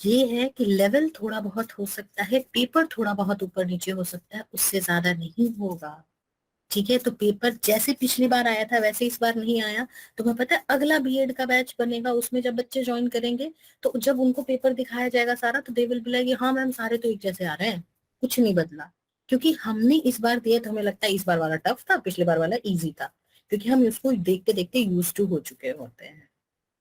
ये है कि लेवल थोड़ा बहुत हो सकता है, पेपर थोड़ा बहुत ऊपर नीचे हो सकता है, उससे ज्यादा नहीं होगा। ठीक है, तो पेपर जैसे पिछली बार आया था वैसे इस बार नहीं आया। तुम्हें पता है अगला बीएड का बैच बनेगा, उसमें जब बच्चे ज्वाइन करेंगे तो जब उनको पेपर दिखाया जाएगा सारा, तो दे विल बी लाइक हाँ मैम सारे तो एक जैसे आ रहे हैं, कुछ नहीं बदला। क्योंकि हमने इस बार दिया तो हमें लगता है इस बार वाला टफ था, पिछले बार वाला इजी था, क्योंकि हम उसको देखते देखते यूज टू हो चुके होते हैं।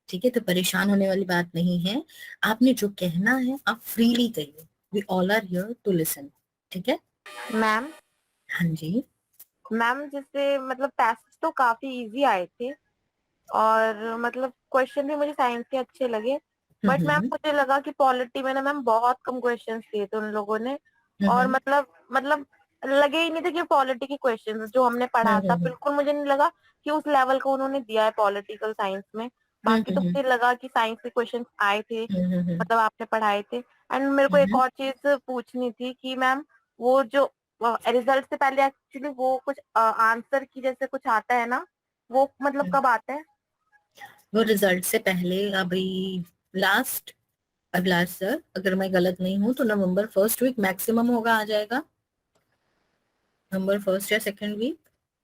ठीक है, तो परेशान होने वाली बात नहीं है। आपने जो कहना है आप फ्रीली कहिए, we all are here to listen. ठीक है। मैम हाँ जी। मैम जैसे मतलब टेस्ट तो काफी इजी आए थे, और मतलब क्वेश्चन भी मुझे साइंस के अच्छे लगे। बट मैम हम्म। मुझे लगा कि पॉलिटी में ना मैम बहुत कम क्वेश्चंस दिए थे उन लोगों ने। और हम्म। मतलब लगे ही नहीं थे कि पॉलिटी के क्वेश्चंस जो हमने पढ़ा था, हम्म। बिल्कुल मुझे नहीं लगा कि उस लेवल का उन्होंने दिया है पॉलिटिकल साइंस में। बाकी तो हम्म। मुझे लगा कि साइंस के क्वेश्चंस आए थे, हम्म। मतलब आपने पढ़ाए थे। एंड मेरे को एक हम्म। और चीज पूछनी थी कि मैम वो जो रिजल्ट से पहले एक्चुअली वो कुछ आंसर की जैसे कुछ आता है ना, वो मतलब कब आता है? वो रिजल्ट से पहले अभी लास्ट, अब लास्ट सर अगर मैं गलत नहीं हूँ तो नवंबर फर्स्ट वीक मैक्सिमम होगा, आ जाएगा नवंबर फर्स्ट या सेकेंड वीक।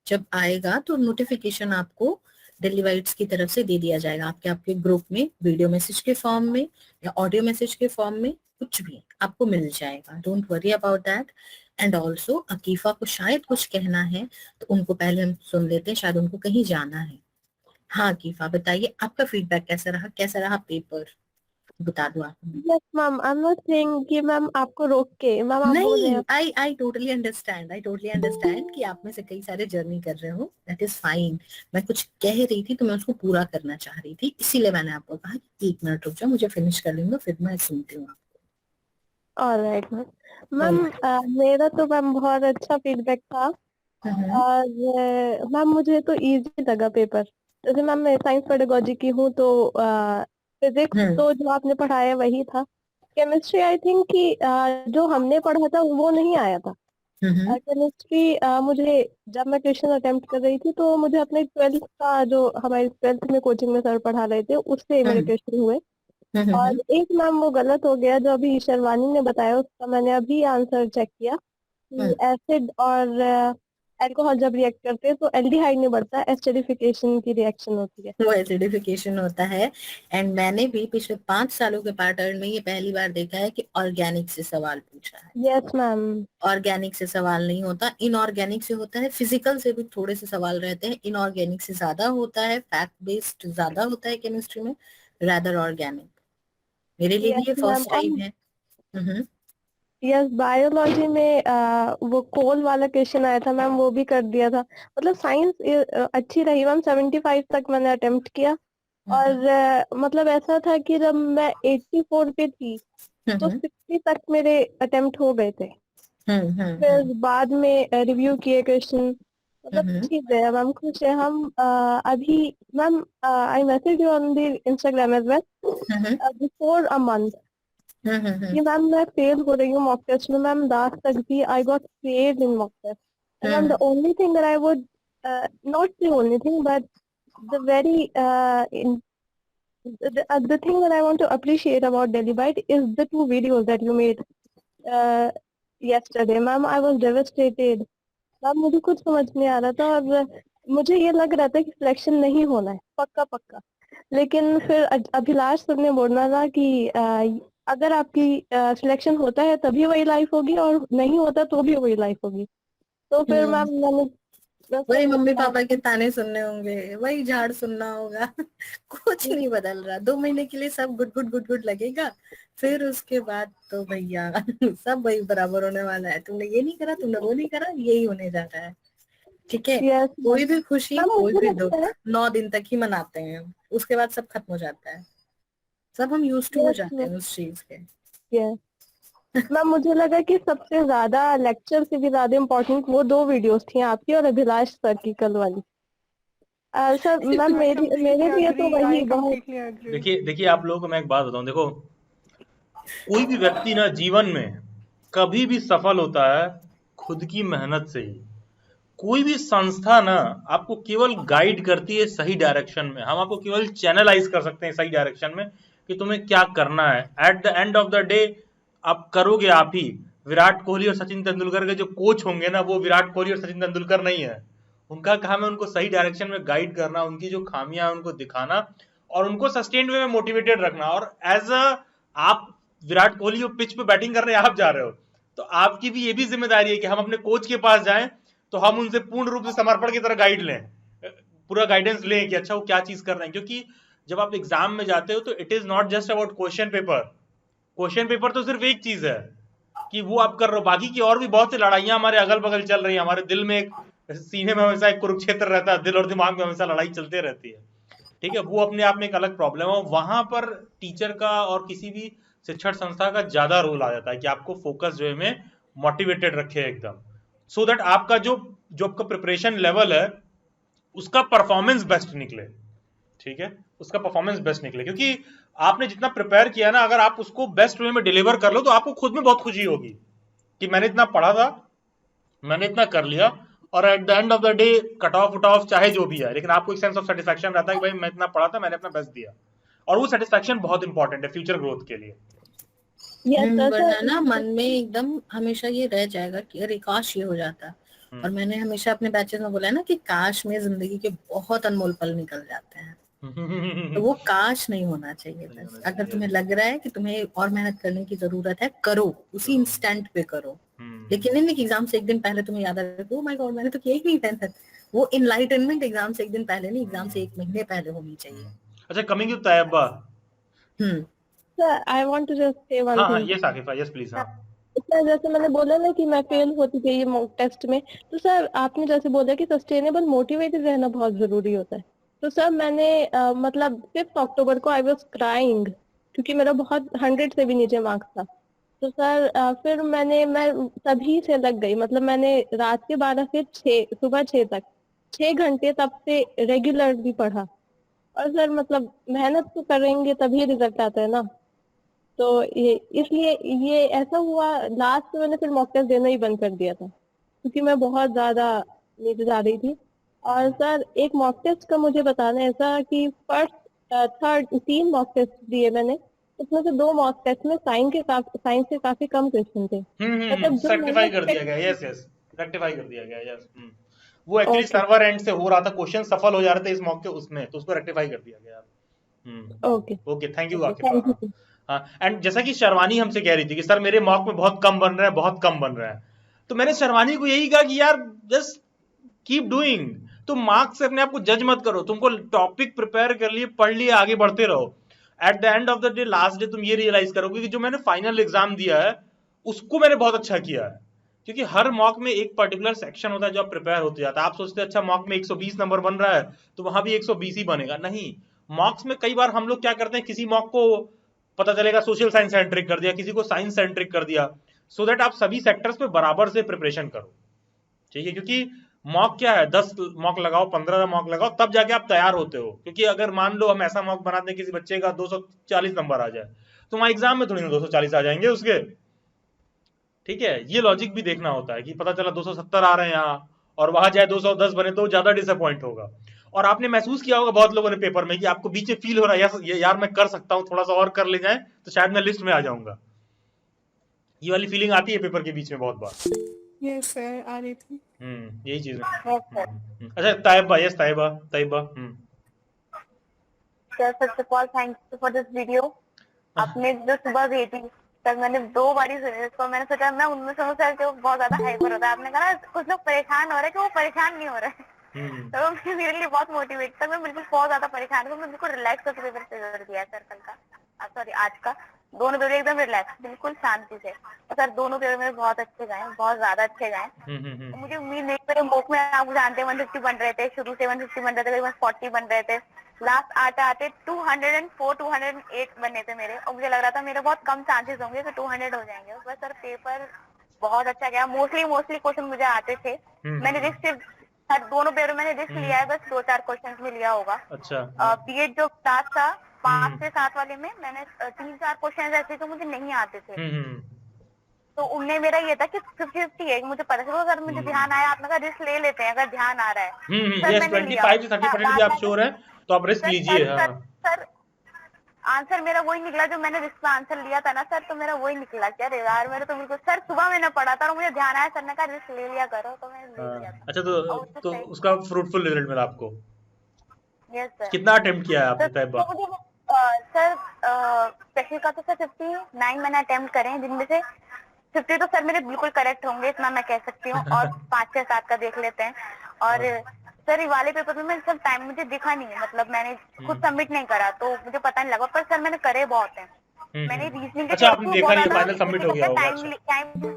जब आएगा तो नोटिफिकेशन आपको दिल्ली वाइट्स की तरफ से दे दिया जाएगा, आपके आपके ग्रुप में वीडियो मैसेज के फॉर्म में या ऑडियो मैसेज के फॉर्म में, कुछ भी आपको मिल जाएगा। Don't worry about that. And also Akifa को शायद कुछ कहना है, तो उनको पहले हम सुन लेते हैं, शायद उनको कहीं जाना है। हाँ अकीफा बताइए, आपका फीडबैक कैसा रहा, कैसा रहा पेपर, बता दो आप। Yes ma'am, I am not saying कि मैम आपको रोक के, मैम आप बोल रहे नहीं, हैं। I totally understand, I totally understand कि आप में से कई सारे जर्नी कर रहे हो, दैट इज फाइन। मैं कुछ कह रही थी तो मैं उसको पूरा करना चाह रही थी, इसीलिए मैंने आपको कहा कि 1 मिनट रुक जाओ, मुझे फिनिश कर लूंगा फिर मैं सुनती हूँ। Alright ma'am. Ma'am Alright. मेरा तो मैम बहुत अच्छा फीडबैक था। हम्म। और मैम मुझे तो इजी लगा पेपर। जैसे मैम मैं साइंस पेडागोजी की हूँ, तो फिजिक्स हम्म। तो जो आपने पढ़ाया वही था। केमिस्ट्री आई थिंक कि जो हमने पढ़ा था वो नहीं आया था। हम्म। केमिस्ट्री मुझे, जब मैं क्वेश्चन अटेम्प्ट कर रही थी तो मुझे अपने 12th का, जो हमारे 12th में कोचिंग में सर पढ़ा रहे थे, उससे मेरे हम्म। क्वेश्चन हुए। हम्म। और एक मैम वो गलत हो गया जो अभी शर्वानी ने बताया, उसका मैंने अभी आंसर चेक किया कि हम्म। एसिड और अल्कोहल जब रिएक्ट करते हैं तो एल्डिहाइड नहीं बढ़ता, एसिडिफिकेशन की रिएक्शन होती है। वो एसिडिफिकेशन होता है। एंड मैंने भी पिछले 5 सालों के पैटर्न में ये पहली बार देखा है कि ऑर्गेनिक से सवाल पूछा है। Yes ma'am. ऑर्गेनिक से सवाल नहीं होता, इनऑर्गेनिक से होता है। फिजिकल से भी थोड़े से सवाल रहते हैं, इनऑर्गेनिक से ज्यादा होता है, फैक्ट बेस्ड ज्यादा होता है केमिस्ट्री में, रादर ऑर्गेनिक। मेरे लिए भी यस ये मैम। फर्स्ट और टाइम है। हम्म। यस, बायोलॉजी में वो कोल वाला क्वेश्चन आया था मैम, वो भी कर दिया था। मतलब साइंस अच्छी रही मैम, 75 तक मैंने अटेम्प्ट किया। हम्म। और मतलब ऐसा था कि जब मैं 84 पे थी तो हम्म। 60 तक मेरे अटेम्प्ट हो गए थे। हम्म। फिर बाद में रिव्यू किए क्वेश्चन। मतलब हम्म। ठीक है मैम, खुश है हम। अभी ma'am I message you on the Instagram as well hmm. Before a month कि मैम मैं फेल हो रही हूँ मॉक टेस्ट में। मैम लास्ट तक भी I got failed in mock test. And ma'am the only thing that I would, not the only thing but the very the thing that I want to appreciate about Delhi Byte is the 2 videos that you made uh, yesterday. Ma'am, I was devastated. Ma'am मुझे कुछ समझ नहीं आ रहा था, और मुझे ये लग रहा था कि सिलेक्शन नहीं होना है पक्का पक्का। लेकिन फिर अभिलाष सर ने बोलना था कि अगर आपकी सिलेक्शन होता है तभी वही लाइफ होगी, और नहीं होता तो भी वही लाइफ होगी। तो फिर हम्म। मैम मैंने बस वही वो मम्मी था। पापा के ताने सुनने होंगे, वही झाड़ सुनना होगा। कुछ नहीं बदल रहा, 2 महीने के लिए सब गुड गुड गुड गुड लगेगा, फिर उसके बाद तो भैया सब वही बराबर होने वाला है। तुमने ये नहीं करा, तुमने वो नहीं करा, यही होने जा रहा है। ठीक है। Yes ma'am. कोई भी खुशी मैम कोई मुझे भी लगता दुख है। 9 दिन तक ही मनाते हैं, उसके बाद सब खत्म हो जाता है, सब हम यूज टू हो यस जाते मैम। हैं उस चीज के। यस मैम, मुझे लगा कि सबसे ज्यादा लेक्चर से भी ज्यादा इम्पोर्टेंट वो 2 वीडियोस थी, आपकी और अभिलाष सर की कल वाली। सर मैम I मेरे completely लिए तो agree. वही I बहुत। completely agree. देखिए देखिए आप लोगों को मैं एक बात बताऊं, देखो कोई भी व्यक्ति ना जीवन में कभी भी सफल होता है खुद की मेहनत से ही। कोई भी संस्था ना आपको केवल गाइड करती है सही डायरेक्शन में, हम आपको केवल चैनलाइज कर सकते हैं सही डायरेक्शन में। कि तुम्हें क्या करना है। Eight the end of the day आप करोगे आप ही। विराट कोहली और सचिन तेंदुलकर के जो कोच होंगे ना, वो विराट कोहली और सचिन तेंदुलकर नहीं है। उनका काम है उनको सही डायरेक्शन में गाइड करना, उनकी जो खामियां हैं उनको दिखाना और उनको सस्टेन्ड वे में मोटिवेटेड रखना। और एज अ आप विराट कोहली और पिच पे बैटिंग करने आप जा रहे हो, तो आपकी भी ये भी जिम्मेदारी है कि हम अपने कोच के पास जाएं तो हम उनसे पूर्ण रूप से समर्पण की तरह गाइड लें, पूरा गाइडेंस लें कि अच्छा वो क्या चीज कर रहे हैं। क्योंकि जब आप एग्जाम में जाते हो तो it is not just about question paper. Question paper तो सिर्फ एक चीज है कि वो आप कर रहे हो, बाकी की और भी बहुत सी लड़ाइयां हमारे अगल बगल चल रही है। हमारे दिल में एक सीने में हमेशा एक कुरुक्षेत्र रहता है, दिल और दिमाग में हमेशा लड़ाई चलते रहती है। ठीक है, वो अपने आप में एक अलग प्रॉब्लम है। वहां पर टीचर का और किसी भी शिक्षण संस्था का ज्यादा रोल आ जाता है कि आपको फोकस जो है में मोटिवेटेड रखे एकदम, सो दैट आपका जो आपका प्रिपरेशन लेवल है उसका परफॉर्मेंस बेस्ट निकले। ठीक है, उसका परफॉर्मेंस बेस्ट निकले, क्योंकि आपने जितना प्रिपेयर किया ना, अगर आप उसको बेस्ट वे में डिलीवर कर लो तो आपको खुद में बहुत खुशी होगी कि मैंने इतना पढ़ा था, मैंने इतना कर लिया, और eight the end of the day cut off उट ऑफ चाहे जो भी है, लेकिन आपको एक सेंस ऑफ सेटिस्फैक्शन रहता है कि भाई मैं इतना पढ़ा था, मैंने अपना बेस्ट दिया। और वो सेटिस्फैक्शन बहुत इंपॉर्टेंट है फ्यूचर ग्रोथ के लिए। वरना ना मन में एकदम हमेशा ये रह जाएगा कि अरे काश ये हो जाता। और मैंने हमेशा अपने बैचेस में बोला है ना कि काश में जिंदगी के बहुत अनमोल पल निकल जाते हैं। तो वो काश नहीं होना चाहिए। बस अगर तुम्हें लग रहा है कि तुम्हें और मेहनत करने की जरूरत है, करो, उसी इंस्टेंट पे करो। लेकिन नहीं कि एग्जाम से एक दिन पहले तुम्हें याद आएगा, ओ माय गॉड मैंने तो किया ही नहीं टेंशन। वो इनलाइटनमेंट एग्जाम से एक दिन पहले नहीं, एग्जाम से 1 महीने पहले होनी चाहिए। अच्छा, coming to Taiba. Sir, I want to just say one हाँ, thing. Yes Akifa, yes please. हाँ सर, जैसे मैंने बोला ना कि मैं फेल होती थी ये मॉक टेस्ट में, तो सर आपने जैसे बोला कि सस्टेनेबल मोटिवेटेड रहना बहुत जरूरी होता है। तो सर मैंने मतलब 5 अक्टूबर को आई वाज क्राइंग क्योंकि मेरा बहुत 100 से भी नीचे मार्क्स था। तो सर फिर मैं तभी से लग गई, मतलब मैंने रात के 12 से 6 सुबह 6 तक 6 घंटे तब से रेगुलरली पढ़ा। और सर मतलब मेहनत तो करेंगे तभी रिजल्ट आता है ना। तो ये इसलिए ये ऐसा हुआ, लास्ट में मैंने फिर मॉक टेस्ट देना ही बंद कर दिया था क्योंकि मैं बहुत ज्यादा नीचे जा रही थी। और सर एक मॉक टेस्ट का मुझे बताना है ऐसा कि फर्स्ट थर्ड 3 मॉक टेस्ट दिए मैंने, उसमें से 2 मॉक टेस्ट में साइंस के काफी कम क्वेश्चन थे। मतलब जो रेक्टिफाई कर दिया गया, यस यस रेक्टिफाई कर दिया गया, यस। वो एक्चुअली सर्वर एंड से हो रहा था, क्वेश्चन सफल हो जा रहे थे इस मॉक के उसमें, तो उसको रेक्टिफाई कर दिया गया। Okay, thank you Akifa. हाँ, एंड जैसा कि शर्वानी हमसे कह रही थी कि सर मेरे मॉक में बहुत कम बन रहा है, बहुत कम बन रहा है, तो मैंने शर्वानी को यही कहा कि यार जस्ट कीप डूइंग। तुम मार्क्स से अपने आप को जज मत करो, तुमको टॉपिक प्रिपेयर कर लिए, पढ़ लिए, आगे बढ़ते रहो। Eight the end of the day, last day तुम ये रियलाइज करोगे कि जो मैंने फाइनल एग्जाम दिया है उसको मैंने बहुत अच्छा किया है। क्योंकि हर मॉक में एक पर्टिकुलर सेक्शन होता है जो आप प्रिपेयर होते जाता है। आप सोचते हैं अच्छा मॉक में 120 नंबर बन रहा है तो वहां भी 120 ही बनेगा, नहीं। मॉक्स में कई बार हम लोग क्या करते हैं, किसी मॉक को पता चलेगा सोशल साइंस सेंट्रिक कर दिया, किसी को साइंस सेंट्रिक कर दिया, सो दैट आप सभी सेक्टर्स पे बराबर से प्रिपरेशन करो। ठीक है, क्योंकि मॉक क्या है, 10 मॉक लगाओ, 15 मॉक लगाओ, तब जाके आप तैयार होते हो। क्योंकि अगर मान लो हम ऐसा मॉक बनाते हैं किसी बच्चे का 240 नंबर आ जाए, तो वहां एग्जाम में थोड़ी ना 240 आ जाएंगे उसके। ठीक है, ये लॉजिक भी देखना होता है कि पता चला 270 आ रहे हैं यहाँ और वहां जाए 210 बने तो ज्यादा डिसअपॉइंट होगा। और आपने महसूस किया होगा बहुत लोगों ने पेपर में कि आपको बीच में फील हो रहा है यार मैं कर सकता हूँ, थोड़ा सा और कर ले जाए तो शायद मैं लिस्ट में आ जाऊंगा। ये वाली फीलिंग आती है पेपर के बीच में बहुत बार। यस सर, आ रही थी। यही चीज है। अच्छा Taiba, yes Taiba. Sir first of all thank you for this video. आपने जो सुबह भेजी सर, मैंने 2 बार ही सुनी इसको। मैंने सोचा मैं उनमें से सर जो बहुत ज्यादा हाइपर होता है, आपने कहा ना कुछ लोग परेशान हो रहे हैं कि वो परेशान नहीं हो रहे। तो मेरे लिए बहुत मोटिवेट था। मैं बिल्कुल बहुत ज्यादा परेशान हूँ, मैं बिल्कुल रिलैक्स होकर पेपर क्लियर किया सर कल का, सॉरी आज का। दोनों पेपर एकदम रिलैक्स, बिल्कुल शांति से। और सर दोनों पेपर मेरे बहुत अच्छे गए, बहुत ज्यादा अच्छे गए। मुझे उम्मीद नहीं, मेरे मॉक में आप जानते हैं 150 बन रहे थे, शुरू से 150 बन रहे थे, करीबन 40 बन रहे थे। लास्ट आते आते 204 208 बने थे मेरे, और मुझे लग रहा था मेरे बहुत कम चांसेस होंगे कि 200 हो जाएंगे। बस सर पेपर बहुत अच्छा गया। मोस्टली क्वेश्चन मुझे आते थे। मैंने रिस्क सर दोनों पेपर मैंने रिस्क लिया है, बस 2-4 क्वेश्चन में लिया होगा। अच्छा, पीएच जो क्लास था 5 से 7 वाले में मैंने 3-4 क्वेश्चन ऐसे जो मुझे नहीं आते थे। तो उनने मेरा ये था कि 50-50 है, मुझे पता चला। अगर मुझे ध्यान आया, आपने कहा रिस्क ले लेते हैं अगर ध्यान आ रहा है। यस 25 से 30% भी आप श्योर है तो आप रिस्क लीजिए। सर आंसर मेरा वही निकला जो मैंने जिसका आंसर लिया था ना सर, तो मेरा वही निकला। क्या रे यार, मेरे तो बिल्कुल सर सुबह मैंने पढ़ा था और मुझे ध्यान आया, सर ने कहा रिस्क ले लिया करो, तो मैंने ले लिया था। अच्छा, और उससे तो सही उसका फ्रूटफुल रिजल्ट मिला आपको? Yes sir. कितना अटेम्प्ट किया है आपने तैयबा? तो मुझे सर स्पेशल का तो सर 59 मैंने अटेम्प्ट करे हैं, जिनमें से 50 तो सर मेरे बिल्कुल करेक्ट होंगे, इतना मैं कह सकती हूँ, और 5-6-7 का देख लेते हैं। और सर ये वाले पेपर में सब टाइम मुझे दिखा नहीं है, मतलब मैंने खुद सबमिट नहीं करा तो मुझे पता नहीं लगा, पर सर मैंने करे बहुत हैं। मैंने रीजनिंग के अच्छा, आपने देखा नहीं, फाइनल सबमिट हो गया होगा? टाइम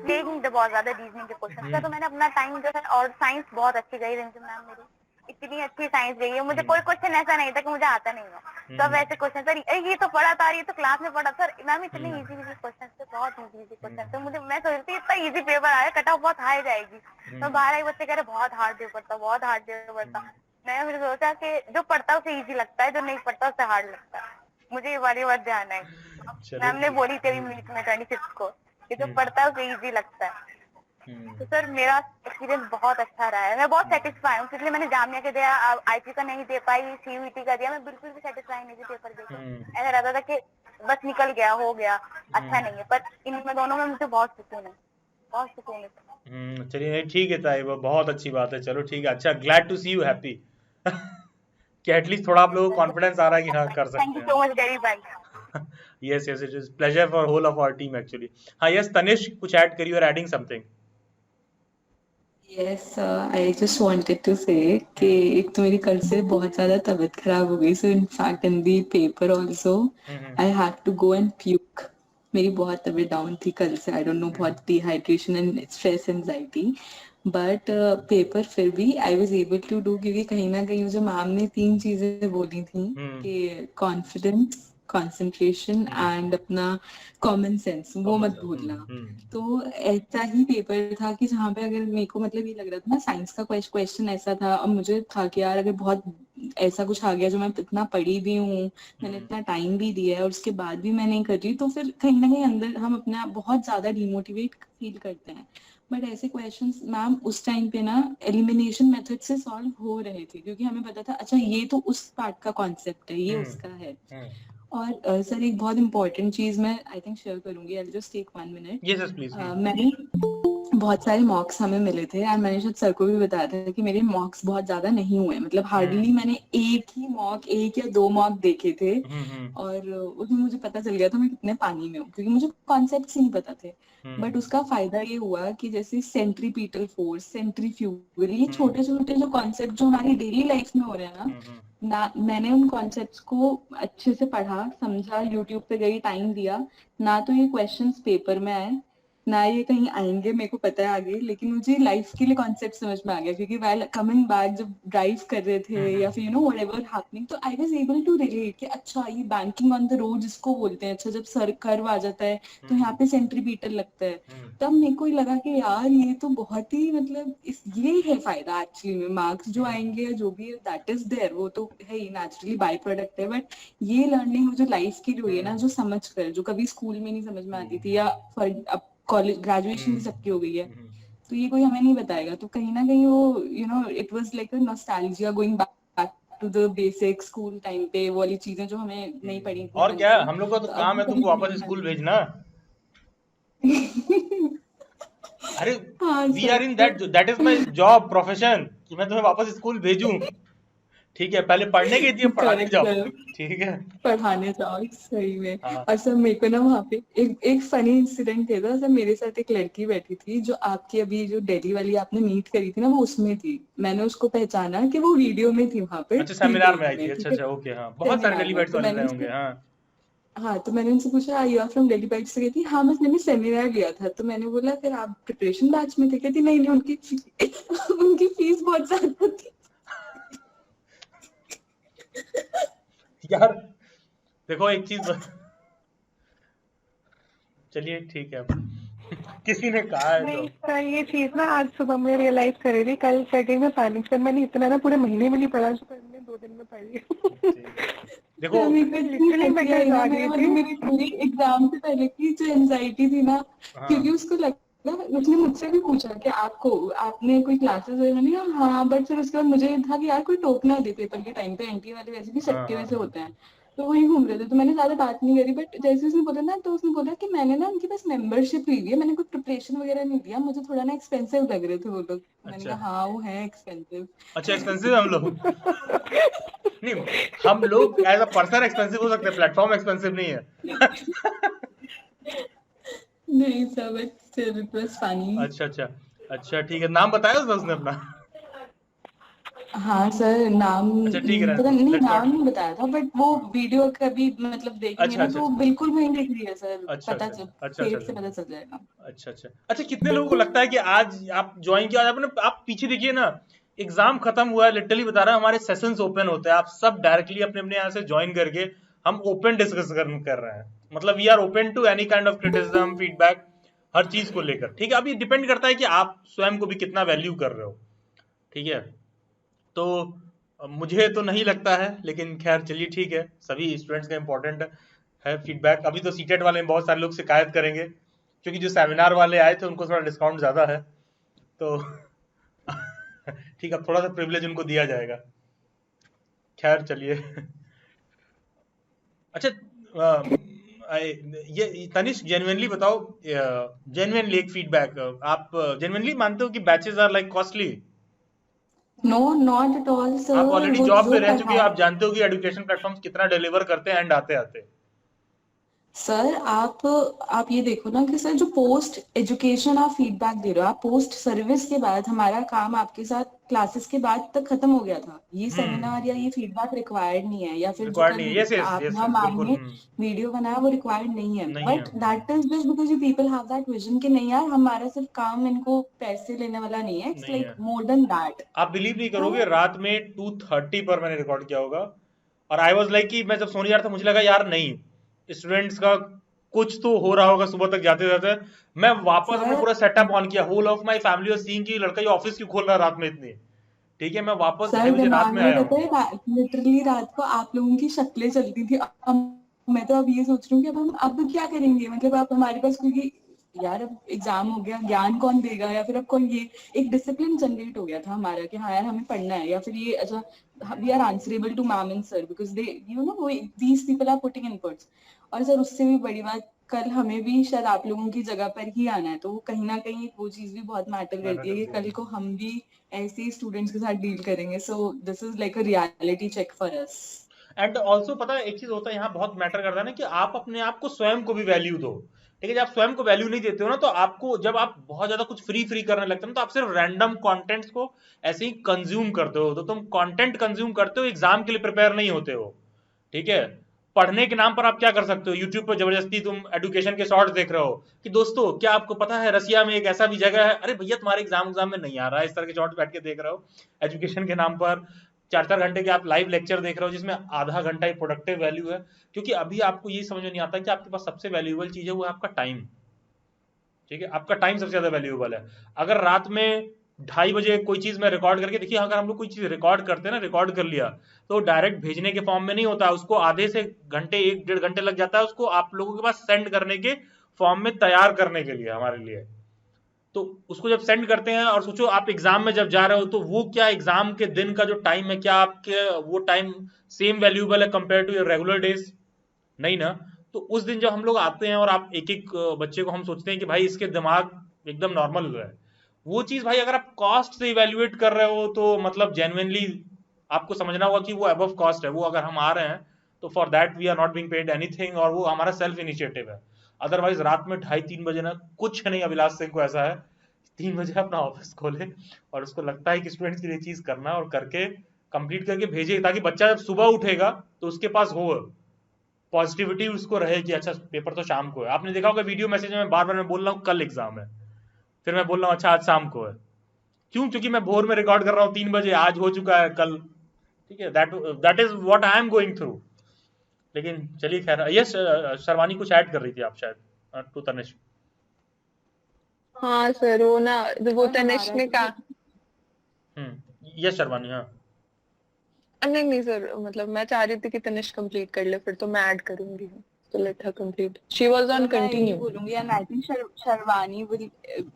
लेकिन बहुत ज्यादा रीजनिंग के क्वेश्चन का, तो मैंने अपना टाइम जो है, और साइंस बहुत अच्छी गई रिंजू मैम मेरी, इतनी अच्छी साइंस गई है, मुझे कोई क्वेश्चन ऐसा नहीं था कि मुझे आता नहीं हो। सब ऐसे क्वेश्चन सर, ये तो पढ़ा था, ये तो क्लास में पढ़ा सर मैम, इतने इजी क्वेश्चन थे, बहुत इजी क्वेश्चन थे। मैं सोचती इतना इजी पेपर आया, कट ऑफ बहुत हाई जाएगी, तो बाहर आई बच्चे कह रहे बहुत हार्ड पेपर था, बहुत हार्ड पेपर था। मैंने फिर सोचा कि जो पढ़ता है उसे इजी लगता है, जो नहीं पढ़ता उसे हार्ड लगता है। मुझे ये वाली बात ध्यान है, मैम ने बोली थी मीट में 26 को कि जो पढ़ता है उसे इजी लगता है। तो सर मेरा एक्सपीरियंस बहुत अच्छा रहा है, मैं बहुत सेटिस्फाई हूँ, इसलिए मैंने जामिया के दिया, आईपी का नहीं दे पाई, सीयूईटी का दिया, मैं बिल्कुल भी सेटिस्फाई नहीं थी पेपर देकर। ऐसा रहता था कि बस निकल गया, हो गया, अच्छा नहीं है, पर इनमें दोनों में मुझे बहुत सुकून है, बहुत सुकून है। चलिए, ठीक है ताई, वो बहुत अच्छी बात है। चलो ठीक है, अच्छा, glad to see you happy कि एटलीस्ट थोड़ा आप लोगों को कॉन्फिडेंस आ रहा है कि हाँ कर सकते हैं। Thank you so much dairy भाई। yes, it is pleasure for whole of our team actually. हाँ, yes, Tanish, कुछ ऐड करिए, और adding something. Yes, I just wanted to say कि एक तो मेरी कल से बहुत ज़्यादा तबीयत खराब हो गई, so in fact in the paper also I had to go and puke. मेरी बहुत तबीयत डाउन थी कल से, I don't know, बहुत dehydration and stress anxiety, but paper फिर भी I was able to do, क्योंकि कहीं ना कहीं मुझे मैम ने 3 चीजें बोली थी कि कॉन्फिडेंस, कंसंट्रेशन एंड अपना कॉमन सेंस, वो मत भूलना। तो ऐसा ही पेपर था कि जहाँ पे अगर मेरे को मतलब ये लग रहा था ना, साइंस का क्वेश्चन ऐसा था, और मुझे था कि यार अगर बहुत ऐसा कुछ आ गया जो मैं इतना पढ़ी भी हूँ, मैंने इतना टाइम भी दिया है और उसके बाद भी मैं नहीं कर रही, तो फिर कहीं ना कहीं अंदर हम अपने आप बहुत ज्यादा डिमोटिवेट फील करते हैं। बट ऐसे क्वेश्चंस मैम उस टाइम पे ना एलिमिनेशन मेथड से सॉल्व हो रहे थे, क्योंकि हमें पता था अच्छा ये तो उस पार्ट का कॉन्सेप्ट है, ये उसका है। और सर एक बहुत इंपॉर्टेंट चीज मैं आई थिंक शेयर करूंगी, I will just take 1 minute. Yes, yes, please. मैंने बहुत सारे मॉक्स हमें मिले थे, और मैंने शायद सर को भी बताया था कि मेरे मॉक्स बहुत ज्यादा नहीं हुए, मतलब हार्डली मैंने एक या 2 मॉक देखे थे, और उसमें मुझे पता चल गया था मैं कितने पानी में हूँ, क्योंकि मुझे कॉन्सेप्ट्स नहीं पता थे। बट उसका फायदा ये हुआ कि जैसे सेंट्रीपीटल फोर्स, सेंट्रीफ्यूगल, ये छोटे छोटे जो कॉन्सेप्ट जो हमारी डेली लाइफ में हो रहे हैं ना, मैंने उन कॉन्सेप्ट्स को अच्छे से पढ़ा, समझा, यूट्यूब पे गई, टाइम दिया, ना तो ये क्वेश्चंस पेपर में आए, ना ये कहीं आएंगे, मेरे को पता है आगे, लेकिन मुझे लाइफ के लिए कॉन्सेप्ट समझ में आ गया, क्योंकि व्हाइल कमिंग बैक जब ड्राइव कर रहे थे या फिर व्हाटएवर हैपनिंग, तो I was able to relate कि अच्छा ये बैंकिंग ऑन द रोड जिसको बोलते हैं, अच्छा जब सर कर्व आ जाता है तो यहाँ पे सेंट्रीपीटल लगता है, तब मेरे को लगा कि यार ये तो बहुत ही मतलब ये है फायदा एक्चुअली में, मार्क्स जो आएंगे या जो भी है दैट इज देयर, वो तो है ही, नेचुरली बाय प्रोडक्ट है, बट ये लर्निंग जो लाइफ के लिए हुई है ना, जो समझ कर, जो कभी स्कूल में नहीं समझ में आती थी, या अब कॉलेज ग्रेजुएशन भी सबकी हो गई है, तो ये कोई हमें नहीं बताएगा, तो कहीं ना कहीं वो it was like a nostalgia, going back to the basic school time पे, वो वाली चीजें जो हमें नहीं पढ़ी थी। और क्या, हम लोग का तो काम है तुमको वापस स्कूल भेजना। अरे we are in that is my job profession, कि मैं तुम्हें वापस स्कूल भेजूं। ठीक है, पहले पढ़ने गई थी, पढ़ाने जाओ। ठीक है, पढ़ाने जाओ, सही में। और सर मेरे को ना वहाँ पे एक फनी इंसिडेंट था सर, मेरे साथ एक लड़की बैठी थी जो आपकी अभी जो दिल्ली वाली आपने मीट करी थी ना, वो उसमें थी, मैंने उसको पहचाना कि वो वीडियो में थी वहाँ पे। अच्छा, सेमिनार में आई थी। अच्छा, ओके, हाँ, बहुत सारे दिल्ली बैठ वाले होंगे। हाँ, तो मैंने उनसे पूछा you are from Delhi batch से, कहती हाँ बस मैंने सेमिनार लिया था, तो मैंने बोला फिर आप प्रिपरेशन बैच में थे, कहती नहीं उनकी फीस बहुत ज्यादा थी। यार देखो एक चीज, चलिए ठीक है, किसी ने कहा है नहीं सर, ये चीज ना आज सुबह में रियलाइज कर रही थी, कल सेटिंग में पैनिक सर, मैंने इतना ना पूरे महीने में नहीं पढ़ा जो मैंने 2 दिन में पढ़ लिया। देखो मेरी पूरी एग्जाम से पहले की जो एंजाइटी थी ना, क्योंकि उसको लगा, उसने मुझसे भी पूछा कि आपने कोई क्लासेस वगैरह, हाँ, बट फिर उसके बाद मुझे था कि यार कोई टोक ना दे पेपर के टाइम पे, एंटी वाले वैसे भी सबके वैसे होते हैं, तो वही घूम रहे थे, तो मैंने ज्यादा बात नहीं करी, बट जैसे उसने बोला ना, तो उसने बोला कि मैंने ना उनके पास मेंबरशिप ली हुई है, मैंने कोई प्रिपरेशन वगैरह नहीं दिया, मुझे थोड़ा ना एक्सपेंसिव लग रहे थे वो लोग। मैंने अच्छा कहा हाँ वो है एक्सपेंसिव। अच्छा, एक्सपेंसिव हम लोग नहीं, हम लोग एज अ पर्सन एक्सपेंसिव हो सकते हैं, प्लेटफॉर्म एक्सपेंसिव नहीं है नहीं sir, but still it was funny. अच्छा अच्छा अच्छा, ठीक है, नाम बताया उसने अपना? हाँ सर, नाम अच्छा ठीक है, पता नहीं, लेट्स नाम नॉट। नहीं बताया था, बट वो वीडियो कभी मतलब देखेंगे अच्छा ना अच्छा तो बिल्कुल वही दिख रही है सर, अच्छा पता अच्छा चल, अच्छा अच्छा फेस से अच्छा पता चल जाएगा। अच्छा अच्छा अच्छा, कितने लोगों को लगता है कि आज आप ज्वाइन किया? आज आपने, आप पीछे देखिए ना, एग्जाम खत्म हुआ है, लिटरली बता रहा हूं, हमारे सेशंस ओपन होते हैं, आप सब डायरेक्टली अपने अपने यहाँ से ज्वाइन करके हम ओपन डिस्कस कर रहे हैं, मतलब we are open to any kind of criticism, feedback, हर चीज को लेकर, ठीक है। अब ये डिपेंड करता है कि आप स्वयं को भी कितना वैल्यू कर रहे हो, ठीक है। तो मुझे तो नहीं लगता है, लेकिन खैर चलिए ठीक है, सभी स्टूडेंट्स का इंपॉर्टेंट है फीडबैक। अभी तो सीटेट वाले बहुत सारे लोग शिकायत करेंगे, क्योंकि जो सेमिनार वाले आए थे उनको थोड़ा डिस्काउंट ज़्यादा है, तो ठीक है, थोड़ा सा प्रिविलेज उनको दिया जाएगा। खैर चलिए अच्छा, ये तनिष्क जेन्युइनली बताओ, जेन्युइनली एक फीडबैक, आप जेन्युइनली मानते हो कि batches are like costly? No not at all आप सर, ऑलरेडी वो जॉब जो पे रह चुके हो, पढ़ा। आप जानते हो कि एजुकेशन प्लेटफॉर्म्स कितना डिलीवर करते हैं एंड आते आते। सर आप ये देखो ना कि सर जो पोस्ट एजुकेशन आप फीडबैक दे रहे हो, आप पोस्ट सर्विस के बाद हमारा काम आपके साथ क्लासेस के बाद तक खत्म हो गया था, ये सेमिनार या ये फीडबैक रिक्वायर्ड नहीं है, या फिर जो रिक्वायर्ड नहीं है, कल यस यस यस आपने और यस, मैम बिल्कुल। ने वीडियो बनाया वो रिक्वायर्ड नहीं है, नहीं है। But that is just because you people have that vision कि नहीं यार हमारा सिर्फ काम इनको पैसे लेने वाला नहीं है, इट्स नहीं लाइक है, मोर देन दैट। आप बिलीव नहीं तो करोगे, रात में 2:30 पर मैंने रिकॉर्ड किया होगा, और आई वाज लाइक कि मैं जब सोने जा रहा था, मुझे लगा यार नहीं, स्टूडेंट्स का कुछ तो हो रहा होगा सुबह तक जाते जाते। मैं वापस अपना सर पूरा सेटअप ऑन किया, whole of my family was seeing कि लड़का ये ऑफिस क्यों खोल रहा है रात में इतनी, ठीक है। मैं वापस सर 2:30 रात दिमाग में में आया पता हूँ। है लिटरली रात को आप लोगों की शक्लें चलती थी, मैं तो अब ये सोच रही हूँ कि अब हम अब क्या करेंगे, मतलब अब हमारे पास, क्योंकि यार अब एग्जाम हो गया, ज्ञान कौन देगा, या फिर अब कौन, ये एक डिसिप्लिन जनरेट हो गया था हमारा कि हाँ यार हमें पढ़ना है, या फिर ये अच्छा we are answerable to ma'am and sir because they you know these people are putting inputs. और सर उससे भी बड़ी बात, कल हमें भी शायद आप लोगों की जगह पर ही आना है, तो कहीं ना कहीं वो चीज भी बहुत मैटर मैंने करती है कर कि दिया, कल को हम भी ऐसे ही स्टूडेंट्स के साथ डील करेंगे, so this is like a reality check for us. And also पता है एक चीज होता है यहाँ, बहुत मैटर करता है ना, कि आप अपने आप को स्वयं को भी वैल्यू दो, ठीक है। जब आप स्वयं को वैल्यू नहीं देते हो ना, तो आपको, जब आप बहुत ज्यादा कुछ फ्री फ्री करने लगते हो ना, तो आप सिर्फ रैंडम कंटेंट्स को ऐसे ही कंज्यूम करते हो, तो तुम कंटेंट कंज्यूम करते हो, एग्जाम के लिए प्रिपेयर नहीं होते हो, ठीक है। पढ़ने के नाम पर आप क्या कर सकते हो, यूट्यूब पर जबरदस्ती तुम एजुकेशन के शॉर्ट्स देख रहे हो कि दोस्तों क्या आपको पता है रसिया में एक ऐसा भी जगह है, अरे भैया तुम्हारे एग्जाम में नहीं आ रहा है, इस तरह के शॉर्ट्स बैठ के देख रहे हो एजुकेशन के नाम पर। 4-4 घंटे के आप लाइव लेक्चर देख रहे हो, जिसमें आधा घंटा ही प्रोडक्टिव वैल्यू है, क्योंकि अभी आपको ये समझ में नहीं आता कि आपके पास सबसे वैल्यूएबल चीज है, वो है आपका टाइम, ठीक है। आपका टाइम सबसे ज्यादा वैल्यूएबल है। अगर रात में 2:30 बजे कोई चीज मैं रिकॉर्ड करके, देखिए अगर हम लोग कोई चीज रिकॉर्ड करते हैं ना, रिकॉर्ड कर लिया, तो डायरेक्ट भेजने के फॉर्म में नहीं होता, उसको आधे से घंटे, 1-1.5 घंटे लग जाता है उसको आप लोगों के पास सेंड करने के फॉर्म में तैयार करने के लिए, हमारे लिए। तो उसको जब सेंड करते हैं, और सोचो आप एग्जाम में जब जा रहे हो, तो वो क्या एग्जाम के दिन का जो टाइम है, क्या आपके वो टाइम सेम वैल्यूएबल है compare to your regular days? नहीं ना। तो उस दिन जब हम लोग आते हैं और आप एक एक बच्चे को हम सोचते हैं कि भाई इसके दिमाग एकदम नॉर्मल हुआ है, वो चीज भाई अगर आप कॉस्ट से इवेल्युएट कर रहे हो, तो मतलब जेन्युइनली आपको समझना होगा कि वो अबव कॉस्ट है, वो अगर हम आ रहे हैं तो for that we are not being paid anything, और वो हमारा सेल्फ इनिशिएटिव है। अदरवाइज रात में 2:30-3 बजे ना, कुछ नहीं, अभिलाष सिंह को ऐसा है 3 बजे अपना ऑफिस खोले और उसको लगता है कि स्टूडेंट्स के लिए चीज करना, और करके कंप्लीट करके भेजे, ताकि बच्चा जब सुबह उठेगा तो उसके पास हो पॉजिटिविटी, उसको रहे कि अच्छा पेपर तो शाम को है। आपने देखा होगा वीडियो मैसेज में बार बार मैं बोल रहा हूँ कल एग्जाम है, फिर मैं बोल रहा हूँ अच्छा आज शाम को है, क्यों? क्योंकि मैं भोर में रिकॉर्ड कर रहा हूँ 3 बजे, आज हो चुका है कल, ठीक है। That is what I am going through. लेकिन चलिए खैर, यस शर्वानी कुछ ऐड कर रही थी आप शायद, टू तनिष्क। हाँ सर, वो ना, वो सर तनिष्क हमारा ने कहा, यस शर्वानी, हाँ। नहीं नहीं सर, मतलब मैं चाह रही थी कि तनिष्क कंप्लीट कर ले, फिर तो मैं ऐड करूंगी। तो let her complete. She was on तो मैं यही continue. बोलूंगी and I think Sharvani will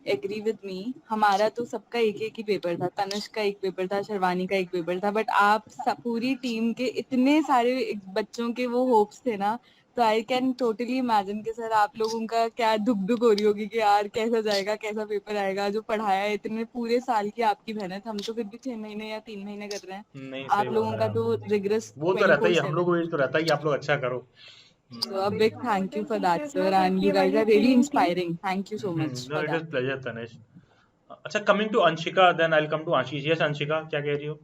agree with me. हमारा तो सबका एक एक ही पेपर था, तनिष्क का एक पेपर था, शर्वानी का एक पेपर था, बट आप सब पूरी टीम के इतने सारे बच्चों के वो होप्स थे ना, तो आई कैन टोटली इमेजिन कि सर आप लोगों का क्या दुख हो रही होगी कि यार कैसा जाएगा, कैसा पेपर आएगा, जो पढ़ाया है इतने पूरे साल की आपकी मेहनत, हम तो फिर भी 6 महीने या 3 महीने कर रहे हैं, नहीं, आप सही लोगों बात का है। तो रिग्रेस वो तो रहता ही, हम 24/7। लोग को तो रहता ही, आप लोग अच्छा करो। So a big thank you for that, Teachers sir, लोग and you ये guys वाली are really feeling थी। inspiring. Thank you so much No, for it is that. pleasure, Tanishq. अच्छा, coming to Anshika, then I will come to Ashish. Yes Anshika, क्या कह रही हो?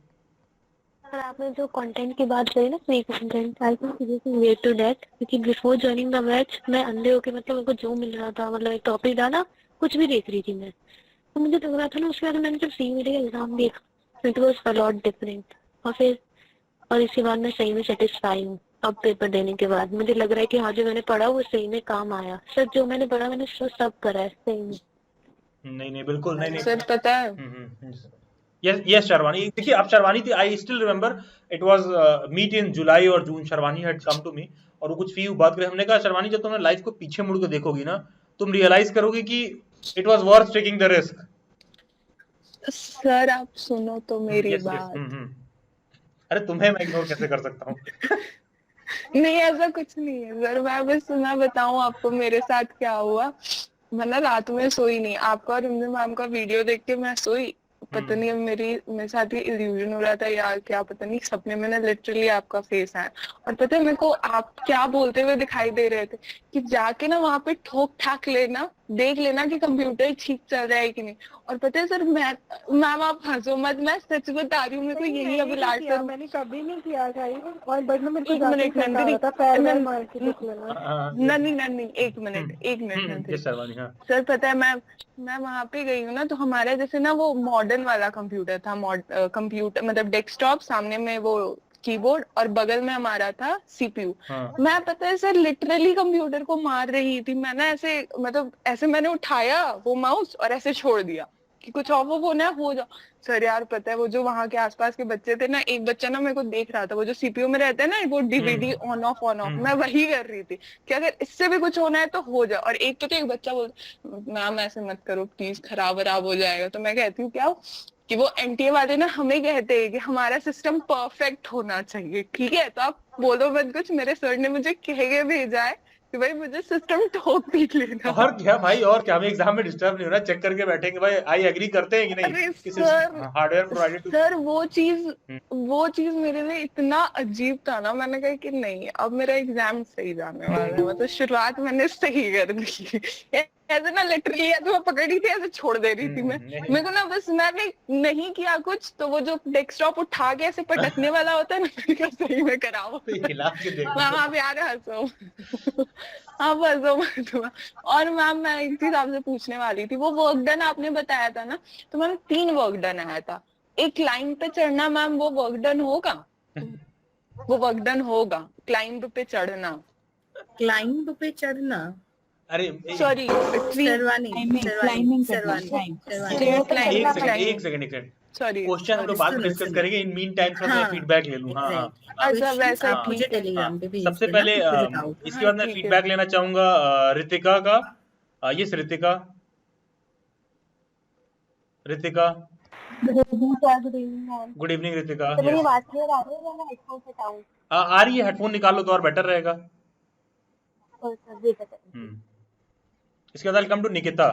Sir आपने जो कंटेंट की बात करी ना, free content, I think this is way to that, क्योंकि बिफोर जॉइनिंग द बैच मैं अंधे होके मतलब मेरे को जो मिल रहा था, मतलब एक टॉपिक डाला कुछ भी देख रही थी मैं, तो मुझे लग रहा था ना, उसके बाद मैंने जब CUET का एग्जाम देखा it was a lot different, और इसके बाद मैं सही में सेटिस्फाई हूँ। अब पेपर देने के बाद मुझे लग रहा है कि हाँ जो मैंने पढ़ा वो सही में काम आया, सर जो मैंने पढ़ा मैंने सब करा है सही में। नहीं बिल्कुल नहीं। सर पता है यस यस शर्वानी, देखिए आप शर्वानी थी, I still remember it was meet in July और June, Sharvani had come to me और वो कुछ फी बात करें, हमने कहा शर्वानी जब तुमने लाइफ को पीछे मुड़ के देखोगी ना, तुम रियलाइज करोगे कि it was worth taking the risk. Sir आप सुनो तो मेरी यस बात। अरे तुम्हें मैं इग्नोर कैसे कर सकता हूँ? नहीं ऐसा कुछ नहीं है सर, मैं बताऊं आपको मेरे साथ क्या हुआ। मैं ना रात में सोई नहीं, आपका और रिमझिम मैम का वीडियो देख के मैं सोई, पता नहीं अब मेरे साथ ही इल्यूजन हो रहा था यार, क्या पता नहीं, सपने में ना लिटरली आपका फेस आया, और पता है मेरे को आप क्या बोलते हुए दिखाई दे रहे थे कि जाके ना वहां पे ठोक ठाक लेना, देख लेना कि कंप्यूटर ठीक चल रहा है कि नहीं। और पता है सर मैम आप हंसो मत, मैं सच बता रही हूँ, मेरे को यही अभिलाष सर। मैंने कभी नहीं किया था ये, और बट मेरे को एक जाके मिनट करना आ रहा था, पैर वैर मार के देख लेना। नहीं एक मिनट नंदिनी। यस शर्वानी, हाँ सर पता है मैं वहां पे गई हूँ ना, तो हमारे जैसे ना वो मॉडर्न वाला कंप्यूटर था, कंप्यूटर मतलब डेस्कटॉप, सामने में वो कीबोर्ड और बगल में हमारा था CPU। मैं पता है सर लिटरली कंप्यूटर को मार रही थी, मैं ना ऐसे मतलब ऐसे मैंने उठाया वो माउस और ऐसे छोड़ दिया कि कुछ ऑफ होना है हो जाओ। सर यार पता है वो जो वहां के आसपास के बच्चे थे ना, एक बच्चा ना मेरे को देख रहा था, वो जो CPU में रहता है ना वो DVD ऑन ऑफ मैं वही कर रही थी कि अगर इससे भी कुछ होना है तो हो जाए। और एक तो एक बच्चा बोल मैम ऐसे मत करो प्लीज, खराब हो जाएगा। तो मैं कहती हूँ क्या कि वो NTA वाले ना हमें कहते हैं कि हमारा सिस्टम परफेक्ट होना चाहिए, ठीक है, तो आप बोलो मत कुछ, मेरे सर ने मुझे कह के भेजा है कि भाई मुझे सिस्टम ठोक पीट लेना। और क्या भाई, और क्या, हमें एग्जाम में डिस्टर्ब नहीं होना, चेक करके बैठेंगे भाई आई एग्री करते हैं कि नहीं। अरे कि sir hardware provided to sir वो चीज मेरे लिए इतना अजीब था ना, मैंने कहा कि नहीं अब मेरा एग्जाम सही जाने वाला है, मतलब शुरुआत मैंने सही कर दी। ऐसे ना लिटरली ऐसे मैं पकड़ी थी, ऐसे छोड़ दे रही थी मैं, मेरे को ना बस मैंने नहीं किया कुछ, तो वो जो डेस्कटॉप उठा के ऐसे पटकने वाला होता है ना, मैंने कहा सही में कराओ। खिला के देखो। मैम आप यार हंसो, आप हंसो मत। और मैम मैं एक चीज आपसे पूछने वाली थी, वो वर्क डन आपने बताया था ना, तो मैम 3 वर्क डन आया था। एक लाइन पे चढ़ना, मैम वो वर्क डन होगा? वो वर्क डन होगा क्लाइंब पे चढ़ना? क्लाइंब पे चढ़ना, अरे सॉरी शर्वानी क्लाइंबिंग शर्वानी एक सेकंड सॉरी क्वेश्चन हम लोग बाद में डिस्कस करेंगे, इन मीन टाइम थोड़ा सा फीडबैक ले लूं। हाँ अच्छा वैसा आप मुझे ठीक है। टेलीग्राम पे भेज सबसे देना, पहले मुझे बताओ। इसके बाद मैं ठीक है। फीडबैक लेना चाहूंगा रितिका का। Yes Ritika, good evening Ritika. तो मेरी बात क्लियर आ रही है या मैं हेडफोन से हटाऊं? आ रही है, हेडफोन निकाल लो तो और बेटर रहेगा। और सर जी सर इसके बाद कम टू निकिता।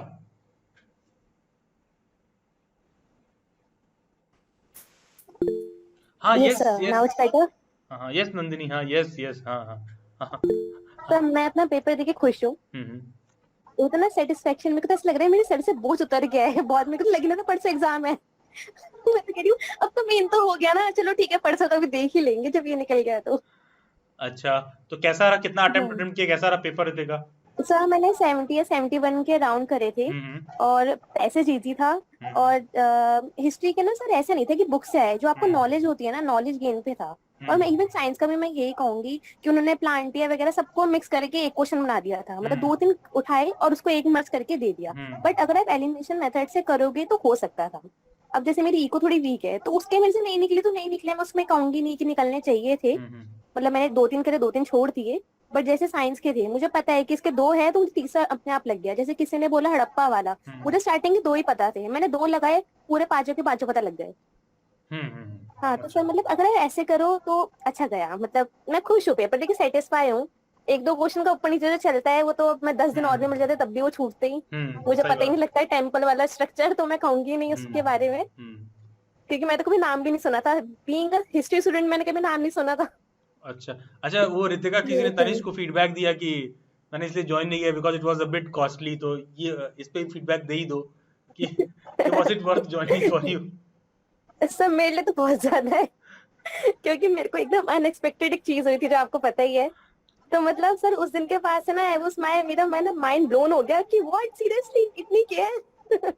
हाँ यस नाउ इट्स बेटर। हाँ यस नंदिनी, हाँ यस हाँ। सर मैं अपना पेपर देके खुश हूँ, उतना सेटिस्फेक्शन मेरे को तो ऐसा लग रहा है मेरे सर से बोझ उतर गया है बहुत, मेरे को तो लगी ना था परसों एग्जाम है। मैं तो कह रही हूँ अब तो मेन तो हो गया ना, चलो ठीक है परसों तो अभी देख ही लेंगे जब ये निकल गया तो। अच्छा तो कैसा रहा, कितना अटेम्प्ट किया, कैसा रहा पेपर रितिका? सर मैंने 70 या 71 के राउंड करे थे और पैसेज इजी था, और हिस्ट्री के ना सर ऐसे नहीं था कि बुक से आए, जो आपको नॉलेज होती है ना नॉलेज गेन पे था। और मैं इवन साइंस का भी मैं यही कहूंगी कि उन्होंने प्लांटिया वगैरह सबको मिक्स करके एक क्वेश्चन बना दिया था, मतलब 2-3 उठाए और उसको एक मर्ज करके दे दिया। बट अगर आप एलिमिनेशन मेथड से करोगे तो हो सकता था। अब जैसे मेरी इको थोड़ी वीक है तो उसके मेरे से नहीं निकली तो नहीं निकले, मैं उसमें कहूंगी नहीं कि निकलने चाहिए थे, मतलब मैंने 2-3 करे 2-3 छोड़ दिए, बट जैसे साइंस के थे, मुझे पता है कि इसके 2 है तो मुझे तीसरा अपने आप लग गया। जैसे किसी ने बोला हड़प्पा वाला, मुझे स्टार्टिंग के 2 ही पता थे, मैंने 2 लगाए, पूरे पांचों के पांचों पता लग गए। हाँ, तो अच्छा सर मतलब अगर ऐसे करो तो अच्छा गया, मतलब मैं खुश हूँ पेपर लेके, सेटिस्फाई हूँ। 1-2 क्वेश्चन का ऊपर नीचे जो चलता है वो तो मैं 10 दिन और भी मिल जाते तब भी वो छूटते ही, मुझे सही पता ही बात नहीं लगता है टेम्पल वाला स्ट्रक्चर, तो मैं कहूंगी नहीं उसके बारे में, क्योंकि मैं तो कभी नाम भी नहीं सुना था, बीइंग अ हिस्ट्री स्टूडेंट मैंने कभी नाम नहीं सुना था। अच्छा अच्छा, वो रितिका किसी ने तनिष्क को फीडबैक दिया कि मैंने इसलिए ज्वाइन नहीं किया because it was a bit costly, तो ये इस पे फीडबैक दे ही दो कि was it worth joining for you. सब मेरे लिए तो बहुत ज्यादा है, क्योंकि मेरे को एकदम अनएक्सपेक्टेड एक चीज हुई थी जो आपको पता ही है। तो मतलब सर उस दिन के बाद से ना आई वाज मेरा माइंड ब्लोन हो गया कि व्हाट, सीरियसली इतनी केयर।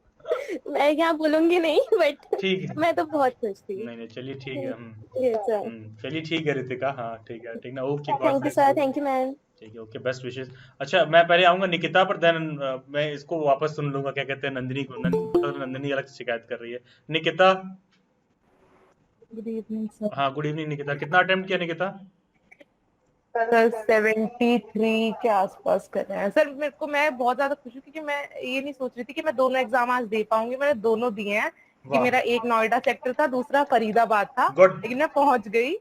मैं क्या बोलूंगी नहीं, बट ठीक है, मैं तो बहुत खुश थी। नहीं नहीं चलिए ठीक है। Yes sir. चलिए ठीक है रितिका, हाँ ठीक है, ठीक ना, okay, God thank you bless sir, you. Thank you ma'am. ठीक है, ओके, बेस्ट विशेस। अच्छा, मैं पहले आऊंगा निकिता पर, देन मैं इसको वापस सुन लूंगा, क्या कहते हैं, नंदिनी को। नंदिनी अलग से शिकायत कर रही है। Nikita, good evening sir. हाँ गुड इवनिंग निकिता, कितना अटेम्प्ट किया निकिता? सर 73 के आसपास कर रहे हैं सर। मैं बहुत ज्यादा खुश हूँ, क्योंकि मैं ये नहीं सोच रही थी कि मैं दोनों एग्जाम आज दे पाऊंगी, मैंने दोनों दिए हैं। कि वाह, मेरा एक नोएडा सेक्टर था, दूसरा फरीदाबाद था, गुड, लेकिन मैं पहुंच गई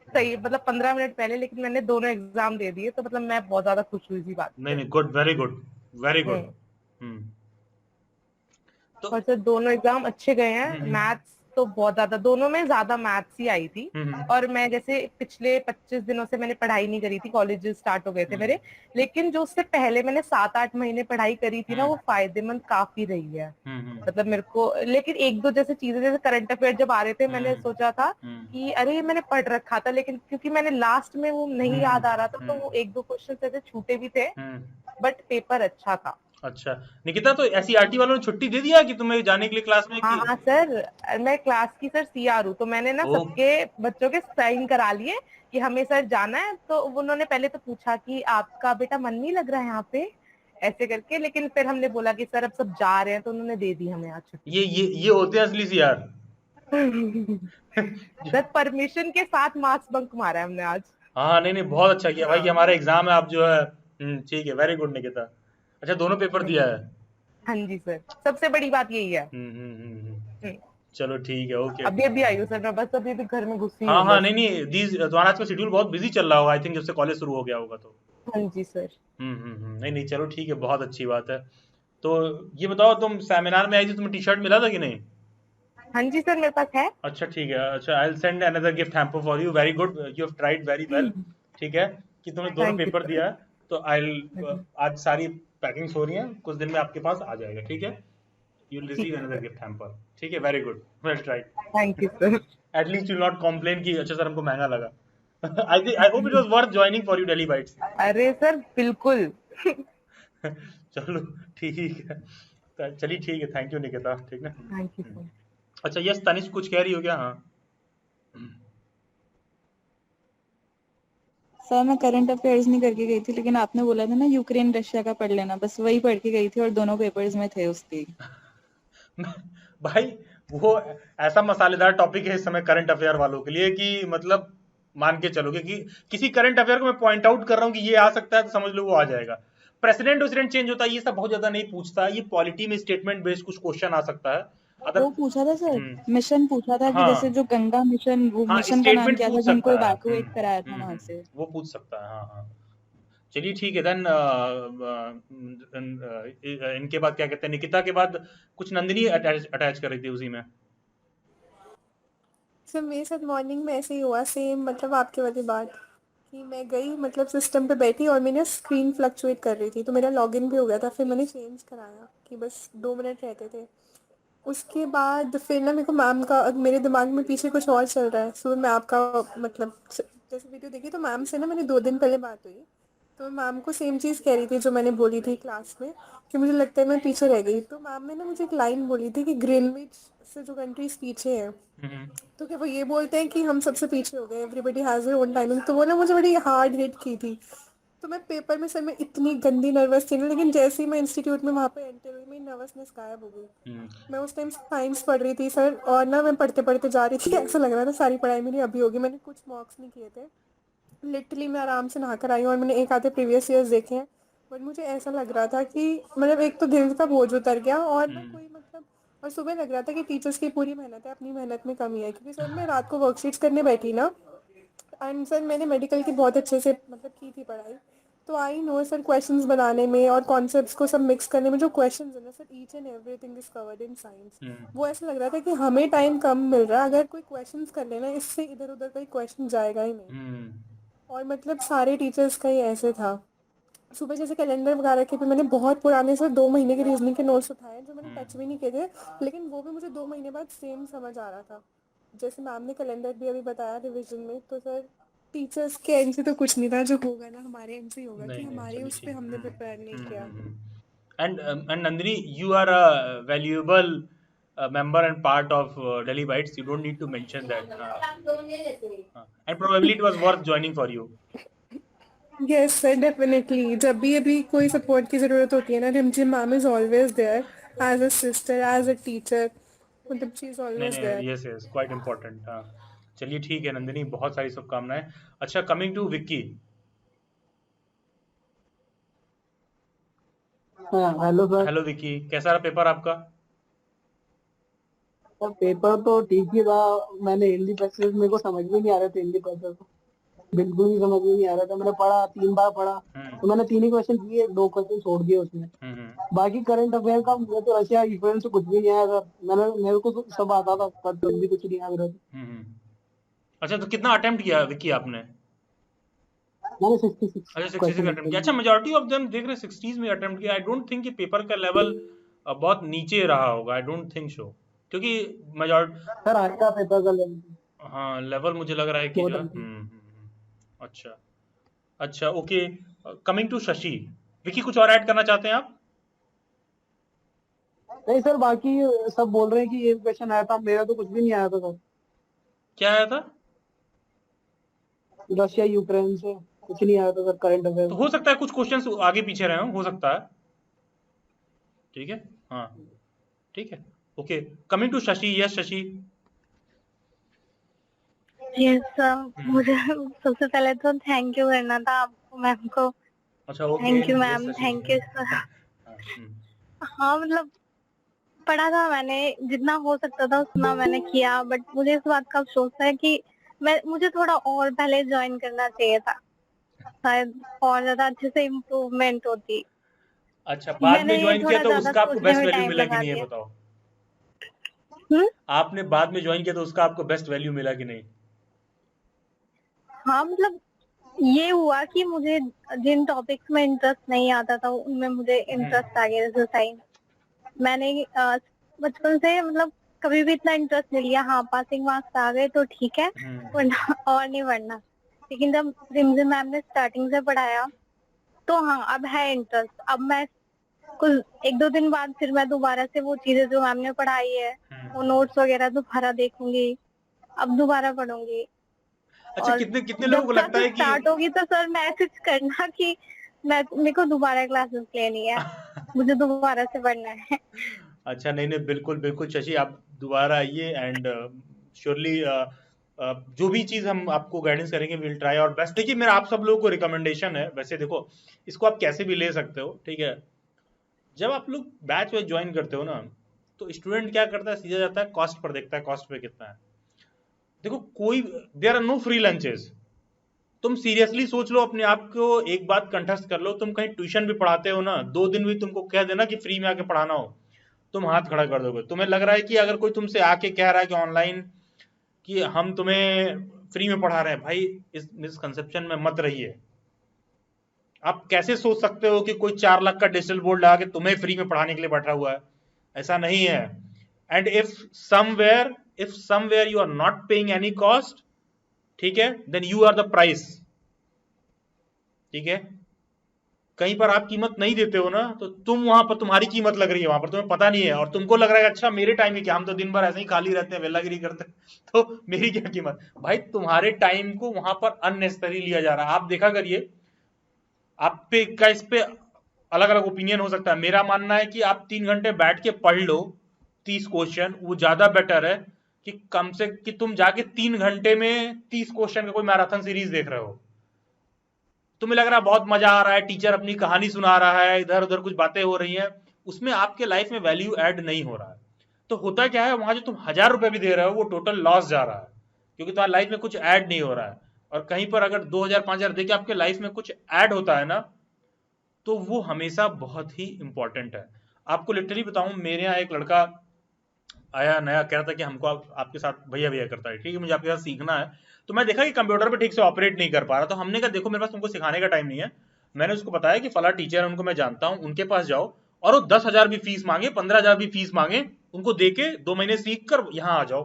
सही, मतलब 15 मिनट पहले, लेकिन मैंने दोनों एग्जाम दे दिए, तो मतलब मैं बहुत ज्यादा खुश हुई इसी बात नहीं से। नहीं, good, very good, very good. Hmm. Hmm तो और सर दोनों एग्जाम अच्छे गए हैं। हम्म मैथ्स तो बहुत ज्यादा, दोनों में ज्यादा मैथ्स ही आई थी। हम्म और मैं जैसे पिछले 25 दिनों से मैंने पढ़ाई नहीं करी थी, कॉलेज स्टार्ट हो गए थे मेरे, लेकिन जो उससे पहले मैंने 7-8 महीने पढ़ाई करी थी ना, वो फायदेमंद काफी रही है। मतलब मेरे को, लेकिन 1-2 जैसे चीजें, जैसे करंट अफेयर जब आ रहे थे, मैंने सोचा था कि अरे मैंने पढ़ रखा था, लेकिन क्योंकि मैंने लास्ट में वो नहीं याद आ रहा था, तो वो 1-2 क्वेश्चन ऐसे छूटे भी थे, बट पेपर अच्छा था। अच्छा निकिता, तो एससीईआरटी वालों ने छुट्टी दे दिया कि तुम्हें जाने के लिए क्लास में हाँ कि? हाँ सर, मैं क्लास की सर सीआर हूँ, तो मैंने ना ओ, सबके बच्चों के साइन करा लिए कि हमें सर जाना है। तो उन्होंने पहले तो पूछा कि आपका बेटा मन नहीं लग रहा है यहाँ पे, ऐसे करके, लेकिन फिर हमने बोला कि सर अब सब जा रहे हैं, तो उन्होंने दे दी हमें आज छुट्टी। ये होते हैं असली सीआर। सर परमिशन के साथ मार्क्स बंक मारा है हमने आज। हाँ नहीं नहीं, बहुत अच्छा किया भाई कि हमारा एग्जाम है, आप जो है, ठीक है, वेरी गुड निकिता। अच्छा, दोनों पेपर दिया है? हाँ जी सर, सबसे बड़ी बात यही है। हम्म। चलो ठीक है, ओके। अभी अभी आई हूँ सर मैं, बस अभी घर में घुसी हाँ हूँ हाँ, बस। नहीं नहीं, तुम्हारा आज का शेड्यूल बहुत बिजी चल रहा होगा, आई थिंक, जब से कॉलेज शुरू हो गया होगा तो। हाँ जी सर। नहीं नहीं, चलो ठीक है, बहुत अच्छी बात है। तो ये बताओ, तुम सेमिनार में आई थी, तुम्हें टी शर्ट मिला था कि नहीं? हाँ जी सर, मेरे पास है। अच्छा ठीक है, अच्छा, I will send another gift hamper for you, very good, you have tried very well. ठीक है, कि तुमने दोनों थैंक यू पेपर सर। दिया है, तो आई आज सारी पैकिंग्स हो रही हैं, कुछ दिन में आपके पास आ जाएगा, ठीक है? यू विल ठीक रिसीव है अनदर सर, गिफ्ट हैम्पर, ठीक है, very good, well tried. Thank you sir. At least you not complain कि अच्छा सर हमको महंगा लगा। I hope it was worth joining for you Daily Bytes. अरे सर बिल्कुल। चलो ठीक है, चलिए ठीक है, थैंक यू निकिता, ठीक ना। Thank you sir. अच्छा, यस तनिष्क कुछ कह रही हो क्या? हाँ, सर मैं करंट अफेयर्स नहीं करके गई थी, लेकिन आपने बोला था ना यूक्रेन रशिया का पढ़ लेना, बस वही पढ़ के गई थी और दोनों पेपर्स में थे उसके। भाई वो ऐसा मसालेदार टॉपिक है इस समय करंट अफेयर वालों के लिए कि मतलब मान के चलोगे कि किसी करंट अफेयर को मैं पॉइंट आउट कर रहा हूँ कि ये आ सकता है, तो समझ लो वो आ जाएगा। प्रेसिडेंट चेंज होता है, ये सब बहुत ज्यादा नहीं पूछता, ये पॉलिटी में स्टेटमेंट बेस्ड कुछ क्वेश्चन आ सकता है अदर। वो पूछा था सर, मिशन पूछा था कि जैसे हाँ जो गंगा मिशन, वो हाँ, मिशन का नाम स्टेटमेंट क्या था पूछ जिनको सकता है। इवैक्यूएट कराया था वहां से। वो पूछ सकता है, हाँ हाँ। चलिए ठीक है, देन इनके बाद क्या कहते हैं, निकिता के बाद कुछ नंदिनी अटैच कर रही थी उसी में। सर मेरे साथ मॉर्निंग में ऐसे ही हुआ सेम, मतलब आपके वाली बात, कि मैं गई मतलब सिस्टम पे बैठी और मैंने स्क्रीन फ्लक्चुएट कर रही थी, तो मेरा लॉगिन भी हो गया था, फिर मैंने चेंज कराया कि बस 2 मिनट रहते थे। उसके बाद फिर ना मेरे को मैम का, मेरे दिमाग में पीछे कुछ और चल रहा है, सुबह मैं आपका मतलब जैसे वीडियो देखी तो मैम से ना मेरी 2 दिन पहले बात हुई, तो मैम को सेम चीज़ कह रही थी जो मैंने बोली थी क्लास में, कि मुझे लगता है मैं पीछे रह गई। तो मैम ने ना मुझे एक लाइन बोली थी कि ग्रीनविच से जो कंट्रीज पीछे हैं, तो क्या वो ये बोलते हैं कि हम सबसे पीछे हो गए, everybody has their own timing, तो वो ना मुझे बड़ी हार्ड हिट की थी। तो मैं पेपर में सर मैं इतनी गंदी नर्वस थी ना, लेकिन जैसे ही मैं इंस्टीट्यूट में वहाँ पे एंटर हुई, मेरी नर्वसनेस गायब हो गई। मैं उस टाइम साइंस पढ़ रही थी सर, और ना मैं पढ़ते पढ़ते जा रही थी, ऐसा लग रहा था सारी पढ़ाई मेरी अभी होगी, मैंने कुछ मॉक्स नहीं किए थे, लिटरली मैं आराम से नहा कर आई हूँ और मैंने एक आधे प्रीवियस ईयर्स देखे हैं, बट मुझे ऐसा लग रहा था कि मतलब एक तो दिल का बोझ उतर गया और ना कोई मतलब, और सुबह लग रहा था कि टीचर्स की पूरी मेहनत है, अपनी मेहनत में कमी है, क्योंकि सर मैं रात को वर्कशीट्स करने बैठी ना, एंड सर मैंने मेडिकल की बहुत अच्छे से मतलब की थी पढ़ाई, तो आई नो सर क्वेश्चंस बनाने में और कॉन्सेप्ट्स को सब मिक्स करने में जो क्वेश्चंस है ना sir, each and everything is covered in science. वो ऐसा लग रहा था कि हमें टाइम कम मिल रहा है, अगर कोई क्वेश्चंस कर लेना इससे इधर उधर कोई क्वेश्चन जाएगा ही नहीं। और मतलब सारे टीचर्स का ही ऐसे था। सुबह जैसे कैलेंडर वगैरह के भी मैंने बहुत पुराने से 2 महीने के रीजनिंग के नोट्स उठाए जो मैंने टच भी नहीं किए थे, लेकिन वो भी मुझे 2 महीने बाद सेम समझ आ रहा था। जैसे मैम ने कैलेंडर भी अभी बताया रिविजन में, तो सर टीचर्स के एंड से तो कुछ नहीं था, जो होगा ना हमारे एंड से ही होगा, कि नहीं नहीं, हमारे चलिए उस पे ठीक हमने प्रिपेयर नहीं किया। and Nandini, you are a valuable member and part of Delhi Bytes. You don't need to mention that. And probably it was worth joining for you. Yes sir definitely, जब भी अभी कोई सपोर्ट की ज़रूरत होती है ना, Rimjhim ma'am is always there as a sister as a teacher, मतलब शी इज़ नहीं ऑलवेज नहीं, there. Yes yes, quite important. हाँ, चलिए ठीक है नंदिनी, बहुत सारी शुभकामनाएं। अच्छा, coming to Vicky. Hello sir. Hello Vicky, कैसा रहा पेपर आपका? सर पेपर तो ठीक ही था। मैंने हिंदी पैसेज मेरे को समझ में नहीं आ रहे थे, हिंदी पैसेज बिल्कुल भी समझ में नहीं आ रहा था। मैंने पढ़ा 3 बार पढ़ा, तो मैंने 3 ही क्वेश्चन किए, 2 क्वेश्चन छोड़ दिए उसमें। बाकी करंट अफेयर का मुझे तो रशिया यूक्रेन से कुछ भी नहीं आया सर। मेरे को तो सब आता था, पर तब भी कुछ नहीं आया मेरे को। अच्छा, तो कितना अटेम्प्ट किया विक्की आपने? मैंने 66 अच्छा, 66 क्वेश्चन अटेम्प्ट किया। अच्छा, मेजॉरिटी ऑफ देम देख रहे 60s में अटेम्प्ट किया। आई डोंट थिंक कि पेपर का लेवल बहुत नीचे रहा होगा, आई डोंट थिंक सो, क्योंकि मेजॉरिटी सर आएगा पेपर का लेवल। हाँ, लेवल मुझे लग रहा है कि जो अच्छा अच्छा, okay. Coming to Shashi, Vicky कुछ और ऐड करना चाहते हैं आप? नहीं सर, बाकी सब बोल रहे हैं कि ये क्वेश्चन आया था, मेरा तो कुछ भी नहीं आया था सर। क्या आया था? रशिया यूक्रेन से कुछ नहीं आया था सर, करंट अफेयर। तो हो सकता है कुछ क्वेश्चंस आगे पीछे रहे हो सकता है। ठीक है, हाँ ठीक है, okay. Coming to Shashi, yes Shashi. Yes मुझे सबसे पहले तो थैंक यू करना था आपको, मैम को। अच्छा, okay, thank you ma'am, thank you sir. हाँ मतलब पढ़ा था मैंने, जितना हो सकता था उतना मैंने किया, बट मुझे इस बात का अफसोस है कि मुझे थोड़ा और पहले ज्वाइन करना चाहिए था, शायद और ज्यादा अच्छे से इम्प्रूवमेंट होती। अच्छा, बाद में मैंने ज्वाइन किया थोड़ा तो ज्यादा उसका आपको सोचने बेस्ट में वैल्यू टाइम मिला कि लगा नहीं, ये दिया। बताओ। आपने बाद में ज्वाइन किया तो उसका आपको बेस्ट वैल्यू मिला कि नहीं? हाँ मतलब ये हुआ कि मुझे जिन टॉपिक्स में इंटरेस्ट नहीं आता था उनमें मुझे इंटरेस्ट आ गया, जैसे साइंस। मैंने बचपन से मतलब कभी भी इतना इंटरेस्ट नहीं लिया। हाँ, पासिंग मार्क्स आ गए तो ठीक है, वरना और नहीं पढ़ना। लेकिन जब रिमझिम मैम ने स्टार्टिंग से पढ़ाया तो हाँ अब है इंटरेस्ट। अब मैं कुछ 1-2 दिन बाद फिर मैं दोबारा से वो चीजें जो मैम ने पढ़ाई है, वो नोट्स वगैरह दोबारा देखूंगी, अब दोबारा पढ़ूंगी। अच्छा, और कितने लोगों जब को लगता क्लासेस है कि स्टार्ट होगी तो सर मैसेज करना कि मेरे को दोबारा क्लासेस लेनी है, मुझे दोबारा से पढ़ना है। अच्छा, नहीं नहीं, बिल्कुल बिल्कुल शशि, आप दोबारा आइए एंड श्योरली जो भी चीज़ हम आपको गाइडेंस करेंगे विल ट्राई और बेस्ट। देखिए, मेरा आप सब लोगों को रिकमेंडेशन है, वैसे देखो इसको आप कैसे भी ले सकते हो, ठीक है। जब आप लोग बैच वाइज ज्वाइन करते हो ना, तो स्टूडेंट क्या करता है, सीधा जाता है कॉस्ट पर देखता है, कॉस्ट पे कितना है। देखो, कोई there are no free lunches. तुम सीरियसली सोच लो अपने आप को, एक बात कंठस्थ कर लो, तुम कहीं ट्यूशन भी पढ़ाते हो ना, 2 दिन भी तुमको कह देना कि फ्री में आके पढ़ाना हो, तुम हाथ खड़ा कर दोगे। तुम्हें लग रहा है कि अगर कोई तुमसे आके कह रहा है कि ऑनलाइन कि हम तुम्हें फ्री में पढ़ा रहे हैं, भाई इस मिसकंसेप्शन में मत रहिए। आप कैसे सोच सकते हो कि कोई 4 लाख का डिजिटल बोर्ड लगा के तुम्हें फ्री में पढ़ाने के लिए बैठा हुआ है? ऐसा नहीं है। And if somewhere you are not paying any cost, ठीक है, then you are the price. ठीक है, कहीं पर आप कीमत नहीं देते हो ना, तो तुम वहां पर, तुम्हारी कीमत लग रही है वहां पर, तुम्हें पता नहीं है, और तुमको लग रहा है अच्छा मेरे टाइम में क्या, हम तो दिन भर ऐसे ही खाली रहते हैं, वेलागिरी करते हैं, तो मेरी क्या कीमत। भाई तुम्हारे टाइम को वहां पर अननेसेसरी लिया जा रहा है। आप देखा करिए, आप पे का इस पे अलग अलग ओपिनियन हो सकता है। मेरा मानना है कि आप 3 घंटे बैठ के पढ़ लो 30 क्वेश्चन, वो ज्यादा बेटर है कि कम से कि तुम जाके 3 घंटे में 30 क्वेश्चन का कोई मैराथन सीरीज देख रहे हो। तुम्हें लग रहा है बहुत मजा आ रहा है, टीचर अपनी कहानी सुना रहा है, इधर उधर कुछ बातें हो रही हैं, उसमें आपके लाइफ में वैल्यू ऐड नहीं हो रहा है। तो होता क्या है, वहां जो तुम 1000 रुपए भी दे रहे हो वो टोटल लॉस जा रहा है, क्योंकि तुम्हारी लाइफ में कुछ ऐड नहीं हो रहा है। और कहीं पर अगर 2000 5000 देके आपके लाइफ में कुछ ऐड होता है ना, तो वो हमेशा बहुत ही इंपॉर्टेंट है। आपको लिटरली बताऊं, मेरे यहाँ एक लड़का आया नया, कह रहा था कि हमको आपके साथ भैया भैया करता है, ठीक है, मुझे आपके साथ सीखना है। तो मैं देखा कि कंप्यूटर पे ठीक से ऑपरेट नहीं कर पा रहा, तो हमने कहा देखो मेरे पास तुमको सिखाने का टाइम नहीं है। मैंने उसको बताया कि फला टीचर है, उनको मैं जानता हूँ, उनके पास जाओ और वो 10,000 भी फीस मांगे, 15,000 भी फीस मांगे, उनको दे के 2 महीने सीख कर यहाँ आ जाओ,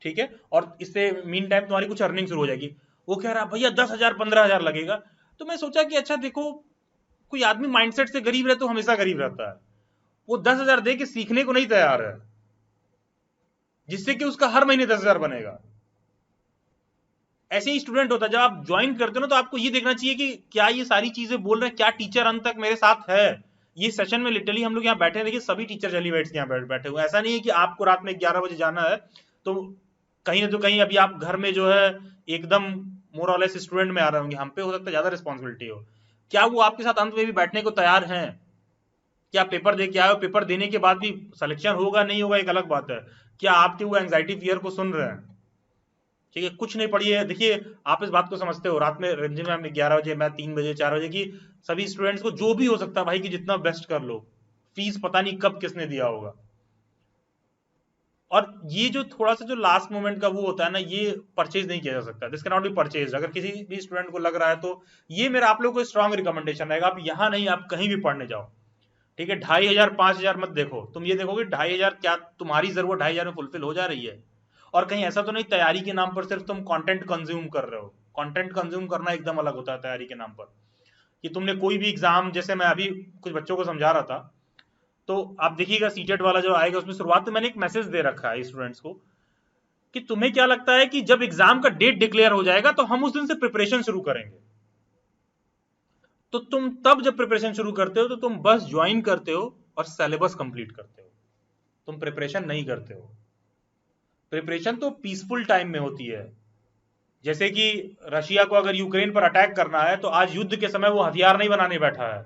ठीक है, और इससे मीन टाइम तुम्हारी कुछ अर्निंग शुरू हो जाएगी। वो कह रहा भैया 10,000 15,000 लगेगा। तो मैं सोचा कि अच्छा देखो, कोई आदमी माइंडसेट से गरीब रहे तो हमेशा गरीब रहता है, वो 10,000 दे के सीखने को नहीं तैयार है, जिससे कि उसका हर महीने 10,000 बनेगा। ऐसे ही स्टूडेंट होता है, जब आप ज्वाइन करते हो ना, तो आपको ये देखना चाहिए कि क्या ये सारी चीजें बोल रहे हैं, क्या टीचर अंत तक मेरे साथ है। ये सेशन में लिटरली हम लोग यहाँ बैठे हैं, देखिए सभी टीचर एलिवेट्स यहाँ बैठे हुए। ऐसा नहीं है कि आपको रात में 11 बजे जाना है तो कहीं ना तो कहीं अभी आप घर में जो है एकदम मोर और लेस स्टूडेंट में आ रहे होंगे, हम पे हो सकता है ज्यादा रिस्पॉन्सिबिलिटी हो। क्या वो आपके साथ अंत में भी बैठने को तैयार हैं? क्या पेपर दे के आए हो, पेपर देने के बाद भी सिलेक्शन होगा नहीं होगा एक अलग बात है, क्या आपके वो एंजाइटी फियर को सुन रहे हैं? ठीक है, कुछ नहीं पढ़िए। देखिए आप इस बात को समझते हो, रात में रंजन मैम 11 बजे, मैं 3 बजे 4 बजे की, सभी स्टूडेंट्स को जो भी हो सकता है भाई कि जितना बेस्ट कर लो, फीस पता नहीं कब किसने दिया होगा। और ये जो थोड़ा सा जो लास्ट मोमेंट का वो होता है ना, ये परचेज नहीं किया जा सकता, this can not be purchase. अगर किसी भी स्टूडेंट को लग रहा है तो ये मेरा आप लोगों को स्ट्रॉन्ग रिकमेंडेशन रहेगा, आप यहाँ नहीं, आप कहीं भी पढ़ने जाओ, ठीक है। 2,500 5,000 मत देखो, तुम ये देखोगे 2,500 क्या तुम्हारी जरूरत 2,500 में फुलफिल हो जा रही है। और कहीं ऐसा तो नहीं तैयारी के नाम पर सिर्फ तुम कंटेंट कंज्यूम कर रहे हो। कंटेंट कंज्यूम करना एकदम अलग होता है तैयारी के नाम पर, कि तुमने कोई भी एग्जाम, जैसे मैं अभी कुछ बच्चों को समझा रहा था, तो आप देखिएगा सीटेट वाला जो आएगा उसमें शुरुआत में मैंने एक मैसेज दे रखा है स्टूडेंट्स को कि तुम्हें क्या लगता है कि जब एग्जाम का डेट डिक्लेयर हो जाएगा तो हम उस दिन से प्रिपरेशन शुरू करेंगे। तो तुम तब जब प्रिपरेशन शुरू करते हो तो तुम बस ज्वाइन करते हो और सिलेबस कंप्लीट करते हो, तुम प्रिपरेशन नहीं करते हो। प्रिपरेशन तो पीसफुल टाइम में होती है। जैसे कि रशिया को अगर यूक्रेन पर अटैक करना है तो आज युद्ध के समय वो हथियार नहीं बनाने बैठा है,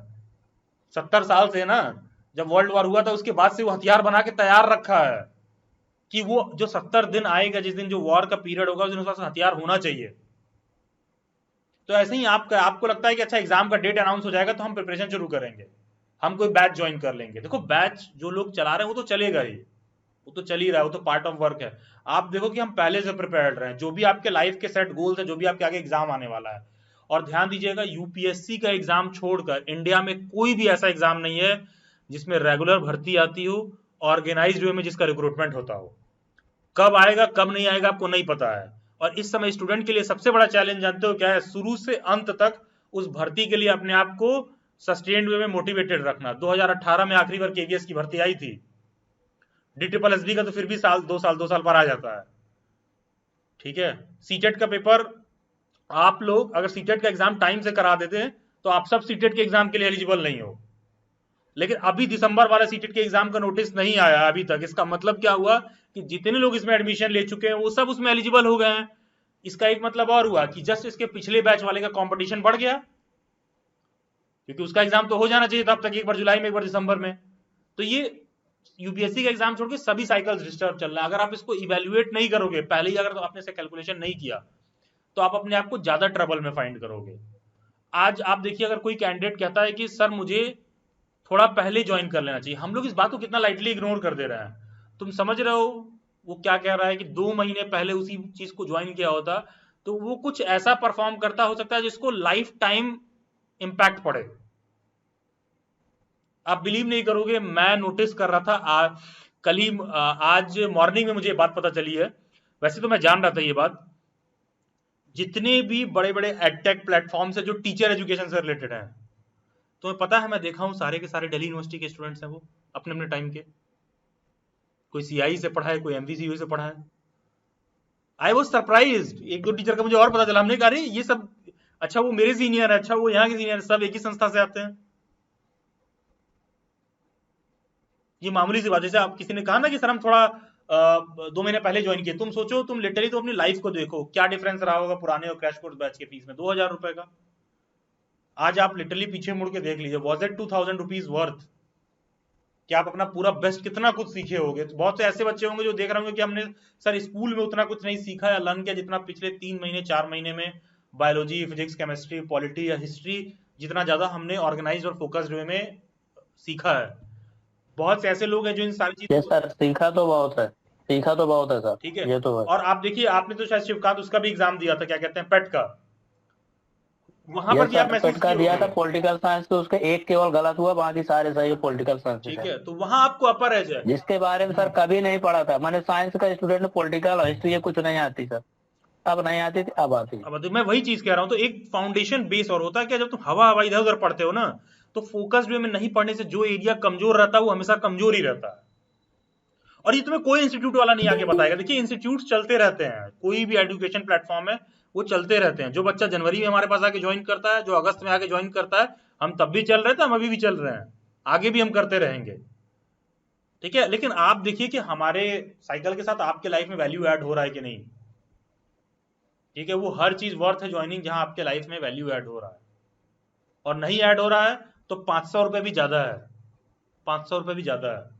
70 साल से ना, जब वर्ल्ड वॉर हुआ था उसके बाद से वो हथियार बना के तैयार रखा है कि वो जो 70 दिन आएगा, जिस दिन जो वॉर का पीरियड होगा, उस दिन उसके पास हथियार होना चाहिए। तो ऐसे ही आपको लगता है कि अच्छा एग्जाम का डेट अनाउंस हो जाएगा तो हम प्रिपरेशन शुरू करेंगे, हम कोई बैच ज्वाइन कर लेंगे। देखो बैच जो लोग चला रहे हैं वो तो चलेगा ही, वो तो चल ही रहा है, वो तो पार्ट ऑफ वर्क है। आप देखो कि हम पहले से प्रिपेयर्ड रहे, जो भी आपके लाइफ के सेट गोल्स है, जो भी आपके आगे एग्जाम आने वाला है। और ध्यान दीजिएगा, यूपीएससी का एग्जाम छोड़कर इंडिया में कोई भी ऐसा एग्जाम नहीं है जिसमें रेगुलर भर्ती आती हो, ऑर्गेनाइज्ड वे में जिसका रिक्रूटमेंट होता हो। कब आएगा कब नहीं आएगा आपको नहीं पता है। और इस समय स्टूडेंट के लिए सबसे बड़ा चैलेंज जानते हो क्या है? शुरू से अंत तक उस भर्ती के लिए अपने आप को सस्टेन्ड वे में मोटिवेटेड रखना। 2018 में आखिरी बार केवीएस की भर्ती आई थी, DSSB का तो फिर भी दो साल पर आ जाता है, ठीक है। सीटेट का पेपर आप लोग अगर सीटेट का एग्जाम टाइम से करा देते हैं तो आप सब सीटेट के एग्जाम के लिए एलिजिबल नहीं हो। लेकिन अभी दिसंबर वाला सीटेट के एग्जाम का नोटिस नहीं आया अभी तक। इसका मतलब क्या हुआ कि जितने लोग इसमें एडमिशन ले चुके हैं वो सब उसमें एलिजिबल हो गए हैं। इसका एक मतलब और हुआ कि जस्ट इसके पिछले बैच वाले का कंपटीशन बढ़ गया, क्योंकि उसका एग्जाम तो हो जाना चाहिए था अब तक, एक बार जुलाई में एक बार दिसंबर में। तो ये यूपीएससी का एग्जाम छोड़ के सभी साइकिल्स डिस्टर्ब चल रहा है। अगर आप इसको इवेल्युएट नहीं करोगे पहले ही, अगर तो आपने से कैलकुलेशन नहीं किया तो आप अपने आप को ज्यादा ट्रबल में फाइंड करोगे। आज आप देखिए, अगर कोई कैंडिडेट कहता है कि सर मुझे थोड़ा पहले ज्वाइन कर लेना चाहिए, हम लोग इस बात को कितना लाइटली इग्नोर कर दे रहे हैं। तुम समझ रहे हो वो क्या कह रहा है कि 2 महीने पहले उसी चीज को ज्वाइन किया होता तो वो कुछ ऐसा परफॉर्म करता हो सकता है जिसको लाइफ टाइम इंपैक्ट पड़े। आप बिलीव नहीं करोगे, मैं नोटिस कर रहा था कल ही, आज मॉर्निंग में मुझे बात पता चली है, वैसे तो मैं जान रहा था ये बात। जितने भी बड़े बड़े एडटेक प्लेटफॉर्म्स है जो टीचर एजुकेशन से रिलेटेड है, तुम्हें पता है मैं देखा हूं सारे के सारे दिल्ली यूनिवर्सिटी के स्टूडेंट्स हैं, वो अपने अपने टाइम के, कोई सीआई से पढ़ा है, कोई एमवीसीयू से पढ़ा है। आई वॉज सरप्राइज्ड, एक दो टीचर का मुझे और पता चला, हमने कहा अरे ये सब, अच्छा वो मेरे सीनियर है, अच्छा वो यहाँ के सीनियर है, सब एक ही संस्था से आते हैं। ये मामूली सी बात है। जैसे आप किसी ने कहा ना कि सर हम थोड़ा 2 महीने पहले ज्वाइन किए, तुम सोचो, तुम लिटरली तो अपनी लाइफ को देखो क्या डिफरेंस रहा होगा पुराने और क्रैश कोर्स बैच के फीस में, 2,000 रुपए का। आज आप लिटरली पीछे मुड़ के देख लीजिए, वॉज इट 2000 रुपीज वर्थ कि आप अपना पूरा बेस्ट कितना कुछ सीखे होगे। तो बहुत से ऐसे बच्चे होंगे जो देख रहे होंगे कि हमने सर स्कूल में उतना कुछ नहीं सीखा या लर्न किया जितना पिछले 3 महीने 4 महीने में बायोलॉजी, फिजिक्स, केमिस्ट्री, पॉलिटी या हिस्ट्री जितना ज्यादा हमने ऑर्गेनाइज और फोकस्ड वे में सीखा है। बहुत से ऐसे लोग हैं जो इन सारी चीजों सर सीखा तो बहुत है सर, ठीक है। ये तो है। और आप देखिए, आपने तो शायद शिवकांत उसका भी एग्जाम दिया था, क्या कहते हैं, पेट का, वहां पर भी आप महसूस पेट का दिया था पॉलिटिकल साइंस, तो उसके एक केवल गलत हुआ, बाकी सारे सही पॉलिटिकल साइंस। ठीक है, तो वहां आपको अपर एज है, जिसके बारे में सर कभी नहीं पढ़ा था मैंने, साइंस का स्टूडेंट, पॉलिटिकल हिस्ट्री कुछ नहीं आती सर, अब नहीं आती थी, अब आती। अब मैं वही चीज कह रहा हूँ, तो एक फाउंडेशन बेस और होता है क्या, जब तुम हवा इधर उधर पढ़ते हो ना, तो फोकस्ड वे में नहीं पढ़ने से जो एरिया कमजोर रहता है वो हमेशा कमजोर ही रहता है। और ये तुम्हें कोई इंस्टीट्यूट वाला नहीं आके बताएगा। देखिए इंस्टीट्यूट चलते रहते हैं, कोई भी एजुकेशन प्लेटफॉर्म है वो चलते रहते हैं। जो बच्चा जनवरी में हमारे पास आके ज्वाइन करता है, जो अगस्त में आके ज्वाइन करता है, हम तब भी चल रहे थे, हम अभी भी चल रहे हैं, आगे भी हम करते रहेंगे, ठीक है। लेकिन आप देखिए कि हमारे साइकिल के साथ आपके लाइफ में वैल्यू ऐड हो रहा है कि नहीं, ठीक है। वो हर चीज वर्थ है ज्वाइनिंग जहां आपके लाइफ में वैल्यू ऐड हो रहा है, और नहीं ऐड हो रहा है तो 500 रुपए भी ज्यादा है, 500 रुपए भी ज्यादा है।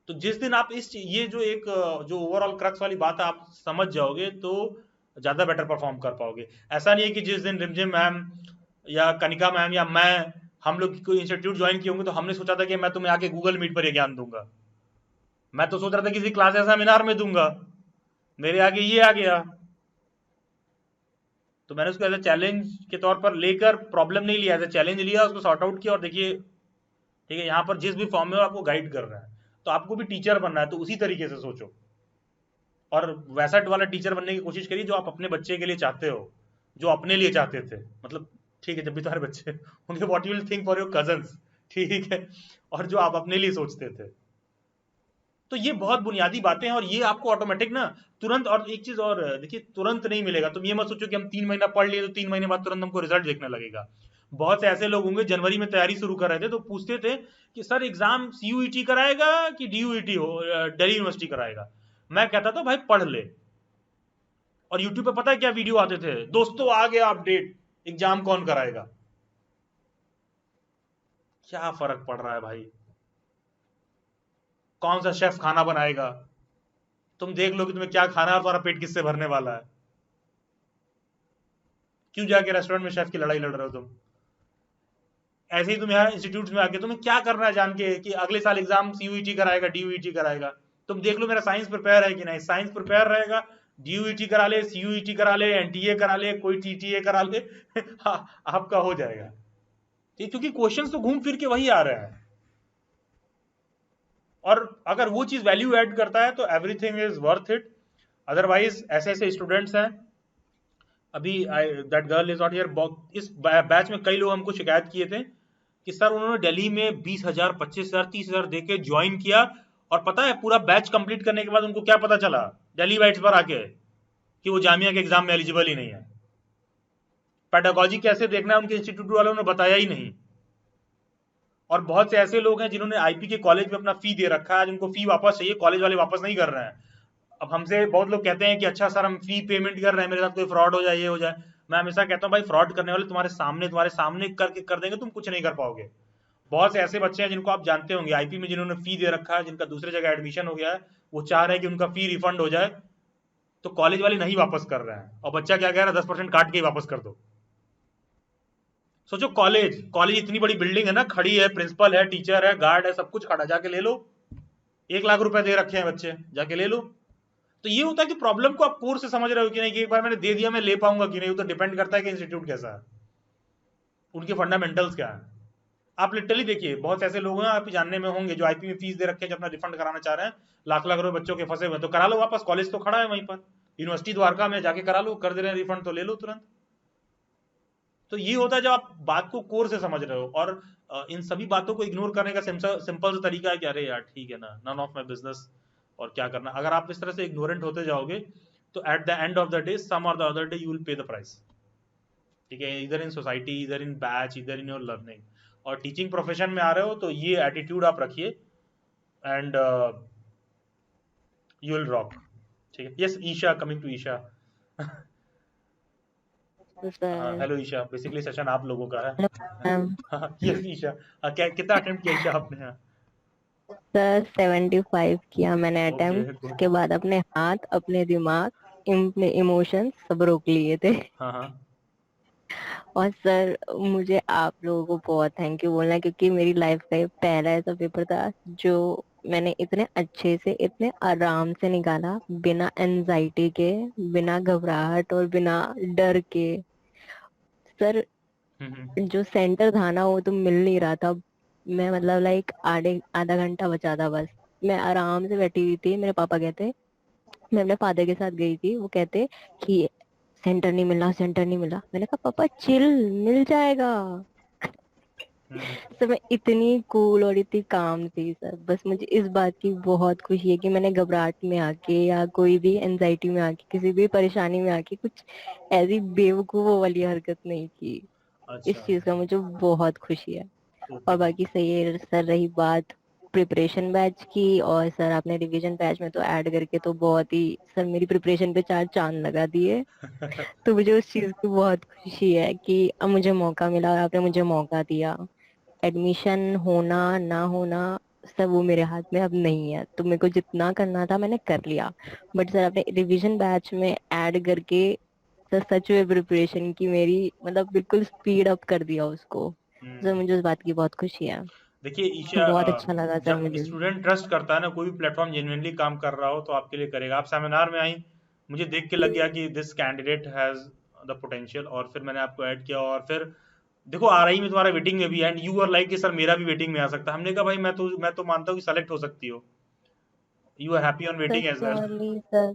तो जिस दिन आप ये जो ओवरऑल क्रक्स वाली बात है आप समझ जाओगे तो ज्यादा बेटर परफॉर्म कर पाओगे। ऐसा नहीं है कि जिस दिन रिमझिम मैम या कनिका मैम या मैं, हम लोग कोई इंस्टीट्यूट ज्वाइन किए होंगे तो हमने सोचा था कि मैं तुम्हें आके गूगल मीट पर ये ज्ञान दूंगा। मैं तो सोच रहा था किसी क्लास या सेमिनार में दूंगा, मेरे आगे ये आ गया, तो मैंने उसको एज ए चैलेंज के तौर पर लेकर, प्रॉब्लम नहीं लिया, एज ए चैलेंज लिया, उसको सॉर्ट आउट किया। और देखिए ठीक है, यहाँ पर जिस भी फॉर्म में आपको गाइड कर रहा है, तो आपको भी टीचर बनना है तो उसी तरीके से सोचो, और वैसा वाला टीचर बनने की कोशिश करिए जो आप अपने बच्चे के लिए चाहते हो, जो अपने लिए चाहते थे। मतलब ठीक है, जब भी तुम्हारे बच्चे होंगे, what you will think for your cousins, ठीक है, और जो आप अपने लिए सोचते थे। तो ये बहुत बुनियादी बातें हैं, और ये आपको ऑटोमेटिक ना तुरंत, और एक चीज और देखिए, तुरंत नहीं मिलेगा। तुम ये मत सोचो कि हम 3 महीना पढ़ लिए तो 3 महीने बाद तुरंत हमको रिजल्ट देखने लगेगा। बहुत से ऐसे लोग होंगे जनवरी में तैयारी शुरू कर रहे थे तो पूछते थे कि सर एग्जाम सीयूईटी कराएगा कि डीयूईटी हो, दिल्ली यूनिवर्सिटी कराएगा। मैं कहता था भाई पढ़ ले, और यूट्यूब पे पता है क्या वीडियो आते थे, दोस्तों आ गया अपडेट, एग्जाम कौन कराएगा। क्या फर्क पड़ रहा है भाई, कौन सा शेफ खाना बनाएगा, तुम देख लो कि तुम्हें क्या खाना है और तुम्हारा पेट किससे भरने वाला है। क्यों जाके रेस्टोरेंट में शेफ की लड़ाई लड़ रहे हो तुम। ऐसे ही तुम यहाँ इंस्टीट्यूट में आके तुम्हें क्या करना है जान के कि अगले साल एग्जाम सीयूईटी कराएगा डीयूईटी कराएगा। तुम देख लो मेरा साइंस प्रिपेयर है कि नहीं, साइंस प्रिपेयर रहेगा, डीयूईटी करा ले, सीयूईटी करा ले, एनटीए करा ले, कोई टीटीए करा ले आपका हो जाएगा, क्योंकि क्वेश्चंस तो घूम फिर के वही आ रहे हैं। और अगर वो चीज वैल्यू ऐड करता है तो everything is worth it. Otherwise ऐसे ऐसे स्टूडेंट्स हैं, अभी that girl is not here, इस बैच में कई लोग हमको शिकायत किए थे कि सर उन्होंने दिल्ली में 20,000, 25,000, 30,000 देके ज्वाइन किया, और पता है पूरा बैच कंप्लीट करने के बाद उनको क्या पता चला दिल्ली वाइट्स पर आके कि वो जामिया के एग्जाम में एलिजिबल ही नहीं है। पेडागोजी कैसे देखना है उनके इंस्टीट्यूट वालों ने बताया ही नहीं। और बहुत से ऐसे लोग हैं जिन्होंने आईपी के कॉलेज में अपना फी दे रखा है, जिनको फी वापस चाहिए, कॉलेज वाले वापस नहीं कर रहे हैं। अब हमसे बहुत लोग कहते हैं कि अच्छा सर हम फी पेमेंट कर रहे हैं, मेरे साथ कोई फ्रॉड हो जाए, ये हो जाए। मैं हमेशा कहता हूँ भाई फ्रॉड करने वाले तुम्हारे सामने करके कर देंगे, तुम कुछ नहीं कर पाओगे। बहुत से ऐसे बच्चे हैं जिनको आप जानते होंगे आईपी में, जिन्होंने फी दे रखा है, जिनका दूसरे जगह एडमिशन हो गया है, वो चाह रहे हैं कि उनका फी रिफंड हो जाए, तो कॉलेज वाले नहीं वापस कर रहे हैं, और बच्चा क्या कह रहा है 10% काट के ही वापस कर दो। सोचो कॉलेज इतनी बड़ी बिल्डिंग है ना, खड़ी है, प्रिंसिपल है, टीचर है, गार्ड है, सब कुछ खड़ा, जाके ले लो। 1 लाख रुपए दे रखे हैं बच्चे, जाके ले लो। तो ये होता है कि प्रॉब्लम को आप कोर से समझ रहे हो कि नहीं, कि एक बार मैंने दे दिया मैं ले पाऊंगा कि नहीं, वो तो डिपेंड करता है कि इंस्टीट्यूट कैसा है, उनके फंडामेंटल्स क्या है। आप लिटरली देखिए, बहुत ऐसे लोग हैं आप जानने में होंगे जो आईपी में फीस दे रखे हैं, जो अपना रिफंड कराना चाह रहे हैं, लाख लाख रुपए बच्चों के फंसे हुए, तो करा लो वापस, कॉलेज तो खड़ा है वहीं पर, यूनिवर्सिटी द्वारका में, जाके करा लो, कर दे रहे हैं रिफंड तो ले लो तुरंत। तो ये होता है जब आप बात को कोर से समझ रहे हो, और इन सभी बातों को इग्नोर करने का सिंपल सा तरीका है कि अरे यार ठीक है ना, नन ऑफ माई बिजनेस, और क्या करना। अगर आप इस तरह से इग्नोरेंट होते जाओगे तो at the end of the day, some or the other day you will pay the price, ठीक है, इधर इन सोसाइटी, इधर इन बैच, इधर इन योर लर्निंग। और टीचिंग प्रोफेशन में आ रहे हो तो ये एटीट्यूड आप रखिए, एंड यू विल रॉक, ठीक है। Yes Isha, coming to Isha. Sir hello Isha, basically session आप लोगों का है। मैम यस ईशा, कितना अटेम्प्ट किया ईशा आपने? हाँ, सर 75 किया मैंने ओके अटेम्प्ट, गुड। उसके बाद अपने हाथ, अपने दिमाग, अपने इमोशंस सब रोक लिए थे। हाँ हाँ और सर मुझे आप लोगों को बहुत थैंक यू बोलना है, क्योंकि मेरी लाइफ का ये पहला ऐसा पेपर था जो मैंने इतने अच्छे से, इतने आराम से निकाला, बिना एनजाइटी के, बिना घबराहट और बिना डर के। सर जो सेंटर था ना, वो तो मिल नहीं रहा था। मैं मतलब लाइक आधा घंटा बचा था बस। मैं आराम से बैठी हुई थी, मेरे पापा कहते, मैं अपने फादर के साथ गई थी, वो कहते कि सेंटर नहीं मिला, सेंटर नहीं मिला। मैंने कहा पापा चिल, मिल जाएगा। तो मैं इतनी कूल और इतनी काम थी सर, बस मुझे इस बात की बहुत खुशी है कि मैंने घबराहट में आके या कोई भी एंजाइटी में आके, किसी भी परेशानी में आके कुछ ऐसी बेवकूफों वाली हरकत नहीं की। इस अच्छा चीज का मुझे बहुत खुशी है। ओके। और बाकी सही है सर, रही बात प्रिपरेशन बैच की, और सर आपने रिवीजन बैच में तो ऐड करके तो बहुत ही सर मेरी प्रिपरेशन पे 4 चांद लगा दिए। तो मुझे उस चीज की बहुत खुशी है कि अब मुझे मौका मिला और आपने मुझे मौका दिया। एडमिशन होना ना होना सब वो मेरे हाथ में अब नहीं है, तो मेरे को जितना करना था मैंने कर लिया। बट सर आपने रिवीजन बैच में ऐड करके सर सच में प्रिपरेशन की मेरी मतलब बिल्कुल स्पीड अप कर दिया उसको। सर मुझे उस बात की बहुत खुशी है। देखिए ईशा, बहुत अच्छा लगा सर जब मुझे। स्टूडेंट ट्रस्ट करता है ना, कोई भी प्लेटफॉर्म जेन्युइनली काम कर रहा हो तो आपके लिए करेगा। आप सेमिनार में आई, मुझे देख के लग गया कि this candidate has the potential, और फिर मैंने आपको ऐड किया। और फिर देखो आ रही में तुम्हारा वेटिंग में भी, एंड यू आर लाइक कि सर मेरा भी वेटिंग में आ सकता है। हमने कहा भाई मैं तो मानता हूँ कि सेलेक्ट हो सकती हो। You are happy on sir waiting as well. Surely sir.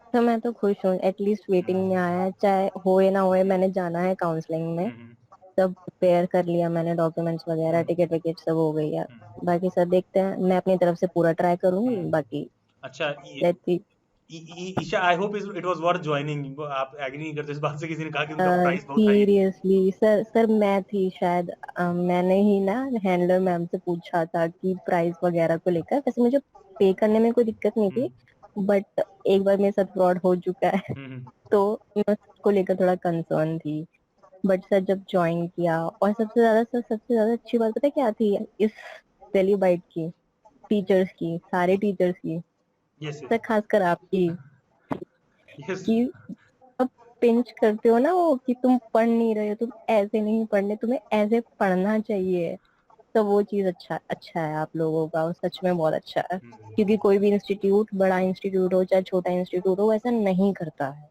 Sir मैं तो खुश हूँ, एटलीस्ट वेटिंग में आया है, चाहे हो या ना हो, मैंने जाना है काउंसलिंग में। सब प्रिपेयर कर लिया मैंने, डॉक्यूमेंट्स वगैरह, टिकट विकेट सब हो गई है। बाकी सर देखते हैं, मैं अपनी तरफ से पूरा ट्राई करूंगी। बाकी अच्छा let's see. Isha, I hope it was worth joining. आप एग्री नहीं करते इस बात से? किसी ने कहा कि उनका प्राइस बहुत हाई है। सीरियसली सर मैं थी शायद, मैंने ही ना हैंडलर मैम से पूछा था कि प्राइस वगैरह को लेकर, वैसे मुझे पे करने में कोई दिक्कत नहीं थी, बट एक बार मेरे साथ फ्रॉड हो चुका है तो मैं उसको लेकर थोड़ा कंसर्न थी। बट सर जब ज्वाइन किया, और सबसे ज्यादा अच्छी बात पता है क्या थी इस वैल्यू बाइट की? टीचर्स की, सारे टीचर्स की, यस सर खासकर आपकी, यस। कि अब पिंच करते हो ना वो कि तुम पढ़ नहीं रहे हो, तुम ऐसे नहीं पढ़ने, तुम्हें ऐसे पढ़ना चाहिए। तो वो चीज अच्छा है आप लोगों का, वो सच में बहुत अच्छा है। क्योंकि कोई भी इंस्टीट्यूट, बड़ा इंस्टीट्यूट हो चाहे छोटा इंस्टीट्यूट हो, ऐसा नहीं करता है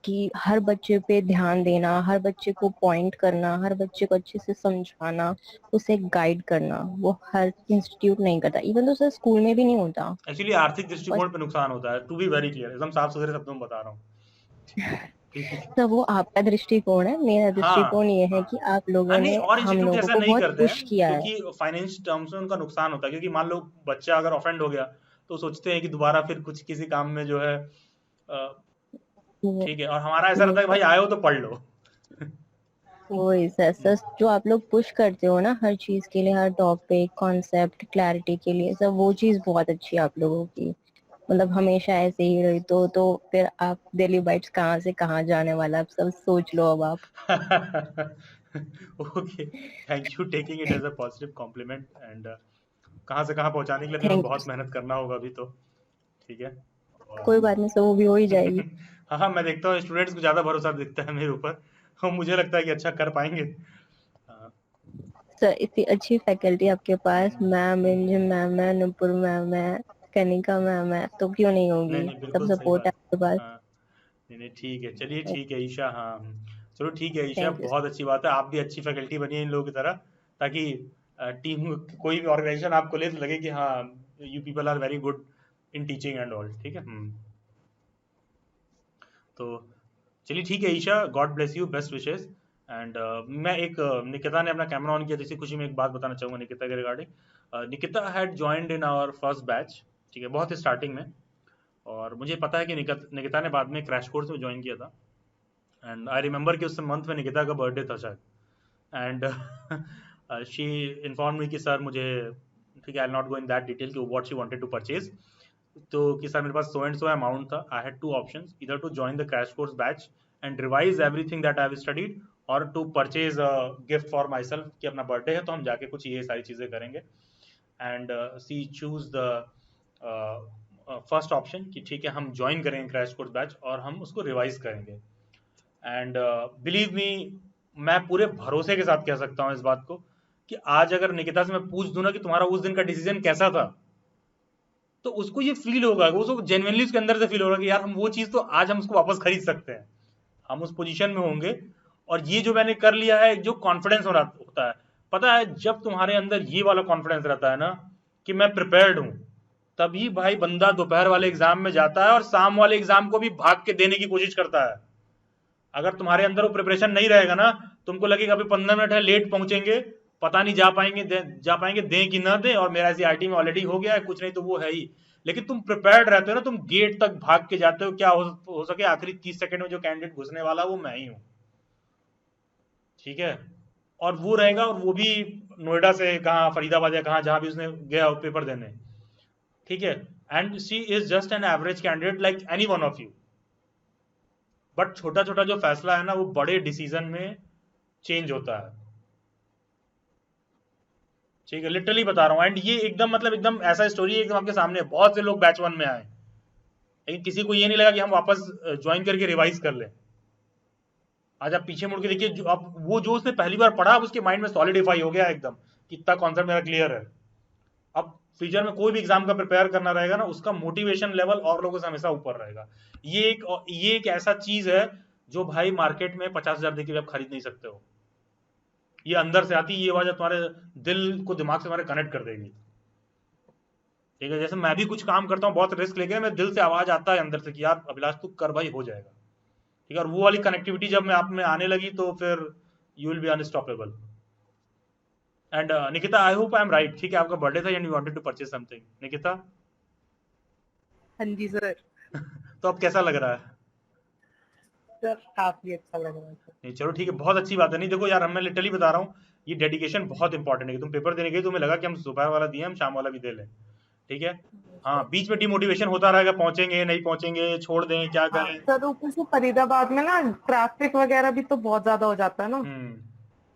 कि हर बच्चे पे ध्यान देना, हर बच्चे को पॉइंट करना, हर बच्चे को अच्छे से समझाना, उसे गाइड करना, वो हर इंस्टीट्यूट नहीं करता। इवन तो सर स्कूल में भी नहीं होता। एक्चुअली आर्थिक और दृष्टिकोण पे नुकसान होता है, टू बी वेरी क्लियर, एकदम साफ सुथरे शब्दों में बता रहा हूँ। ठीक है। तो वो आपका दृष्टिकोण है, मेरा हाँ दृष्टिकोण ये है हाँ कि आप लोगों नहीं, ने और हम इंस्टीट्यूट लोगों ऐसा को नहीं बहुत करते पुश हैं किया है। क्योंकि फाइनेंस टर्म्स में उनका नुकसान होता है। क्योंकि मान लो बच्चा अगर ऑफेंड हो गया तो सोचते हैं कि दोबारा फिर कुछ किसी काम में जो है वो ठीक है। और हमारा ऐसा वो रहता है कि भाई आए हो तो पढ़ लो। वही सर जो आप लोग पुश करते हो ना हर चीज के लिए, हर टॉपिक कॉन्सेप्ट क्लैरिटी के लिए, सब वो चीज बहुत अच्छी है आप लोगों की। मतलब हमेशा ऐसे ही रही तो फिर आप दिल्ली बाइट्स कहाँ से कहाँ जाने वाला, आप सब सोच लो अब आप। Okay, thank you taking it as a positive compliment. And कहाँ से कहाँ पहुंचाने के लिए भी हमें थैंक यू। बहुत मेहनत करना होगा अभी तो। ठीक है। कोई और बात नहीं सर, वो भी हो ही जाएगी। हाँ हाँ, मैं देखता हूँ स्टूडेंट्स को ज्यादा भरोसा दिखता है मेरे ऊपर, और मुझे लगता है कि अच्छा कर पाएंगे। हाँ, सर इतनी अच्छी फैकल्टी आपके पास, मैम इंजन मैम है, नुपुर मैम है, कनिका मैम है, तो क्यों नहीं नहीं होगी? नहीं, सब बिल्कुल सही सपोर्ट है बात। आपके पास। हाँ नहीं नहीं, ठीक है, चलिए ठीक है ईशा। हाँ चलो ठीक है ईशा, थैंक यू। बहुत अच्छी बात है। आप भी अच्छी फैकल्टी बनिए इन लोगों की तरह, ताकि टीम कोई भी ऑर्गेनाइजेशन आपको ले तो लगे कि हाँ you people are very good in teaching and all. ठीक है। तो चलिए ठीक है Isha, God bless you, best wishes. And मैं एक निकिता ने अपना कैमरा ऑन किया, इसी खुशी में एक बात बताना चाहूंगा निकिता के regarding. Nikita had joined in our first batch, ठीक है, बहुत ही स्टार्टिंग में। और मुझे पता है कि निकिता ने बाद में क्रैश कोर्स में ज्वाइन किया था। एंड आई रिमेंबर कि उस मंथ में निकिता का बर्थडे था शायद। एंड शी इन्फॉर्म मी कि सर मुझे, ठीक है, I not go in that detail कि what she wanted to purchase. तो कि सर मेरे पास सो एंड सो अमाउंट था, आई हैड टू ऑप्शंस, इधर to join the crash course batch and revise everything that I have studied, or to purchase a gift for myself कि अपना birthday है तो हम जाके कुछ ये सारी चीज़ें करेंगे. And she choose the first option कि ठीक है हम ज्वाइन करेंगे क्रैश कोर्स बैच और हम उसको रिवाइज करेंगे. एंड बिलीव मी, मैं पूरे भरोसे के साथ कह सकता हूँ इस बात को कि आज अगर निकिता से मैं पूछ दूं ना कि तुम्हारा उस दिन का डिसीजन कैसा था, तो उसको ये फील होगा, उसको जेन्युइनली उसके अंदर से फील होगा कि यार हम वो चीज़ तो आज हम उसको वापस खरीद सकते हैं, हम उस पोजीशन में होंगे. और ये जो मैंने कर लिया है, जो कॉन्फिडेंस होता है, पता है जब तुम्हारे अंदर ये वाला कॉन्फिडेंस रहता है ना कि मैं प्रिपेयर्ड हूँ, तभी भाई बंदा दोपहर वाले एग्जाम में जाता है और शाम वाले एग्जाम को भी भाग के देने की कोशिश करता है. अगर तुम्हारे अंदर वो प्रिपरेशन नहीं रहेगा ना, तुमको लगेगा अभी 15 मिनट है, लेट पहुंचेंगे, पता नहीं जा पाएंगे दें कि ना दें, और मेरा CRT में ऑलरेडी हो गया है, कुछ नहीं तो वो है ही. लेकिन तुम प्रिपेयर्ड रहते हो ना, तुम गेट तक भाग के जाते हो, क्या हो सके आखिरी 30 सेकंड में जो कैंडिडेट घुसने वाला वो मैं ही हूँ. ठीक है, और वो रहेगा, और वो भी नोएडा से कहाँ, फरीदाबाद या कहाँ, जहां भी उसने गया पेपर देने. ठीक है, and she is just an average candidate like any one of you. But छोटा छोटा जो फैसला है ना, वो बड़े डिसीजन में चेंज होता है. ठीक है, लिटरली बता रहा हूँ. एंड ये एकदम मतलब एकदम ऐसा स्टोरी है, एकदम आपके सामने. बहुत से लोग बैच 1 में आए, लेकिन किसी को ये नहीं लगा कि हम वापस ज्वाइन करके रिवाइज कर लें. आज आप पीछे मुड़ के देखिए, अब वो जो उसने पहली बार पढ़ा, अब उसके माइंड में सॉलिडिफाई हो गया एकदम कि इतना कॉन्सेप्ट मेरा क्लियर है. अब फ्यूचर में कोई भी एग्जाम का प्रिपेयर करना रहेगा ना, उसका मोटिवेशन लेवल और लोगों से हमेशा ऊपर रहेगा. ये एक ऐसा चीज है जो भाई मार्केट में 50,000 देके भी आप खरीद नहीं सकते हो. ये अंदर से आती है, ये आवाज तुम्हारे दिल को दिमाग से तुम्हारे कनेक्ट कर देगी. ठीक है, जैसे मैं भी कुछ काम करता हूँ बहुत रिस्क लेके, मेरे दिल से आवाज आता है अंदर से कि यार अभिलाष तू कर भाई, हो जाएगा. ठीक है, और वो वाली कनेक्टिविटी जब मैं आप में आने लगी तो फिर you will be unstoppable. And Nikita, I hope I am right. ठीक है, आपका बर्थडे था and you wanted to purchase something. Nikita? हाँ जी सर. तो अब कैसा लग रहा है? सर काफी अच्छा लग रहा है. नहीं, चलो ठीक है, बहुत अच्छी बात है. नहीं देखो यार, मैं लिटरली बता रहा हूँ, ये डेडिकेशन बहुत इंपॉर्टेंट है. कि तुम पेपर देने गए, तुम्हें लगा कि हम दोपहर वाला दिए, हम शाम वाला भी दे लें. ठीक है, हाँ, बीच में डिमोटिवेशन होता रहेगा, पहुंचेंगे नहीं पहुंचेंगे, छोड़ दें, क्या करें. सर ऊपर से फरीदाबाद में ना ट्रैफिक वगैरह भी तो बहुत ज्यादा हो जाता है ना,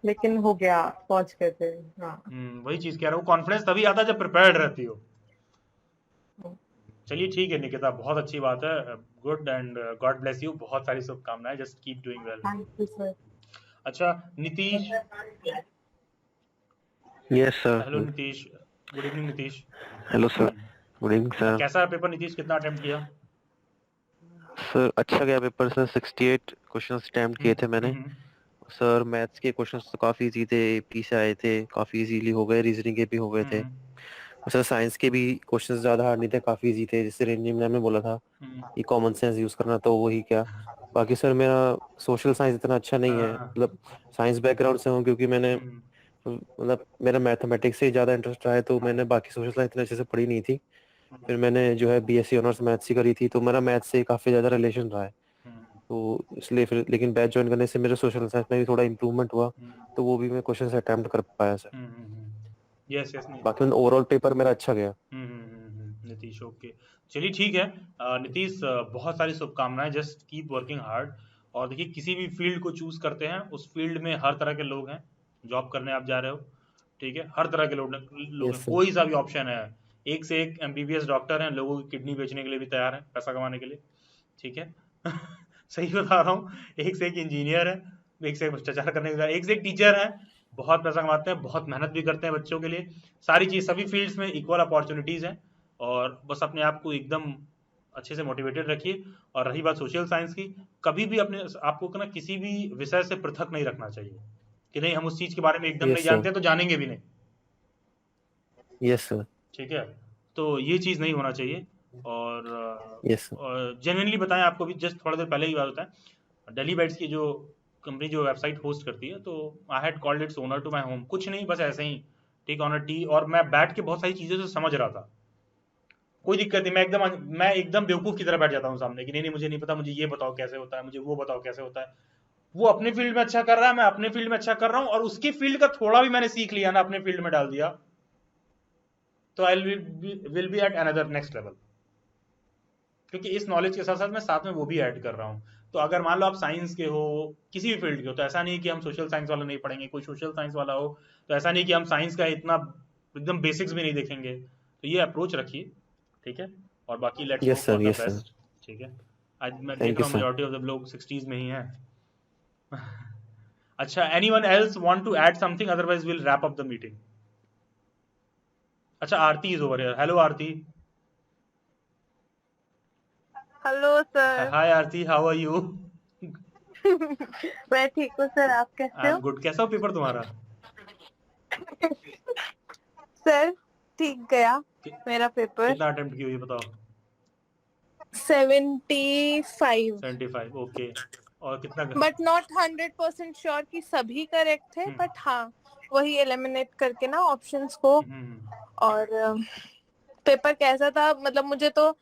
लेकिन हो गया, पहुंच गए थे. हाँ, वही चीज कह रहा हूँ, कॉन्फिडेंस तभी आता है जब प्रिपेयर्ड रहती हो. चलिए ठीक है निकिता, बहुत अच्छी बात है. Good, and god bless you. बहुत सारी शुभकामनाएं. Just keep doing well. Thank you sir. अच्छा Nitish. Yes sir. Hello Nitish. Good evening Nitish. Hello sir. Good evening sir. कैसा पेपर नीतीश, कितना अटेम्प्ट किया? सर अच्छा गया पेपर सर. 68 क्वेश्चंस अटेम्प्ट किए थे मैंने. सर मैथ्स के क्वेश्चंस तो काफी इजी थे, AP से आए थे, काफी इजीली हो गए. रीजनिंग के भी हो गए थे. सर साइंस के भी क्वेश्चंस ज्यादा हार्ड नहीं थे, काफी इजी थे. जैसे रेंजी मैम ने बोला था कि कॉमन सेंस यूज करना, तो वही क्या. बाकी सर मेरा सोशल साइंस इतना अच्छा नहीं है, मतलब साइंस बैकग्राउंड से हूँ, क्योंकि मैंने मतलब मेरा मैथमेटिक्स से ज्यादा इंटरेस्ट रहा है, तो मैंने बाकी सोशल साइंस इतने अच्छे से पढ़ी नहीं थी. फिर मैंने जो है BSc ऑनर्स मैथ्स ही करी थी, तो मेरा मैथ्स से काफी ज्यादा रिलेशन रहा है. तो इसलिए फिर लेकिन बैच ज्वाइन करने से मेरे सोशल साइंस में भी थोड़ा इम्प्रूवमेंट हुआ, तो वो भी मैं क्वेश्चन अटेम्प्ट कर पाया सर. Yes yes. बाकी ओवरऑल पेपर मेरा अच्छा गया. नीतीश ओके, चलिए ठीक है. नीतीश बहुत सारी शुभकामनाएं. Just keep working hard. और देखिए, किसी भी फील्ड को चूज करते हैं, उस फील्ड में हर तरह के लोग हैं. जॉब करने आप जा रहे हो, ठीक है, हर तरह के लोग Yes, कोई सा भी ऑप्शन है. एक से एक MBBS डॉक्टर हैं, लोगों की किडनी बेचने के लिए भी तैयार है, पैसा कमाने के लिए. ठीक है सही बता रहा हूँ. एक से एक इंजीनियर है, एक से एक भ्रष्टाचार करने के, एक से एक टीचर है, बहुत पैसा कमाते हैं, बहुत मेहनत भी करते हैं बच्चों के लिए. सारी चीज, सभी फील्ड्स में इक्वल अपॉर्चुनिटीज हैं. और बस अपने आप को एकदम अच्छे से मोटिवेटेड रखिए. और रही बात सोशल साइंस की, कभी भी अपने आपको ना किसी भी विषय से पृथक नहीं रखना चाहिए कि नहीं हम उस चीज के बारे में एकदम नहीं जानते तो जानेंगे भी नहीं. Yes sir. ठीक है, तो ये चीज नहीं होना चाहिए. और जेन्युइनली बताएं, आपको भी जस्ट थोड़ा देर पहले ही बात होता है, डेली बाइट्स की जो कंपनी जो वेबसाइट होस्ट करती है, तो I had called its owner to my home. कुछ नहीं, बस ऐसे ही टेक ऑन अ टी. और मैं बैठ के बहुत सारी चीजों से समझ रहा था, कोई दिक्कत नहीं. मैं एकदम बेवकूफ की तरह बैठ जाता हूँ सामने कि नहीं मुझे नहीं पता, मुझे ये बताओ कैसे होता है, मुझे वो बताओ कैसे होता है. वो अपने फील्ड में अच्छा कर रहा है, मैं अपने फील्ड में अच्छा कर रहा हूँ, और उसकी फील्ड का थोड़ा भी मैंने सीख लिया ना, अपने फील्ड में डाल दिया, तो I will be at another next level. क्योंकि इस नॉलेज के साथ साथ मैं साथ में वो भी ऐड कर रहा हूँ. तो अगर मान लो आप साइंस के हो, किसी भी फील्ड के हो, तो ऐसा नहीं कि हम सोशल साइंस वाला नहीं पढ़ेंगे, कोई सोशल साइंस वाला हो तो ऐसा नहीं कि हम साइंस का इतना एकदम बेसिक्स भी नहीं देखेंगे। तो ये अप्रोच रखिए, ठीक है। और बाकी let's hope for the best, ठीक है। आज मैं देख रहा हूँ मेजॉरिटी ऑफ द लोग 60s में ही हैं। अच्छा, anyone else want to add something, otherwise will wrap up the meeting. अच्छा, Aarti is over here. Hello Aarti. Hello sir. Hi Aarti, how are you? मैं ठीक हूँ सर, आप कैसे हो? गुड। कैसा हो पेपर तुम्हारा? सर ठीक गया मेरा पेपर। कितना अटेम्प्ट की हुई बताओ? 75। 75, ओके। और कितना? बट नॉट 100% श्योर कि सभी करेक्ट थे, बट हाँ वही एलिमिनेट करके ना ऑप्शंस को। और पेपर कैसा था, मतलब मुझे तो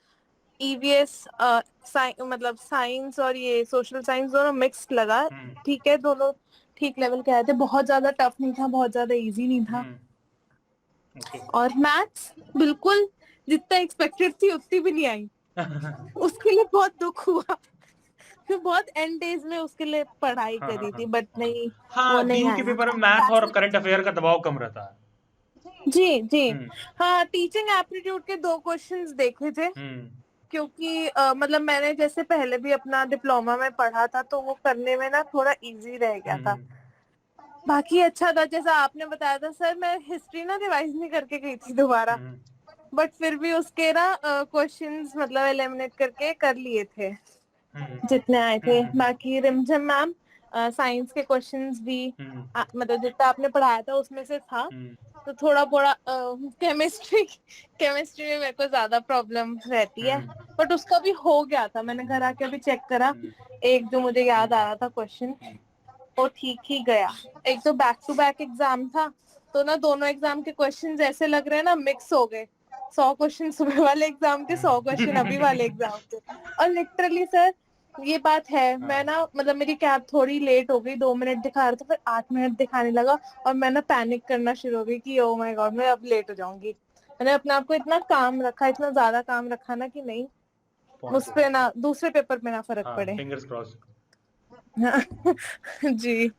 ईवीएस मतलब साइंस और ये सोशल साइंस दोनों मिक्स्ड लगा। ठीक है, दोनों ठीक लेवल के आए थे, बहुत ज्यादा टफ नहीं था, बहुत ज्यादा इजी नहीं था। और मैथ्स बिल्कुल जितना एक्सपेक्टेड थी उतनी भी नहीं आई। उसके लिए बहुत दुख हुआ, फिर बहुत एंड डेज में उसके लिए पढ़ाई करी थी, बट नहीं वो नहीं DU के पेपर में मैथ और करंट अफेयर का दबाव कम रहता है। जी जी हाँ, टीचिंग एप्टीट्यूड के 2 क्वेश्चंस देखे थे, क्योंकि मतलब मैंने जैसे पहले भी अपना डिप्लोमा में पढ़ा था, तो वो करने में ना थोड़ा इजी रह गया था। बाकी अच्छा था, जैसा आपने बताया था सर, मैं हिस्ट्री ना रिवाइज नहीं करके गई थी दोबारा, बट फिर भी उसके ना क्वेश्चंस मतलब एलिमिनेट करके कर लिए थे जितने आए थे। बाकी रिमझम मैम साइंस के क्वेश्चंस भी मतलब जितना आपने पढ़ाया था उसमें से था, तो थोड़ा थोड़ा केमिस्ट्री में मेरे को ज्यादा प्रॉब्लम रहती है, बट उसका भी हो गया था। मैंने घर आके अभी चेक करा, एक जो मुझे याद आ रहा था क्वेश्चन वो ठीक ही गया। एक तो बैक टू बैक एग्जाम था, तो ना दोनों एग्जाम के क्वेश्चन ऐसे लग रहे हैं ना मिक्स हो गए, 100 क्वेश्चन सुबह वाले एग्जाम के, 100 क्वेश्चन अभी वाले एग्जाम के। और लिटरली सर ये बात है, मैं ना मतलब मेरी कैब थोड़ी लेट हो गई, 2 मिनट दिखा रहा था, फिर 8 मिनट दिखाने लगा, और मैं ना पैनिक करना शुरू हो गई कि ओ माय गॉड मैं अब लेट हो जाऊंगी। मैंने अपने आप को इतना काम रखा, इतना ज्यादा काम रखा ना कि नहीं मुझ पे ना दूसरे पेपर में ना फर्क पड़े। Fingers cross. जी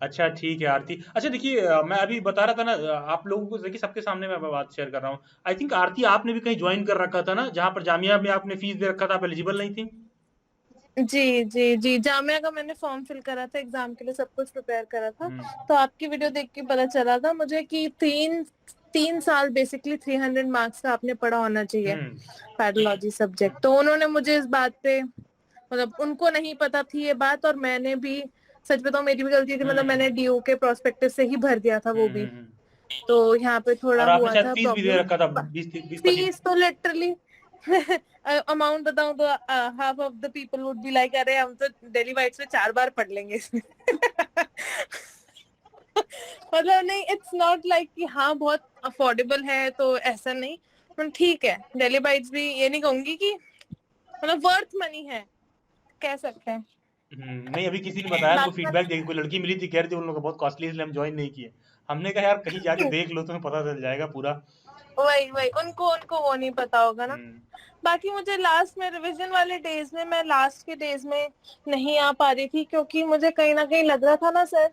अच्छा ठीक है आरती। अच्छा देखिए, मैं अभी बता रहा था ना आप लोगों को, देखिए सबके सामने मैं बात शेयर कर रहा हूँ। आई थिंक आरती आपने भी कहीं ज्वाइन कर रखा था ना, जहाँ पर जामिया में आपने फीस दे रखा था, आप एलिजिबल नहीं थी? जी जी जी, जामिया का मैंने फॉर्म फिल करा था, एग्जाम के लिए सब कुछ प्रिपेयर करा था, तो आपकी वीडियो देख के पता चला था मुझे कि 3 साल बेसिकली 300 मार्क्स का आपने पढ़ा होना चाहिए पैथोलॉजी सब्जेक्ट। तो उन्होंने मुझे इस बात पे, मतलब उनको नहीं पता थी ये बात, और मैंने भी सच बताऊं मेरी भी गलती थी, मतलब मैंने DU के प्रोस्पेक्टस से ही भर दिया था वो भी, तो यहाँ पे थोड़ा और आपने हुआ शायद था फीस भी दे रखा था 20-25। फीस तो लिटरली अमाउंट बताऊं तो half of the people would be like अरे हम तो डेली वाइट्स में 4 बार पढ़ लेंगे इसमें। मतलब नहीं, इट्स नॉट लाइक कि हाँ बहुत अफोर्डेबल है, तो ऐसा नहीं, पर ठीक है, डेली बाइट्स भी ये नहीं कहूंगी कि मतलब वर्थ मनी है, कह सकते हैं। नहीं, अभी किसी ने बताया तो फीडबैक देखी, कोई लड़की मिली थी, कह रही थी उन लोगों को बहुत कॉस्टली, इसलिए हम ज्वाइन नहीं किए। हमने कहा यार कहीं जाके देख लो, तुम्हें पता चल जाएगा पूरा। वही उनको वो नहीं पता होगा ना। बाकी मुझे लास्ट में रिवीजन वाले डेज में, मैं लास्ट के डेज में नहीं आ पा रही थी, क्योंकि मुझे कहीं ना कहीं लग रहा था ना सर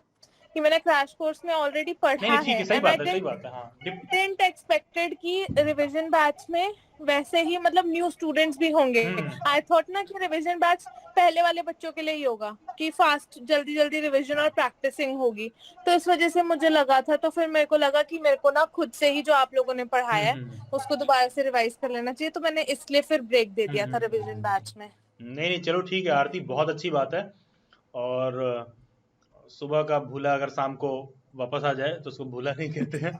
कि मैंने क्रैश कोर्स में ऑलरेडी पढ़ा है, सही बात है, हाँ। डिडंट एक्सपेक्टेड कि रिवीजन बैच में वैसे ही मतलब न्यू स्टूडेंट्स भी होंगे। आई थॉट ना कि रिवीजन बैच पहले वाले बच्चों के लिए ही होगा, कि फास्ट जल्दी रिवीजन और प्रैक्टिसिंग होगी, तो इस वजह से मुझे लगा था। तो फिर मेरे को लगा कि मेरे को ना खुद से ही जो आप लोगों ने पढ़ाया है उसको दोबारा से रिवाइज कर लेना चाहिए, तो मैंने इसलिए फिर ब्रेक दे दिया था रिवीजन बैच में। नहीं चलो ठीक है आरती, बहुत अच्छी बात है। और सुबह का भूला अगर शाम को वापस आ जाए तो उसको भूला नहीं कहते हैं।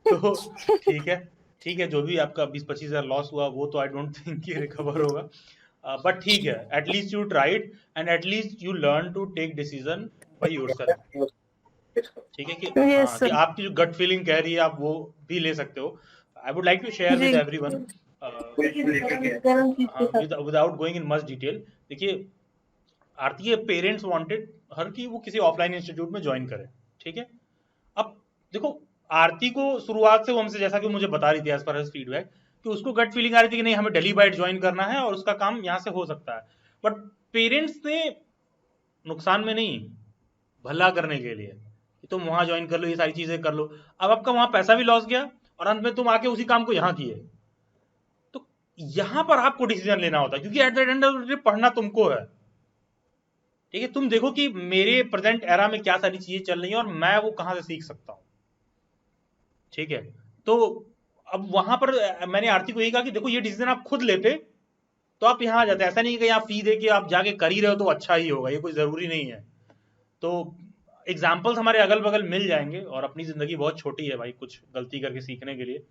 तो ठीक है, जो भी आपका 20-25 हज़ार लॉस हुआ वो तो आई डोंट थिंक कि रिकवर होगा, बट ठीक है, at least you tried and at least you learn to take decision by yourself. ठीक है कि कि आपकी जो गट फीलिंग कह रही है आप वो भी ले सकते हो। I would like to share with everyone without going in much detail. देखिए आरती के पेरेंट्स वांटेड हर कि वो किसी ऑफलाइन इंस्टीट्यूट में ज्वाइन करे, ठीक है। अब देखो आरती को शुरुआत से वो हमसे, जैसा कि मुझे बता रही थी एज पर फीडबैक, कि उसको गट फीलिंग आ रही थी कि नहीं हमें डेली बाइट ज्वाइन करना है और उसका काम यहाँ से हो सकता है, बट पेरेंट्स ने नुकसान में नहीं, भला करने के लिए कि तुम वहां ज्वाइन कर लो, ये सारी चीजें कर लो। अब आपका वहां पैसा भी लॉस गया और अंत में तुम आके उसी काम को यहाँ किए। तो यहां पर आपको डिसीजन लेना होता है, क्योंकि eight the end of the day पढ़ना तुमको है। ठीक है, तुम देखो कि मेरे प्रेजेंट एरा में क्या सारी चीजें चल रही हैं और मैं वो कहां से सीख सकता हूं। ठीक है, तो अब वहां पर मैंने आरती को यही कहा कि देखो ये डिसीजन आप खुद लेते तो आप यहाँ आ जाते। ऐसा नहीं कि यहाँ फी दे के आप जाके कर ही रहे हो तो अच्छा ही होगा, ये कोई जरूरी नहीं है। तो एग्जाम्पल्स हमारे अगल बगल मिल जाएंगे और अपनी जिंदगी बहुत छोटी है भाई, कुछ गलती करके सीखने के लिए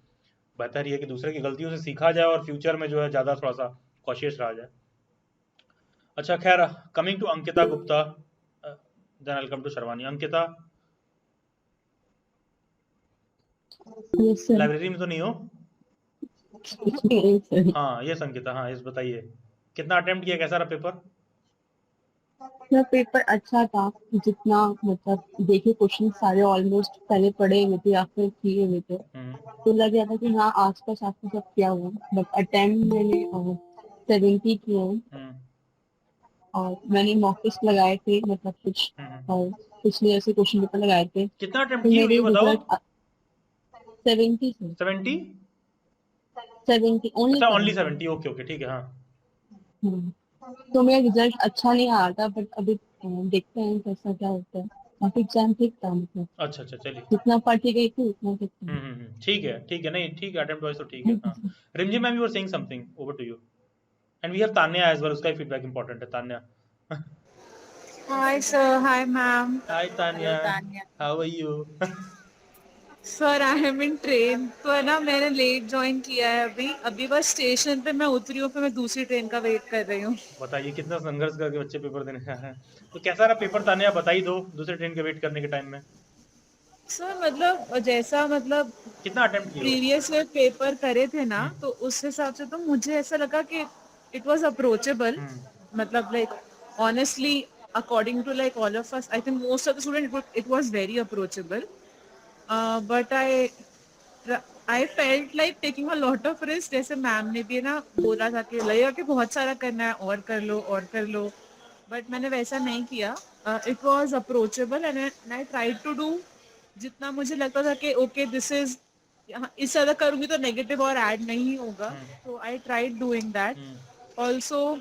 बेहतर ही है कि दूसरे की गलतियों से सीखा जाए और फ्यूचर में जो है ज्यादा थोड़ा सा कॉशियस रहा जाए। अच्छा खैर, coming to Ankita Gupta, then I will come to Sharvani. Ankita, library में तो नहीं हो? हाँ यस अंकिता, हाँ यस बताइए, कितना अटेम्प्ट किया, कैसा रहा पेपर? मेरा पेपर अच्छा था, जितना मतलब देखे क्वेश्चन सारे ऑलमोस्ट पहले पढ़े हुए थे या फिर किए हुए थे, तो लग गया था कि हाँ आसपास आपको सब किया हुआ। बट अटेम्प्ट मैंने 70 किए हैं और मैंने मॉक टेस्ट लगाए थे, मतलब कुछ और पिछले ऐसे क्वेश्चन पेपर लगाए थे। कितना अटेम्प्ट किए ये बताओ? 70 ओनली 70, ओके ओके ठीक है। हाँ तो मेरा रिजल्ट अच्छा नहीं आ रहा था, बट अभी देखते हैं कैसा क्या होता है। काफी एग्जाम ठीक था, मतलब अच्छा चलिए, जितना पढ़ के गई थी उतना ठीक था। ठीक है, नहीं ठीक है, अटेम्प्ट वाइज तो ठीक है। हाँ Rimjhim ma'am, you are saying something, over to you. And we have Tanya as well, उसका फीडबैक इंपॉर्टेंट है। Tanya. Hi sir, hi ma'am. Hi Tanya, how are you? Sir, I am in train. तो है ना, मैंने लेट ज्वाइन किया है अभी बस स्टेशन पे मैं उतरी हूँ, फिर मैं दूसरी ट्रेन का वेट कर रही हूँ। बताइए कितना संघर्ष करके बच्चे पेपर देने आए हैं। तो कैसा रहा पेपर तान्या, बताइए दो, दूसरे ट्रेन के वेट करने के टाइम में। सर मतलब जैसा मतलब कितना अटेम्प्ट किया? प्रीवियस ईयर पेपर करे थे ना, तो उस हिसाब से तो मुझे ऐसा लगा कि इट वाज अप्रोचेबल। मतलब like honestly according to like all of us, I think most of the student it was very approachable. But I felt like taking a lot of risk. जैसे मैम ने भी ना बोला था कि लगेगा कि बहुत सारा करना है और कर लो, बट मैंने वैसा नहीं किया। It was approachable and I tried to do जितना मुझे लगता था कि ओके दिस इज, इस ज्यादा करूंगी तो नेगेटिव और ऐड नहीं होगा, तो I tried doing that. Also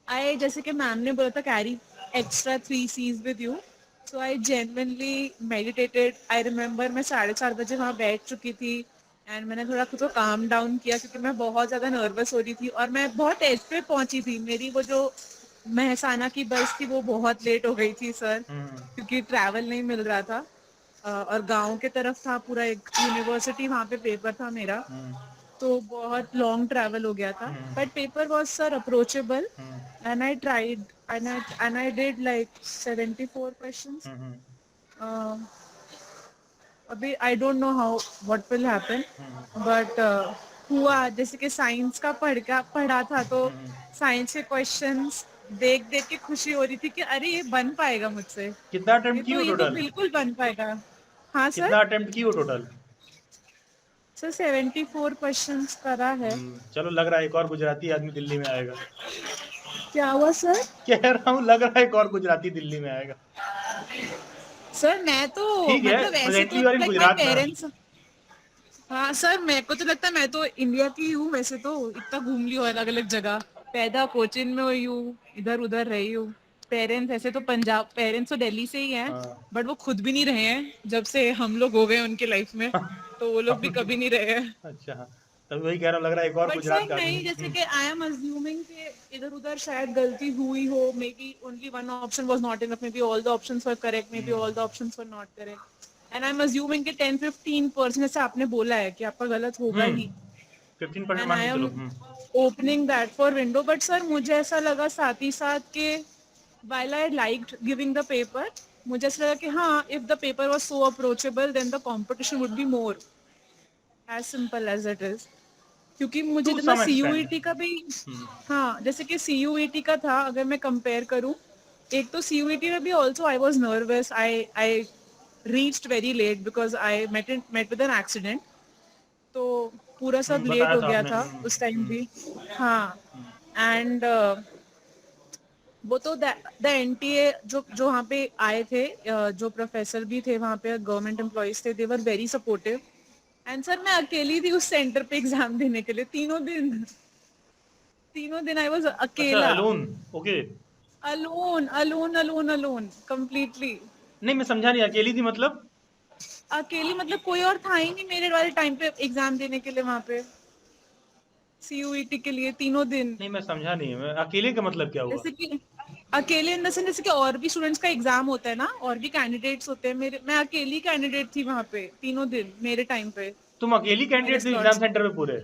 I, जैसे कि मैम ने बोला था, carry extra 3 C's with you. So I genuinely meditated. I remember मैं 4:30 बजे वहाँ बैठ चुकी थी एंड मैंने थोड़ा खुद को काम डाउन किया, क्योंकि मैं बहुत ज़्यादा नर्वस हो रही थी और मैं बहुत एज पे पहुंची थी। मेरी वो जो महसाना की बस थी वो बहुत लेट हो गई थी सर, क्योंकि ट्रैवल नहीं मिल रहा था और गांव के तरफ था पूरा, एक यूनिवर्सिटी वहाँ पे पेपर था मेरा, तो बहुत लॉन्ग ट्रैवल हो गया था। But paper was sir approachable and I tried and I did like 74 questions. अभी आई don't know how what will happen, but हुआ। जैसे कि साइंस का पढ़ा था, तो साइंस के क्वेश्चंस देख के खुशी हो रही थी कि अरे ये बन पाएगा मुझसे। कितना अटेम्प्ट किए ये टोटल? तो बिल्कुल बन पाएगा। हाँ सर, कितना अटेम्प्ट किए टोटल? सर 74 क्वेश्चंस करा है। चलो लग रहा है एक और गुजराती आदमी दिल्ली में आएगा। क्या हुआ सर? कह रहा हूँ लग रहा है एक और गुजराती दिल्ली में आएगा। सर मैं तो मतलब ऐसे तो लाइक माय पेरेंट्स, हाँ सर मेरे को तो लगता है मैं तो इंडिया की हूँ वैसे, तो इतना घूम ली हूँ अलग अलग जगह, पैदा कोचिन में हुई हूँ, इधर उधर रही हूँ। पेरेंट्स ऐसे तो पंजाब, पेरेंट्स तो दिल्ली से ही हैं, बट वो खुद भी नहीं रहे हैं जब से हम लोग हो गए उनके लाइफ में, तो वो लोग भी कभी नहीं रहे हैं। अच्छा, तब वही कह रहा हूँ लग रहा है एक और गुजरात का नहीं, जैसे कि आई एम अज्यूमिंग कि इधर उधर शायद गलती हुई हो, may be only one option was not enough, may be all the options were correct, may be all the options were not correct, and I am assuming कि 10-15% जैसे आपने बोला है कि आपका गलत होगा ही, 15% मान के चलो। Opening that for window. But sir मुझे ऐसा लगा साथ ही साथ के while I liked giving the paper, मुझे ऐसा लगा कि हाँ, if the paper was so approachable then the competition would be more, as simple as it is. क्योंकि मुझे जितना CUET का भी, हाँ जैसे कि CUET का था, अगर मैं कंपेयर करूँ, एक तो CUET में भी also I was nervous, I reached very late because I met with an accident, तो पूरा सब लेट हो गया था उस टाइम भी। हाँ, एंड वो तो द एनटीए जो वहाँ पे आए थे, जो प्रोफेसर भी थे वहाँ पे, गवर्नमेंट एम्प्लॉइज थे, they were very supportive. And sir मैं अकेली थी उस सेंटर पे एग्जाम देने के लिए, तीनों दिन आई वाज अकेला। Alone, okay. Alone completely. नहीं मैं समझा नहीं, अकेली थी मतलब? अकेली मतलब कोई और था ही नहीं मेरे वाले टाइम पे एग्जाम देने के लिए वहाँ पे, CUET के लिए, तीनों दिन। नहीं मैं समझा नहीं, मैं अकेले का मतलब क्या हुआ? जैसे कि अकेले इन द सेंस जैसे कि और भी स्टूडेंट्स का एग्जाम होता है ना, और भी कैंडिडेट्स होते हैं, मैं अकेली कैंडिडेट थी वहाँ पे तीनों दिन मेरे टाइम पे। तुम अकेली कैंडिडेट थी एग्जाम सेंटर पे पूरे?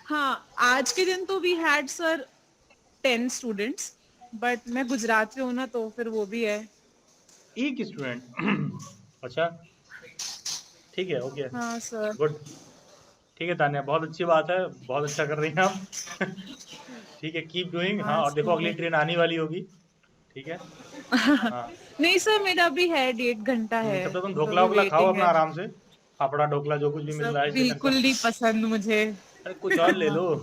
हाँ, आज के दिन तो we had sir 10 students, but मैं गुजरात से हूँ ना, तो फिर वो भी है एक स्टूडेंट। अच्छा ठीक है, ओके। हाँ सर। गुड, ठीक है तान्या, बहुत अच्छी बात है, बहुत अच्छा कर रही हैं आप। ठीक है, कीप डूइंग। हाँ, और देखो अगली ट्रेन आने वाली होगी, ठीक है? हाँ। नहीं सर, मेरा अभी है 1.5 घंटा है। तब तक तुम ढोकला वोकला खाओ अपना आराम से, फाफड़ा ढोकला जो कुछ भी मिल रहा है। बिल्कुल नहीं पसंद मुझे। अरे कुछ और ले लो।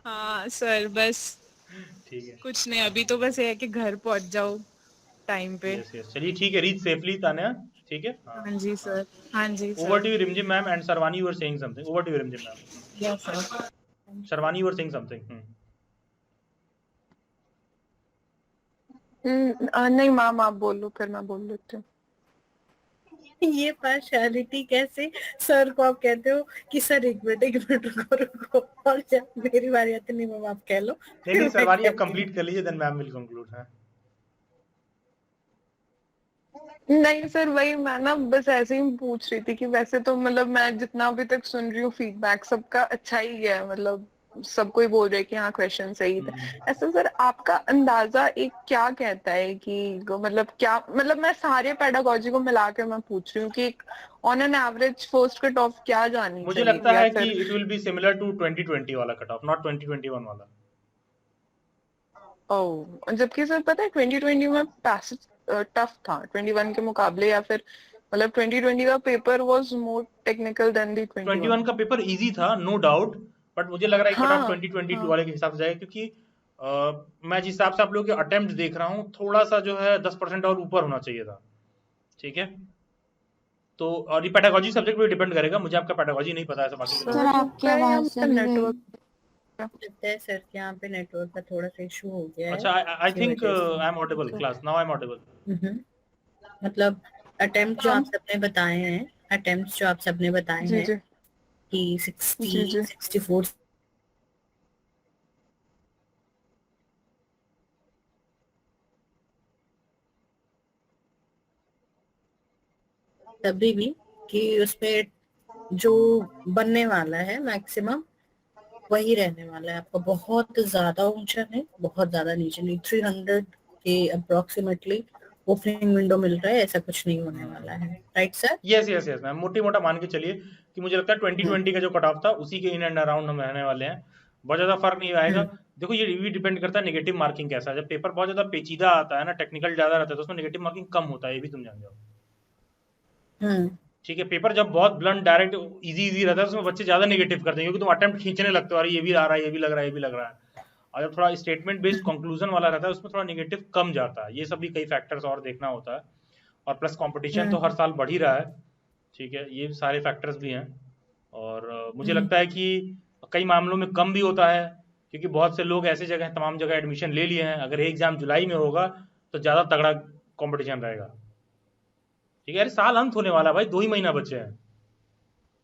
हाँ सर, बस ठीक है, कुछ नहीं, अभी तो बस ये है कि घर पहुंच जाओ टाइम पे। यस यस, चलिए ठीक है, रीच सेफली तान्या, ठीक है? हाँ जी सर, हाँ जी sir. Over to you Rimjhim ma'am and Sarvani, you are saying something. Over to you Rimjhim ma'am. Yes sir. Sarvani, you are saying something. नहीं मैम, आप बोलो फिर मैं बोल लेती हूँ। ये पार्शियलिटी कैसे? सर को आप कहते हो कि सर एक मिनट रुको, और जब मेरी बारी आती नहीं मैम आप कह लो। नहीं सरवानी आप कंप्लीट कर लीजिए, देन मैम विल कंक्लूड। हाँ नहीं सर, वही मैं ना बस ऐसे ही पूछ रही थी कि वैसे तो मतलब मैं जितना अभी तक सुन रही हूँ फीडबैक सबका अच्छा ही है, मतलब सब कोई बोल रहे हैं कि हाँ क्वेश्चन सही था। ऐसा सर आपका अंदाजा एक क्या कहता है कि मतलब क्या, मतलब मैं सारे पेडागोजी को मिला के मैं पूछ रही हूँ कि on an average first cut off क्या जानी मुझे चाहिए? लगता है कि it will be similar to 2020 वाला कट ऑफ, नॉट 2021 वाला। ओह, जबकि सर पता है 2020 में पैसेज टफ था 21 के मुकाबले, या फिर मतलब 2020 का paper was more technical than the 21 का पेपर इजी था नो डाउट, बट मुझे लग रहा है कट ऑफ हाँ, 2022 हाँ। वाले के हिसाब से जाएगा, क्योंकि मैं जिस हिसाब से आप लोगों के अटेम्प्ट देख रहा हूँ थोड़ा सा जो है 10% और ऊपर होना चाहिए था, ठीक है? तो और ये पेडागोजी सब्जेक्ट पे डिपेंड करेगा, मुझे आपका पेडागोजी नहीं पता है बाकी। सर आपकी आवाज चली गई। लगता है सर के यहाँ पे नेटवर्क का थोड़ा सा इशू हो गया है। अच्छा, I think I am audible class, now I am audible. मतलब अटेम्प्ट जो आप सबने बताए हैं, अटेम्प्ट्स जो आप सबने बताए हैं कि 60, 64 तभी भी कि उसमें जो बनने वाला है मैक्सिमम वही रहने वाला है आपका, बहुत ज्यादा ऊंचा नहीं, बहुत ज्यादा नीचे नहीं। 300 के अप्रोक्सीमेटली ओपनिंग विंडो मिल रहा है, ऐसा कुछ नहीं होने वाला है, right sir? Yes yes yes ma'am, मोटी मोटा मान के चलिए कि मुझे लगता है 2020 का जो कट ऑफ था उसी के इन एंड अराउंड हम रहने वाले हैं, बहुत ज्यादा फर्क नहीं आएगा। देखो ये भी डिपेंड करता है नेगेटिव मार्किंग कैसा है, जब पेपर बहुत ज्यादा पेचीदा आता है ना, टेक्निकल ज्यादा रहता है, तो उसमें नेगेटिव मार्किंग कम होता है, ये भी तुम जान जाओ। ठीक है, पेपर जब बहुत ब्लंट डायरेक्ट इजी रहता है उसमें बच्चे ज्यादा नेगेटिव करते हैं, क्योंकि तुम अटेम्प्ट खींचने लगते हो, अरे ये भी आ रहा है, ये भी लग रहा है, ये भी लग रहा है। और जब थोड़ा स्टेटमेंट बेस्ड कंक्लूजन वाला रहता है उसमें थोड़ा नेगेटिव कम जाता है। ये सब भी कई फैक्टर्स और देखना होता है, और प्लस कंपटीशन तो हर साल बढ़ ही रहा है, ठीक है, ये सारे फैक्टर्स भी हैं। और मुझे लगता है कि कई मामलों में कम भी होता है, क्योंकि बहुत से लोग ऐसे जगह तमाम जगह एडमिशन ले लिए हैं। अगर एग्जाम जुलाई में होगा तो ज्यादा तगड़ा कंपटीशन रहेगा, ठीक है? अरे साल अंत होने वाला भाई, 2 ही महीना बचे हैं।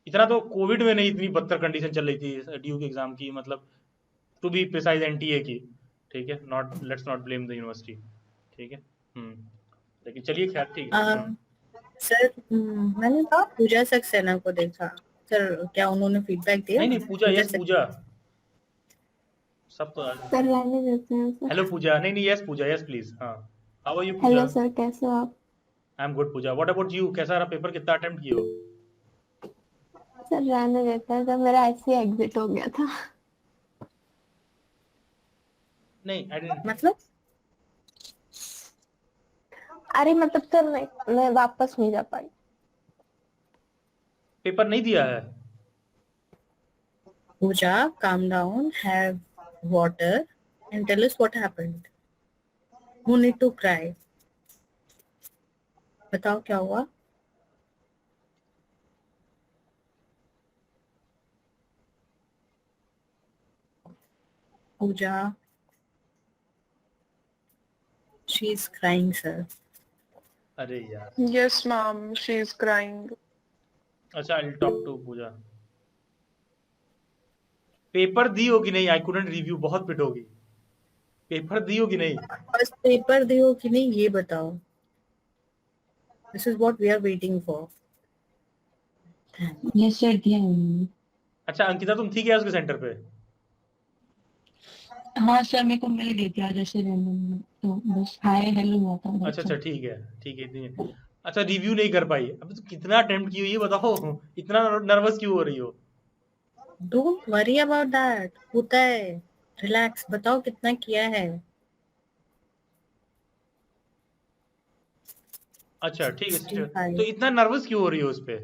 इतना तो कोविड में नहीं इतनी बदतर कंडीशन चल रही थी ड्यू के एग्जाम की, मतलब टू बी प्रिसाइज एनटीए की, ठीक है? Not, let's not blame the university, ठीक है? लेकिन चलिए खैर, ठीक है। सर मैंने पूजा सक्सेना को देखा सर, क्या उन्होंने फीडबैक दिया? नहीं पूजा, यस पूजा, सब तो सर रहने देते हैं सर। हेलो पूजा, नहीं यस पूजा, यस प्लीज। हाँ, how are you Pooja? Hello sir, कैसे हो आप? I am good Pooja, what about you? कैसा रहा पेपर, कितना अटेम्प्ट किए हो? सर रहने देते हैं, जब मेरा ऐसे एग्जिट हो गया था। नहीं आई डिडंट, मतलब अरे मतलब सर मैं वापस नहीं जा पाई। पेपर नहीं दिया है? पूजा, calm down, have water and tell us what happened. Who need to cry? बताओ क्या हुआ? पूजा, she is crying, sir. अरे यार, Yes, ma'am. She is crying. अच्छा, I'll talk to Pooja. Paper दी होगी नहीं? आई कुडंट रिव्यू, बहुत पिटोगी. पेपर दी होगी नहीं? बस पेपर दियो कि नहीं ये बताओ. This is what we are waiting for. Yes sir दिया है मैंने। अच्छा अंकिता, तुम थी क्या उसके सेंटर पे? हाँ सर, मेरे को मिल गई थी आज ऐसे रैंडम, तो बस हाय हेलो हुआ था। अच्छा अच्छा, ठीक है इतनी. अच्छा, रिव्यू नहीं कर पाई. अब तो कितना अटेम्प्ट की हुई है बताओ, इतना नर्वस क्यों हो रही हो? Don't worry about that. होता है. Relax. बताओ कितना किया है. अच्छा ठीक है, तो इतना नर्वस क्यों हो रही हो उस पे?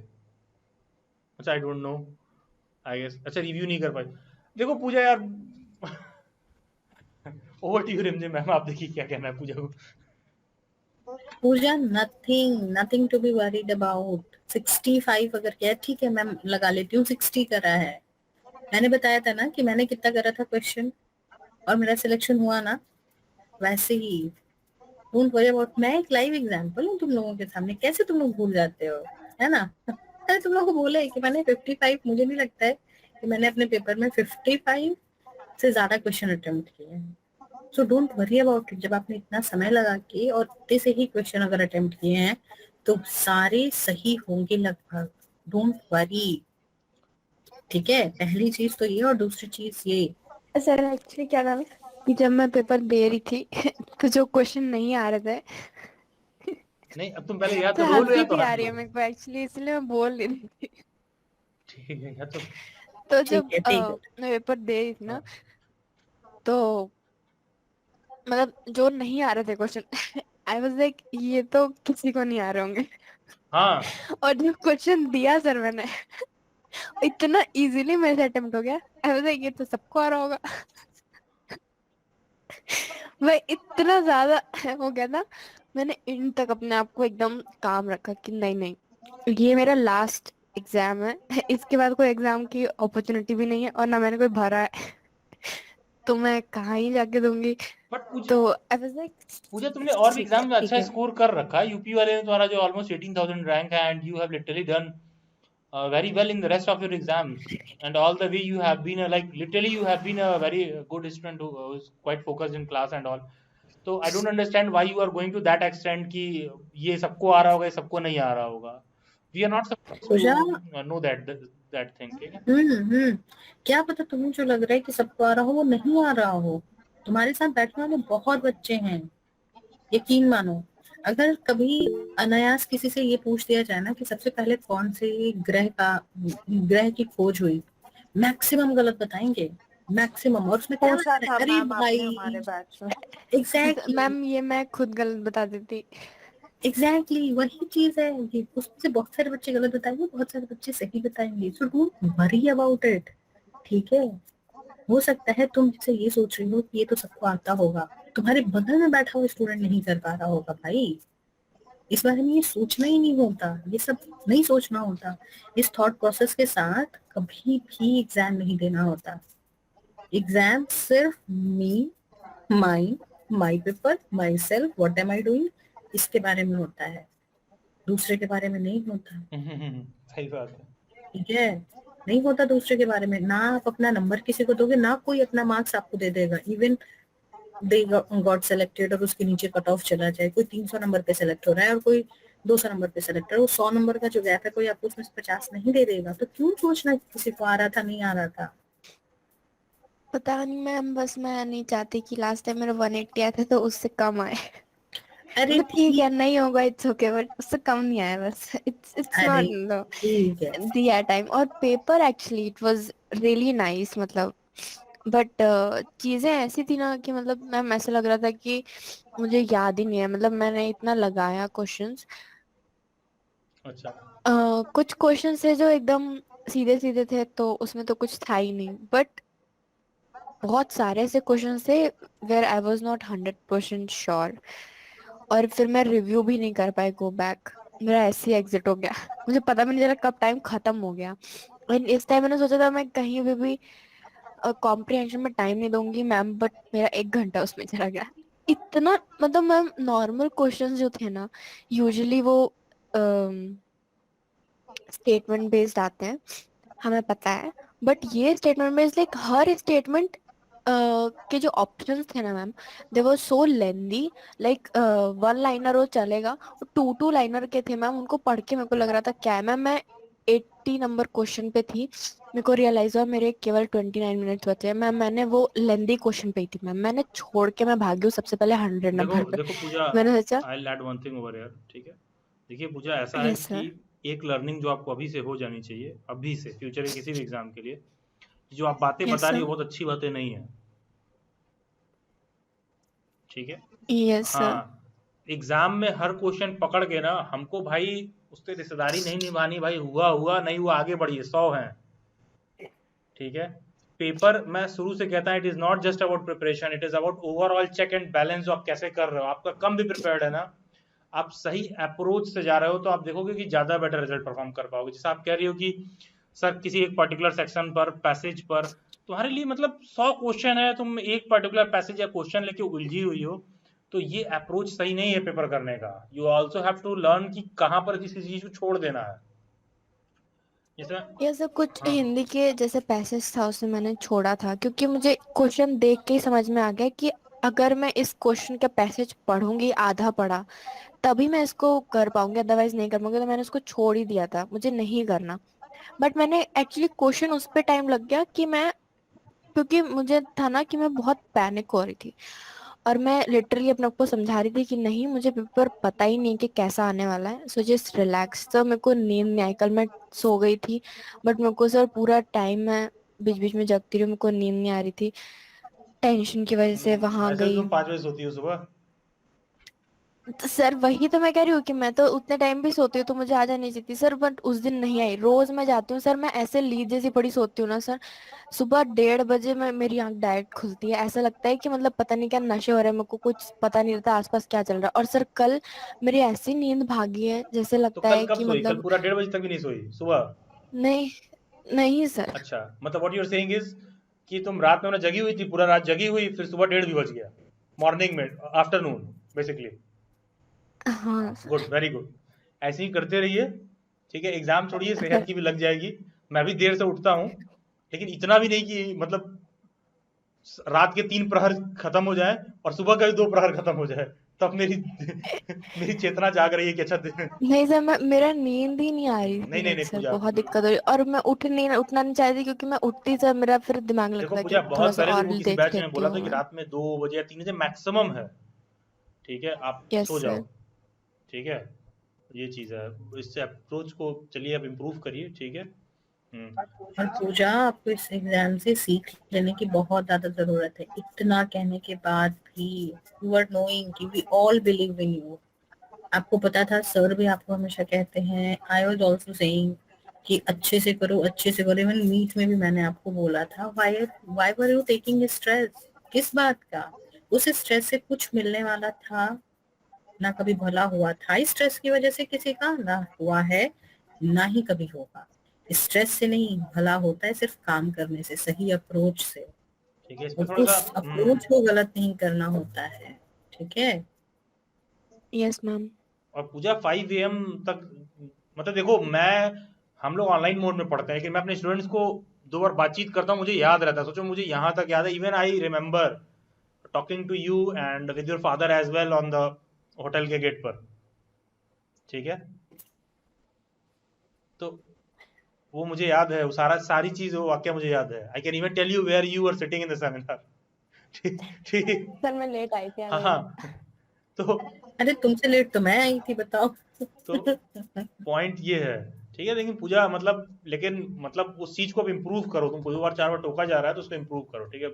अच्छा, I don't know, I guess. अच्छा, रिव्यू नहीं कर पाई. देखो पूजा यार, over to you Rimjhim ma'am, आप देखिए क्या कहना है पूजा को. पूजा, nothing to be worried about. 65 अगर क्या, ठीक है मैम लगा लेती हूँ. 60 करा है. मैंने बताया था ना कि मैंने कितना करा था क्वेश्चन और मेरा सिलेक्शन हुआ ना, वैसे ही. Don't worry about. मैं एक लाइव एग्जांपल हूँ तुम लोगों के सामने. कैसे तुम लोग भूल जाते हो, है ना? अरे तुम लोगों को बोले कि मैंने 55, मुझे नहीं लगता है कि मैंने अपने पेपर में 55 से ज्यादा क्वेश्चन अटेम्प्ट किए हैं. So don't worry about it. जब आपने इतना समय लगा के और इतने से ही क्वेश्चन अगर अटेम्प्ट किए हैं तो सारे सही होंगे लगभग. डोंट वरी, ठीक है? पहली चीज तो ये, और दूसरी चीज ये. सर एक्चुअली क्या नाम है कि जब मैं पेपर दे रही थी तो जो क्वेश्चन नहीं आ रहे थे नहीं, अब तुम पहले या तो तो रो लो या हंसी तो भी आ हंस रही लो. है मेरे को एक्चुअली, इसलिए मैं बोल नहीं रही थी. ठीक है, या तो तो ठीक जब है, ठीक है. मैं पेपर दे रही थी ना, तो मतलब जो नहीं आ रहे थे क्वेश्चन आई वाज लाइक ये तो किसी को नहीं आ रहे होंगे. हाँ, और जो क्वेश्चन दिया सर मैंने इतना इजीली मेरे से अटेम्प्ट हो गया. आई वाज लाइक ये तो सबको आ रहा होगा. मैं इतना ज्यादा हो गया था, मैंने इन तक अपने आप को एकदम काम रखा कि नहीं नहीं ये मेरा लास्ट एग्जाम है, इसके बाद कोई एग्जाम की अपॉर्चुनिटी भी नहीं है और ना मैंने कोई भरा है तो मैं कहाँ ही जाके दूंगी. बट तो आई वाज लाइक पूजा, तुमने और भी ठीक है एग्जाम में ठीक अच्छा है. स्कोर कर रखा है. यूपी वाले ने तुम्हारा जो ऑलमोस्ट 18,000 रैंक है, and you have literally done very well in the rest of your exams, and all the way you have been like literally you have been a very good student who is quite focused in class and all. So I don't understand why you are going to that extent कि ये सबको आ रहा होगा, ये सबको नहीं आ रहा होगा. We are not supposed Puja, to know that thing. ठीक है? क्या पता तुम्हें जो लग रहा है कि सबको आ रहा हो वो नहीं आ रहा हो. तुम्हारे साथ बैठने वाले बहुत बच्चे हैं, यकीन मानो. अगर कभी अनायास किसी से ये पूछ दिया जाए ना कि सबसे पहले कौन से ग्रह की खोज हुई, मैक्सिमम गलत बताएंगे, मैक्सिमम. और उसमें क्या पूछा बता था रहे, अरे मैम आपने भाई हमारे बैच में. एग्जैक्टली मैम ये मैं खुद गलत बता देती. एग्जैक्टली वही चीज है कि उसमें से बहुत सारे बच्चे गलत बताएंगे, बहुत सारे बच्चे सही बताएंगे. So don't worry about it, ठीक है? हो सकता है तुम जैसे ये सोच रही हो कि ये तो सबको आता होगा, तुम्हारे बगल में बैठा हुआ स्टूडेंट नहीं कर पा रहा होगा. भाई इस बारे में ये सोचना ही नहीं होता, ये सब नहीं सोचना होता. इस थॉट प्रोसेस के साथ कभी भी एग्जाम नहीं देना होता. एग्जाम सिर्फ me, my paper, myself, what am I doing, इसके बारे में होता है, दूसरे के बारे में नहीं होता. सही बात है. ठीक है? नहीं होता दूसरे के बारे में. ना आप अपना नंबर किसी को दोगे, ना कोई अपना मार्क्स आपको दे देगा. इवन दे गॉट सेलेक्टेड और उसके नीचे कट ऑफ चला जाए, कोई 300 नंबर पे सेलेक्ट हो रहा है और कोई 200 नंबर पे सेलेक्ट है, वो 100 नंबर का जो गैप है कोई आपको उसमें से 50 नहीं दे देगा. तो क्यों सोचना कि किसी को आ रहा था नहीं आ रहा था. पता नहीं मैम, बस मैं नहीं चाहती कि लास्ट टाइम मेरा 180 आया था तो उससे कम आए. अरे तो ठीक है, नहीं होगा इट्स ओके, बट उससे कम नहीं आया बस. इट्स नॉट ठीक है. दिया टाइम. और paper actually it was really nice, मतलब बट चीजें ऐसी थी ना कि मतलब मैम ऐसा लग रहा था कि मुझे याद ही नहीं है. मतलब मैंने इतना लगाया क्वेश्चंस. अच्छा, कुछ क्वेश्चंस थे जो एकदम सीधे सीधे थे तो उसमें तो कुछ था ही नहीं. बट बहुत सारे ऐसे क्वेश्चन थे where I was not 100% sure, और फिर मैं रिव्यू भी नहीं कर पाई गो बैक, मेरा ऐसे ही एग्जिट हो गया। मुझे पता भी नहीं चला कब टाइम खत्म हो गया। एंड इस टाइम मैंने सोचा था मैं कहीं भी कॉम्प्रिहेंशन में टाइम नहीं दूंगी मैम, बट मेरा 1 घंटा उसमें चला गया। इतना मतलब मैम नॉर्मल क्वेश्चंस जो थे ना यूजुअली वो स्टेटमेंट बेस्ड आते हैं, हमें पता है, बट ये स्टेटमेंट बेस्ड लाइक हर स्टेटमेंट के जो ऑप्शंस थे ना मैम दे वर सो लेंदी, लाइक 1 लाइनर वो चलेगा, 2 लाइनर के थे मैम। उनको पढ़ के मेरे को लग रहा था क्या है मैम, मैं 80 नंबर क्वेश्चन पे थी, मेरे को रियलाइज हुआ मेरे केवल 29 मिनट्स बचे हैं मैम। मैंने वो लेंदी क्वेश्चन पे ही थी मैम, मैंने छोड़ के मैं भागी हूँ सबसे पहले 100 नंबर पे। देखो पूजा, मैंने सोचा I add one thing over here, ठीक है। देखिए पूजा, ऐसा है यस सर, कि एक लर्निंग जो आपको अभी से हो जानी चाहिए, अभी से फ्यूचर के किसी भी एग्जाम के लिए, जो आप बातें यस बता रही सर, हो बहुत अच्छी बातें नहीं है, ठीक है। यस सर, हाँ, एग्जाम में हर क्वेश्चन पकड़ के ना हमको भाई उससे रिश्तेदारी नहीं निभानी, भाई हुआ हुआ, नहीं हुआ आगे बढ़िए, 100 हैं, ठीक है। पेपर मैं शुरू से कहता हूँ, it is not just about preparation, it is about overall check and balance. जो आप कैसे कर रहे हो, आपका कम भी प्रिपेयर्ड है ना, आप सही अप्रोच से जा रहे हो तो आप देखोगे कि ज्यादा बेटर रिजल्ट परफॉर्म कर पाओगे। जैसे आप कह रही हो कि सर किसी एक पर्टिकुलर सेक्शन पर, पैसेज पर तुम्हारे लिए मतलब 100 क्वेश्चन है, तुम एक पर्टिकुलर पैसेज या क्वेश्चन लेके उलझी हुई हो, तो ये अप्रोच सही नहीं है पेपर करने का। You also have to learn कि कहाँ पर किसी चीज को छोड़ देना है। जैसे ये सब कुछ हाँ, हिंदी के जैसे पैसेज था उसमें मैंने छोड़ा था क्योंकि मुझे क्वेश्चन देख के ही समझ में आ गया कि अगर मैं इस क्वेश्चन का पैसेज पढ़ूंगी आधा पढ़ा तभी मैं इसको कर पाऊंगी, अदरवाइज नहीं कर पाऊंगी, तो मैंने उसको छोड़ ही दिया था, मुझे नहीं करना। बट मैंने एक्चुअली क्वेश्चन उस पे टाइम लग गया कि मैं, क्योंकि मुझे था ना कि मैं बहुत पैनिक हो रही थी और मैं लिटरली अपने आप को समझा रही थी कि नहीं मुझे पेपर पता ही नहीं कि कैसा आने वाला है, सो जस्ट रिलैक्स। तो मेरे को नींद नहीं आई, कल मैं सो गई थी बट मेरे को सर पूरा टाइम मैं बीच बीच में जगती रही, मेरे को नींद नहीं आ रही थी टेंशन की वजह से वहां ऐसे गई। तुम 5 बजे सोती हो सुबह? तो सर वही तो मैं कह रही हूँ कि मैं तो उतने टाइम भी सोती हूँ तो मुझे आ जानी चाहिए थी सर, बट उस दिन नहीं आई। रोज मैं जाती हूँ सर, मैं ऐसे लीड जैसी पड़ी सोती हूँ ना सर, सुबह 1:30 बजे मैं मेरी आंख डायरेक्ट खुलती है, ऐसा लगता है कि मतलब पता नहीं क्या नशे हो रहे हैं, मेरे को कुछ पता नहीं रहता आसपास क्या चल रहा है। और सर कल मेरी ऐसी नींद भागी है जैसे तो लगता कल है कब कि सोई? कल मतलब पूरा 1:30 बजे तक भी नहीं सोई सुबह? नहीं, नहीं सर। अच्छा, मतलब what you are saying is कि तुम रात में जगी हुई थी, पूरा रात जगी हुई, फिर सुबह 1:30 भी बज गया, मॉर्निंग में, आफ्टरनून बेसिकली। हाँ गुड, सर, वेरी गुड, ऐसे ही करते रहिए, ठीक है। एग्जाम छोड़िए, सेहत की भी लग जाएगी। मैं भी देर से उठता हूँ, लेकिन इतना भी नहीं कि मतलब रात के 3 प्रहर खत्म हो जाए और सुबह का भी 2 प्रहर खत्म हो जाए, तब मेरी मेरी चेतना जाग रही है कि अच्छा नहीं सर, मैं मेरा नींद ही नहीं आ रही थी, नहीं नहीं लाइक नहीं सर पूजा, बहुत दिक्कत हो रही, और मैं उठना नहीं चाहती क्योंकि मैं उठती सर मेरा फिर दिमाग देखो लगता है पूजा, कि थोड़ा बहुत सा पहले भी और वो किसी देख बैच में लेती बोला था हूँ कि मैं। रात में 2 बजे या 3 बजे मैक्सिमम है, ठीक है, आप यस सो जाओ, सर, ठीक है। ये चीज है, इससे अप्रोच को चलिए अब इम्प्रूव करिए, ठीक है। और पूजा, आपको इस एग्जाम से सीख लेने की बहुत ज्यादा जरूरत है। इतना कहने के बाद भी यू आर नोइंग कि we all believe in you. आपको पता था, सर भी आपको हमेशा कहते हैं, आई वाज आल्सो सेइंग कि अच्छे से करो, अच्छे से करो। इवन मीट में भी मैंने आपको बोला था, why were you taking stress? किस बात का? उस स्ट्रेस से कुछ मिलने वाला था ना, कभी भला हुआ था इस स्ट्रेस की वजह से किसी का, ना हुआ है, ना ही कभी होगा। स्ट्रेस से नहीं भला होता है, सिर्फ काम करने से, सही अप्रोच से। ठीक है, इसमें थोड़ा सा उस अप्रोच को गलत नहीं करना होता है, ठीक है। Yes ma'am. और पूजा 5 AM तक, मतलब देखो हम लोग ऑनलाइन मोड में पढ़ते हैं, लेकिन मैं अपने स्टूडेंट्स को 2 बार बातचीत करता हूँ, मुझे याद रहता है। सोचो मुझे यहाँ तक याद है, even I remember talking to you and with your father as well on the hotel के गेट पर, ठीक है। तो वो मुझे याद है, वो सारी चीज, वो वाक्य मुझे याद है। I can even tell you where you are sitting in the seminar, ठीक। सर मैं लेट आई थी हाँ हाँ, तो अरे तुमसे लेट तो मैं आई थी, बताओ। तो पॉइंट ये है, ठीक है। लेकिन पूजा मतलब उस चीज को अब इम्प्रूव करो। तुमको 2 बार 4 बार टोका जा रहा है तो उसको इम्प्रूव करो, ठीक है,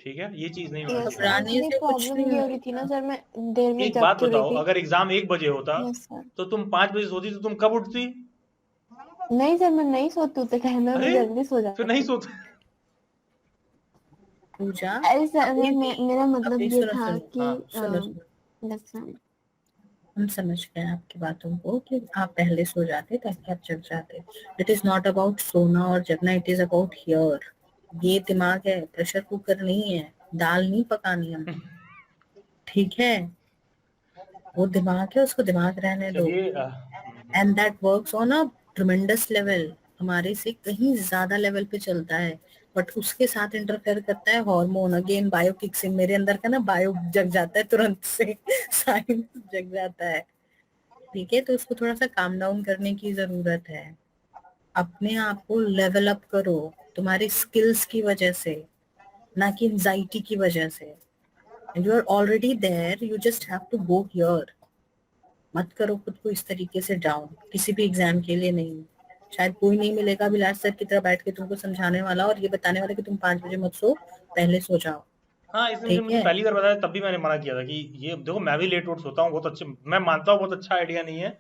ठीक है। ये चीज नहीं होना यस चाहिए। घबराने एक्चुअली से कुछ प्रॉब्लम नहीं ये हो रही थी ना सर, मैं देर में एक बात जग क्यों रही बताओ, थी। अगर एग्जाम 1 बजे होता यस सर। तो तुम 5 बजे सोती तो तुम कब उठती? नहीं सर, मैं नहीं सोती उतने टाइम में, मैं अरे जल्दी सो फिर जाती नहीं हूँ। सोते, पूजा अरे सर अभी भी मेरा मतलब अभी ये सुनो था सुनो कि हाँ सुनो सुनो that's fine. हम समझ गए आपकी बातों को कि आप पहले सो जाते ताकि आप जग जाते। इट इज नॉट अबाउट सोना और जगना, इट इज अबाउट हियर। ये दिमाग है, प्रेशर कुकर नहीं है, दाल नहीं पकानी हम, ठीक है? वो दिमाग है, उसको दिमाग रहने दो। चलिए and that works on a ट्रेमेंडस level, हमारे से कहीं ज्यादा लेवल पे चलता है। बट उसके साथ इंटरफेयर करता है hormone, again bio kicks in, मेरे अंदर का ना बायो जग जाता है तुरंत से साइंस जग जाता है, ठीक है? तो उसको थोड़ा सा काम डाउन करने की जरूरत है। अपने आप को लेवल अप करो तुम्हारी स्किल्स की वजह से, ना कि एंजाइटी की वजह से। You are already there, you just have to go here. मत करो खुद को इस तरीके से डाउन, किसी भी एग्जाम के लिए नहीं। शायद कोई नहीं मिलेगा विलास सर की तरह बैठ के तुमको समझाने वाला और ये बताने वाला कि तुम 5 बजे मत सो, पहले सो जाओ, हाँ, इसने ठीक मुझे है? पहली बार बताया तब भी मैंने मना किया था कि ये देखो मैं भी लेट उठ सोता हूँ, बहुत अच्छे, मैं मानता हूँ बहुत अच्छा आइडिया नहीं है,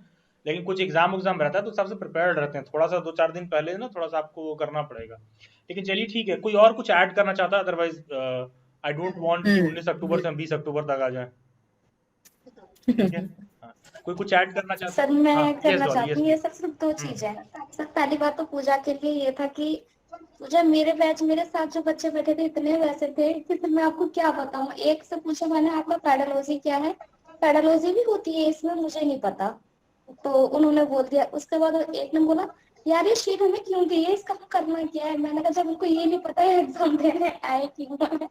लेकिन कुछ एग्जाम रहता है तो सबसे प्रिपेयर्ड रहते हैं, थोड़ा सा 2-4 दिन पहले ना थोड़ा सा आपको वो करना पड़ेगा। लेकिन चलिए ठीक है, कोई और कुछ ऐड करना चाहता है? अदरवाइज आई डोंट वांट कि 19 अक्टूबर से हम 20 अक्टूबर तक आ जाए, ठीक है? हाँ, कोई कुछ ऐड करना चाहता सर है? हाँ, मैं यस करना डॉली, चाहती यस हूँ, ये प्लीज। सब सिर्फ दो चीजें हैं। सर पहली बात तो पूजा के लिए ये था कि पूजा मेरे बैच मेरे साथ जो बच्चे बैठे थे इतने वैसे थे कि फिर मैं आपको क्या बताऊँ। एक से पूछा मैंने आपका पेडोलॉजी क्या है, पेडोलॉजी भी होती है इसमें, मुझे नहीं पता, तो उन्होंने बोल दिया। उसके बाद एक ने बोला यार ये शीट हमें क्यों दी है, इसका करना क्या है। मैंने कहा जब उनको ये नहीं पता है एग्जाम देने आए क्यों है।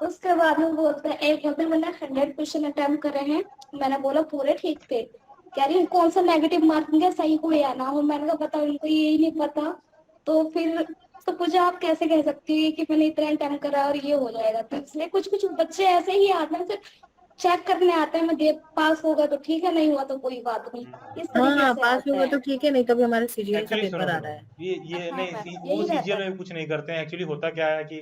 उसके बाद में बोलते हैं, एक बोलते हैं मैंने 100 क्वेश्चन अटेम्प्ट करे हैं। मैंने बोला पूरे ठीक थे। कह रही कौन सा नेगेटिव मार्किंग है, सही हो या ना हो। मैंने कहा बताओ, इनको यही नहीं पता। तो फिर तो पूजा आप कैसे कह सकती है कि मैंने इतना अटेम्प्ट करा और ये हो जाएगा। तो इसलिए कुछ कुछ बच्चे ऐसे ही आते हैं, फिर चेक करने आते हैं, मैं दे पास होगा तो ठीक है, नहीं हुआ तो कोई बात नहीं, इस तरीके हाँ से पास आते होगा हैं। तो ठीक है, नहीं तो भी हमारे सीजीएल का एक्चुअली सुनो पेपर आ सुनो, रहा है। ये हाँ नहीं मैम वो यही रहता सीजीएल है। में कुछ नहीं करते हैं। एक्चुअली होता क्या है कि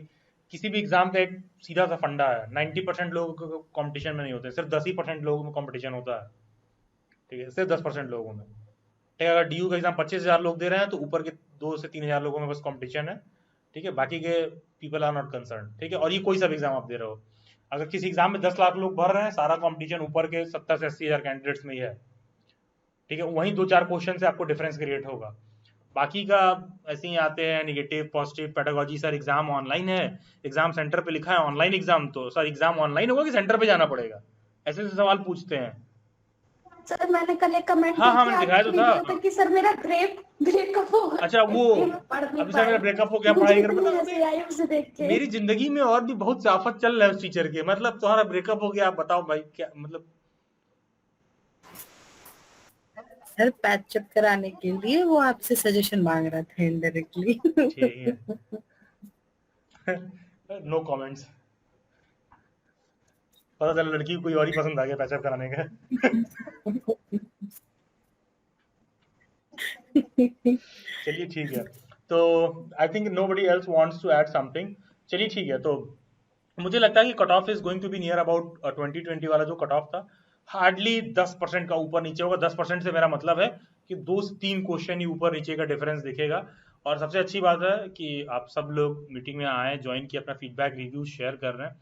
किसी भी एग्जाम का एक सीधा सा फंडा है, 90% लोग कंपटीशन में नहीं होते, सिर्फ 10% लोगों में कंपटीशन होता है, ठीक है? सिर्फ 10% लोगों में, ठीक है? अगर डीयू का एग्जाम 25,000 लोग दे रहे हैं तो ऊपर के 2 से 3,000 लोगों में बस कंपटीशन है, ठीक है? बाकी के पीपल आर नॉट कंसर्न, ठीक है? और ये कोई सा भी एग्जाम आप दे रहे हो, अगर किसी एग्जाम में 10 लाख लोग भर रहे हैं, सारा कंपटीशन ऊपर के 70 से 80,000 कैंडिडेट्स में ही है, ठीक है? वहीं 2-4 क्वेश्चन से आपको डिफरेंस क्रिएट होगा। बाकी का ऐसे ही आते हैं negative positive pedagogy. Sir exam online है, एग्जाम सेंटर पे लिखा है ऑनलाइन एग्जाम, तो सर एग्जाम ऑनलाइन होगा कि सेंटर पे जाना पड़ेगा? ऐसे ऐसे सवाल पूछते हैं। सर मैंने कल एक कमेंट हाँ की हाँ, थी मैंने दिखाया आपकी तो था। वीडियो पे कि सर मेरा ब्रेकअप होगा, अच्छा वो, इसलिए मैं पढ़ नहीं अभी सर मेरा पाई। ब्रेकअप हो गया, मुझे पढ़ाई कर, इतनी मतलब हंसी आई उसे देख के। मेरी जिंदगी में और भी बहुत से आफत चल रहा है उस टीचर के, मतलब तुम्हारा ब्रेकअप हो गया, आप बताओ भाई क्या मतलब। सर पैचअप कराने के लिए वो आपसे सजेशन मांग रहा था इनडायरेक्टली। ठीक है। No comments. पता चला लड़की को कोई और ही पसंद आ गया पैचअप कराने का। चलिए ठीक है, तो I think nobody else wants to add something. चलिए ठीक है, तो मुझे लगता है कि cut off is going to be near about 2020 वाला जो कट ऑफ था, हार्डली 10% का ऊपर नीचे होगा। 10% से मेरा मतलब है कि 2 से 3 क्वेश्चन ही ऊपर नीचे का डिफरेंस दिखेगा। और सबसे अच्छी बात है कि आप सब लोग मीटिंग में आए, ज्वाइन किए, अपना फीडबैक रिव्यू शेयर कर रहे हैं।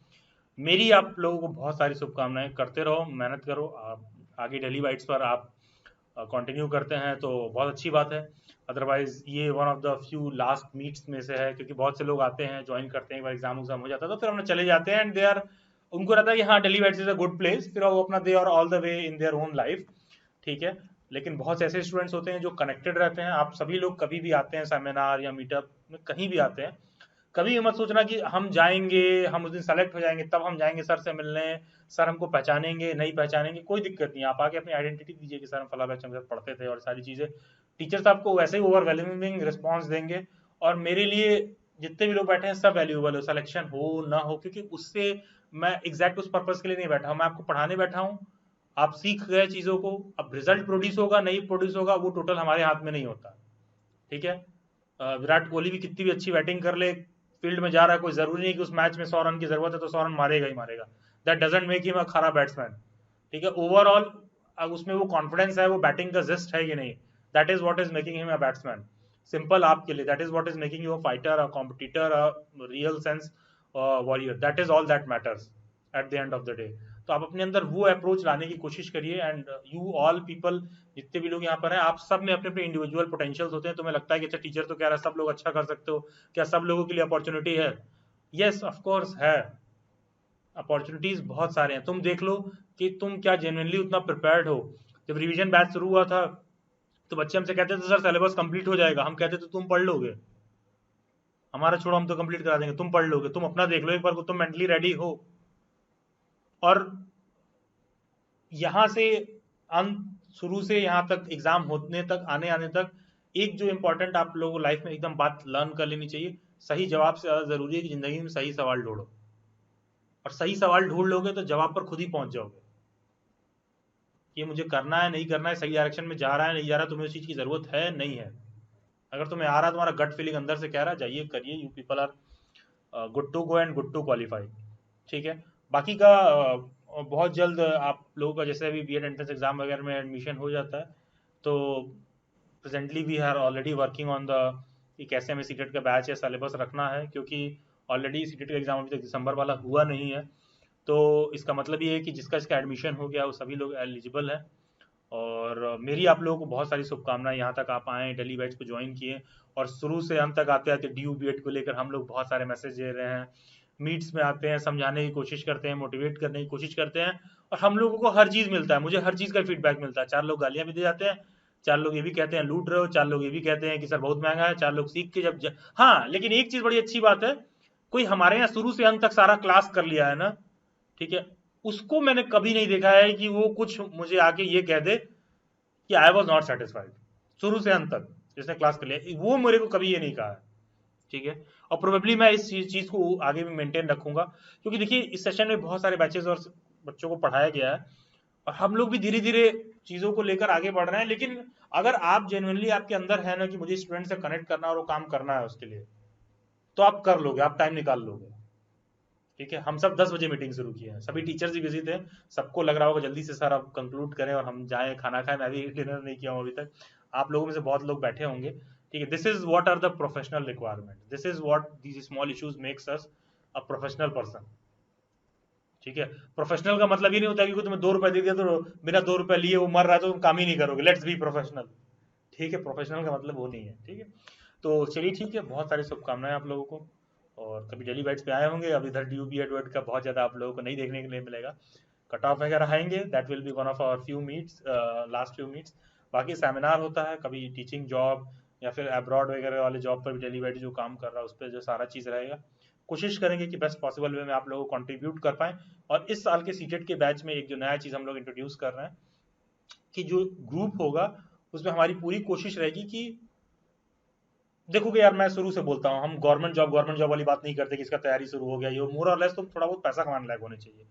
मेरी आप लोगों को बहुत सारी शुभकामनाएं, करते रहो, मेहनत करो, आप आगे डेली बाइट्स पर आप कंटिन्यू करते हैं तो बहुत अच्छी बात है। अदरवाइज ये one of the few last meets में से है, क्योंकि बहुत से लोग आते हैं, ज्वाइन करते हैं, एक बार एग्जाम हो जाता है तो फिर हम चले जाते हैं, एंड दे आर, उनको रहता है कि हाँ Daily Bytes is a good place, फिर वो अपना they are all the way in their own life, ठीक है? लेकिन बहुत से ऐसे स्टूडेंट्स होते हैं जो कनेक्टेड रहते हैं। आप सभी लोग कभी भी आते हैं सेमिनार या मीटअप में, कहीं भी आते हैं, कभी मत सोचना कि हम जाएंगे, हम उस दिन सेलेक्ट हो जाएंगे तब हम जाएंगे सर से मिलने, सर हमको पहचानेंगे नहीं पहचानेंगे, कोई दिक्कत नहीं। आप आके अपनी आइडेंटिटी दीजिए कि सर हम फला बैच में पढ़ते थे और सारी चीज़ें। टीचर्स आपको वैसे ही ओवरवेलमिंग रिस्पॉन्स देंगे। और मेरे लिए जितने भी लोग बैठे हैं सब वैल्यूएबल हो, सिलेक्शन हो ना हो, क्योंकि उससे मैं एग्जैक्ट उस पर्पज के लिए नहीं बैठा हूँ, मैं आपको पढ़ाने बैठा हूँ। आप सीख गए चीज़ों को, अब रिजल्ट प्रोड्यूस होगा नहीं प्रोड्यूस होगा वो टोटल हमारे हाथ में नहीं होता, ठीक है? विराट कोहली भी कितनी भी अच्छी बैटिंग कर ले, फील्ड में जा रहा है, कोई जरूरी नहीं कि उस मैच में 100 रन की जरूरत है तो 100 रन मारेगा ही मारेगा। That doesn't make him a खराब बैट्समैन, ठीक है? ओवरऑल उसमें वो कॉन्फिडेंस है, वो बैटिंग का जिस्ट है कि नहीं, that is what is making him a batsman. Simple आपके लिए, that is what is making you a fighter, a competitor, a real sense warrior, that is all that matters eight the end of the day. तो आप अपने अंदर वो approach लाने की कोशिश करिए, एंड यू ऑल पीपल, जितने भी लोग यहाँ पर हैं, आप सब में अपने अपने इंडिविजुअल पोटेंशियल्स होते हैं। तुम्हें लगता है कि अच्छा टीचर तो कह रहा है सब लोग अच्छा कर सकते हो, क्या सब लोगों के लिए अपॉर्चुनिटी है? यस ऑफ कोर्स है, अपॉर्चुनिटीज बहुत सारे हैं। तुम देख लो कि तुम क्या जेन्युइनली उतना प्रिपेयर्ड हो। जब रिवीजन बैच शुरू हुआ था तो बच्चे हमसे कहते थे सर सिलेबस कंप्लीट हो जाएगा, हम कहते थे तुम पढ़ लोगे, हमारा छोड़ो हम तो कंप्लीट करा देंगे, तुम पढ़ लोगे, तुम अपना देख लो एक बार को तुम मेंटली रेडी हो। और यहाँ से अंत शुरू से यहाँ तक एग्जाम होने तक आने तक एक जो इम्पोर्टेंट आप लोगों को लाइफ में एकदम बात लर्न कर लेनी चाहिए, सही जवाब से ज़्यादा जरूरी है कि जिंदगी में सही सवाल ढूंढो, और सही सवाल ढूंढ लोगे तो जवाब पर खुद ही पहुंच जाओगे। ये मुझे करना है नहीं करना है, सही डायरेक्शन में जा रहा है नहीं जा रहा, तुम्हें उस चीज की जरूरत है नहीं है। अगर तुम्हें आ रहा तुम्हारा गट फीलिंग अंदर से कह रहा है जाइए करिए, you people are good to go and good to qualify. ठीक है, बाकी का बहुत जल्द आप लोगों का जैसे अभी बीएड एंट्रेंस एग्जाम वगैरह में एडमिशन हो जाता है, तो presently we are already working on the कि कैसे हमें सीटेट का बैच या सिलेबस रखना है, क्योंकि ऑलरेडी सीटेट का एग्जाम अभी तक दिसंबर वाला हुआ नहीं है। तो इसका मतलब ये है कि जिसका इसका एडमिशन हो गया वो सभी लोग एलिजिबल हैं। और मेरी आप लोगों को बहुत सारी शुभकामनाएं, यहाँ तक आप आए, डेली बैच को ज्वाइन किए, और शुरू से अंत तक आते आते ड्यू बीएड को लेकर हम लोग बहुत सारे मैसेज दे रहे हैं, मीट्स में आते हैं, समझाने की कोशिश करते हैं, मोटिवेट करने की कोशिश करते हैं, और हम लोगों को हर चीज़ मिलता है, मुझे हर चीज़ का फीडबैक मिलता है। 4 लोग गालियाँ भी दे जाते हैं, 4 लोग ये भी कहते हैं लूट रहे हो, 4 लोग ये भी कहते हैं कि सर बहुत महंगा है, 4 लोग सीख के हाँ, लेकिन एक चीज़ बड़ी अच्छी बात है, कोई हमारे यहाँ शुरू से अंत तक सारा क्लास कर लिया है ना, ठीक है, उसको मैंने कभी नहीं देखा है कि वो कुछ मुझे आके ये कह दे कि आई वॉज नॉट सेटिस्फाइड। शुरू से अंत तक जिसने क्लास कर लिया वो मेरे को कभी ये नहीं कहा है। ठीक है, और प्रोबेबली मैं इस चीज को आगे भी मेंटेन रखूंगा, क्योंकि देखिए इस सेशन में बहुत सारे बैचेस और बच्चों को पढ़ाया गया है, और हम लोग भी धीरे धीरे चीजों को लेकर आगे बढ़ रहे हैं। लेकिन अगर आप जेन्युइनली आपके अंदर है ना कि मुझे स्टूडेंट से कनेक्ट करना और वो काम करना है उसके लिए, तो आप कर लोगे, आप टाइम निकाल लोगे। ठीक है, हम सब 10 बजे मीटिंग शुरू किए हैं, सभी टीचर्स भी बिजी थे, सबको लग रहा होगा जल्दी से सर अब कंक्लूड करें और हम जाएं खाना खाएं। मैं भी डिनर नहीं किया हूं अभी तक, आप लोगों में से बहुत लोग बैठे होंगे। ठीक है, this is what are the professional requirement, this is what these small issues makes us a professional person. ठीक है, प्रोफेशनल का मतलब ये नहीं होता कि तुम्हें 2 रुपए दे दिया तो बिना 2 रुपए लिए वो मर रहा है तो तुम काम ही नहीं करोगे, लेट्स बी प्रोफेशनल। ठीक है, प्रोफेशनल का मतलब वो नहीं है। ठीक है, तो चलिए ठीक है, बहुत सारी शुभकामनाएं आप लोगों को, और कभी डेली बैच पे आए होंगे, अब इधर ड्यू बीएड वर्ड का बहुत ज़्यादा आप लोगों को नहीं देखने के लिए मिलेगा, कट ऑफ वगैरह आएंगे, that will be one of our few meets, last few meets. बाकी सेमिनार होता है, कभी टीचिंग जॉब या फिर अब्रॉड वगैरह वाले जॉब पर भी डेली बैच जो काम कर रहा है उस पर जो सारा चीज़ रहेगा, कोशिश करेंगे कि बेस्ट पॉसिबल वे में आप लोगों को कंट्रीब्यूट कर पाएँ। और इस साल के सीटेट के बैच में एक जो नया चीज़ हम लोग इंट्रोड्यूस कर रहे हैं कि जो ग्रुप होगा उसमें हमारी पूरी कोशिश रहेगी कि देखोगे यार, मैं शुरू से बोलता हूँ हम गवर्नमेंट जॉब वाली बात नहीं करते कि इसका तैयारी शुरू हो गया, ये मोर और लेस तुम थोड़ा बहुत पैसा कमाने लायक होने चाहिए।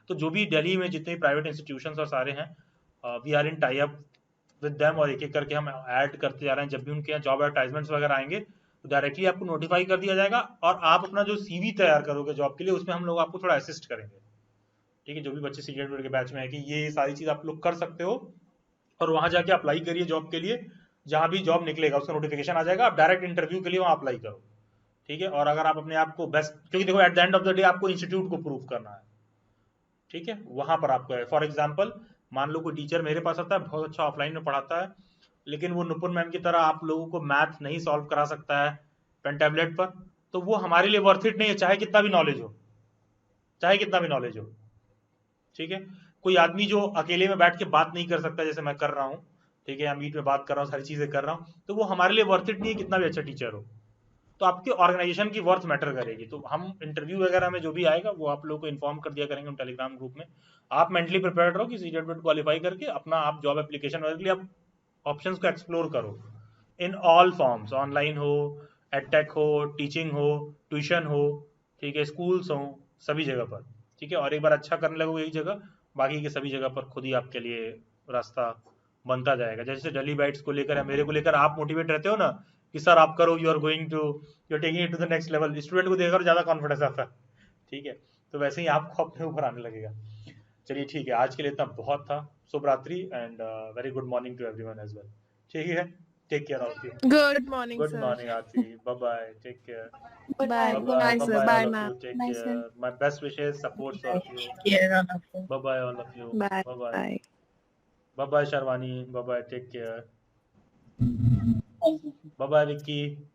तो जो भी दिल्ली में जितने प्राइवेट इंस्टीट्यूशंस और सारे हैं, we are in tie up with them, और एक एक करके हम ऐड करते जा रहे हैं। जब भी उनके यहाँ जॉब एडवर्टाइजमेंट्स वगैरह आएंगे तो डायरेक्टली आपको नोटिफाई कर दिया जाएगा, और आप अपना जो सीवी तैयार करोगे जॉब के लिए उसमें हम लोग आपको थोड़ा असिस्ट करेंगे। ठीक है, जो भी बच्चे सीटेट के बैच में है कि ये सारी चीज़ आप लोग कर सकते हो, और वहाँ जाके अप्लाई करिए जॉब के लिए, जहाँ भी जॉब निकलेगा उसका नोटिफिकेशन आ जाएगा, आप डायरेक्ट इंटरव्यू के लिए वहाँ अप्लाई करो। ठीक है, और अगर आप अपने आप को बेस्ट, क्योंकि देखो eight the end of the day आपको इंस्टीट्यूट को प्रूव करना है। ठीक है, वहाँ पर आपको है, फॉर एग्जाम्पल मान लो कोई टीचर मेरे पास आता है, बहुत अच्छा ऑफलाइन में पढ़ाता है, लेकिन वो नुपुर मैम की तरह आप लोगों को मैथ नहीं सॉल्व करा सकता है पेन टैबलेट पर, तो वो हमारे लिए वर्थ इट नहीं है, चाहे कितना भी नॉलेज हो, चाहे कितना भी नॉलेज हो। ठीक है, कोई आदमी जो अकेले में बैठ के बात नहीं कर सकता जैसे मैं कर रहा हूँ, ठीक है, या मीट में बात कर रहा हूँ, सारी चीजें कर रहा हूँ, तो वो हमारे लिए वर्थ इट नहीं है कितना भी अच्छा टीचर हो। तो आपके ऑर्गेनाइजेशन की वर्थ मैटर करेगी। तो हम इंटरव्यू वगैरह में जो भी आएगा वो आप लोगों को इन्फॉर्म कर दिया करेंगे टेलीग्राम ग्रुप में। आप मेंटली प्रिपेयर्ड रहो कि सीटेट क्वालिफाई करके अपना आप जॉब एप्लीकेशन वगैरह के लिए आप ऑप्शंस को एक्सप्लोर करो इन ऑल फॉर्म्स, ऑनलाइन हो, एडटेक हो, टीचिंग हो, ट्यूशन हो, ठीक है, स्कूल्स हो, सभी जगह पर। ठीक है, और एक बार अच्छा करने लगोगे एक जगह, बाकी की सभी जगह पर खुद ही आपके लिए रास्ता बनता जाएगा। जैसे डेली बाइट्स को लेकर या मेरे को लेकर आप मोटिवेट रहते हो ना कि सर आप करो, you are going to, you are taking it to the next level, student को देखकर ज्यादा कॉन्फिडेंस आता है। ठीक है, तो वैसे ही आपको अपने ऊपर आने लगेगा। चलिए ठीक है, आज के लिए इतना बहुत था। शुभ रात्रि and very good morning to everyone as well. ठीक है। Take care of you. Good morning, Good sir. morning, Aarti. Bye bye. Take care. Bye. Bye Bye, sir. Bye, all of ma'am. you. Take Bye, care. sir. My best wishes, supports all of you. Take care all of you. Bye bye all of you. Bye. Bye bye. Bye. Bye bye Sharwani. Bye bye. Take care. Bye bye Vicky.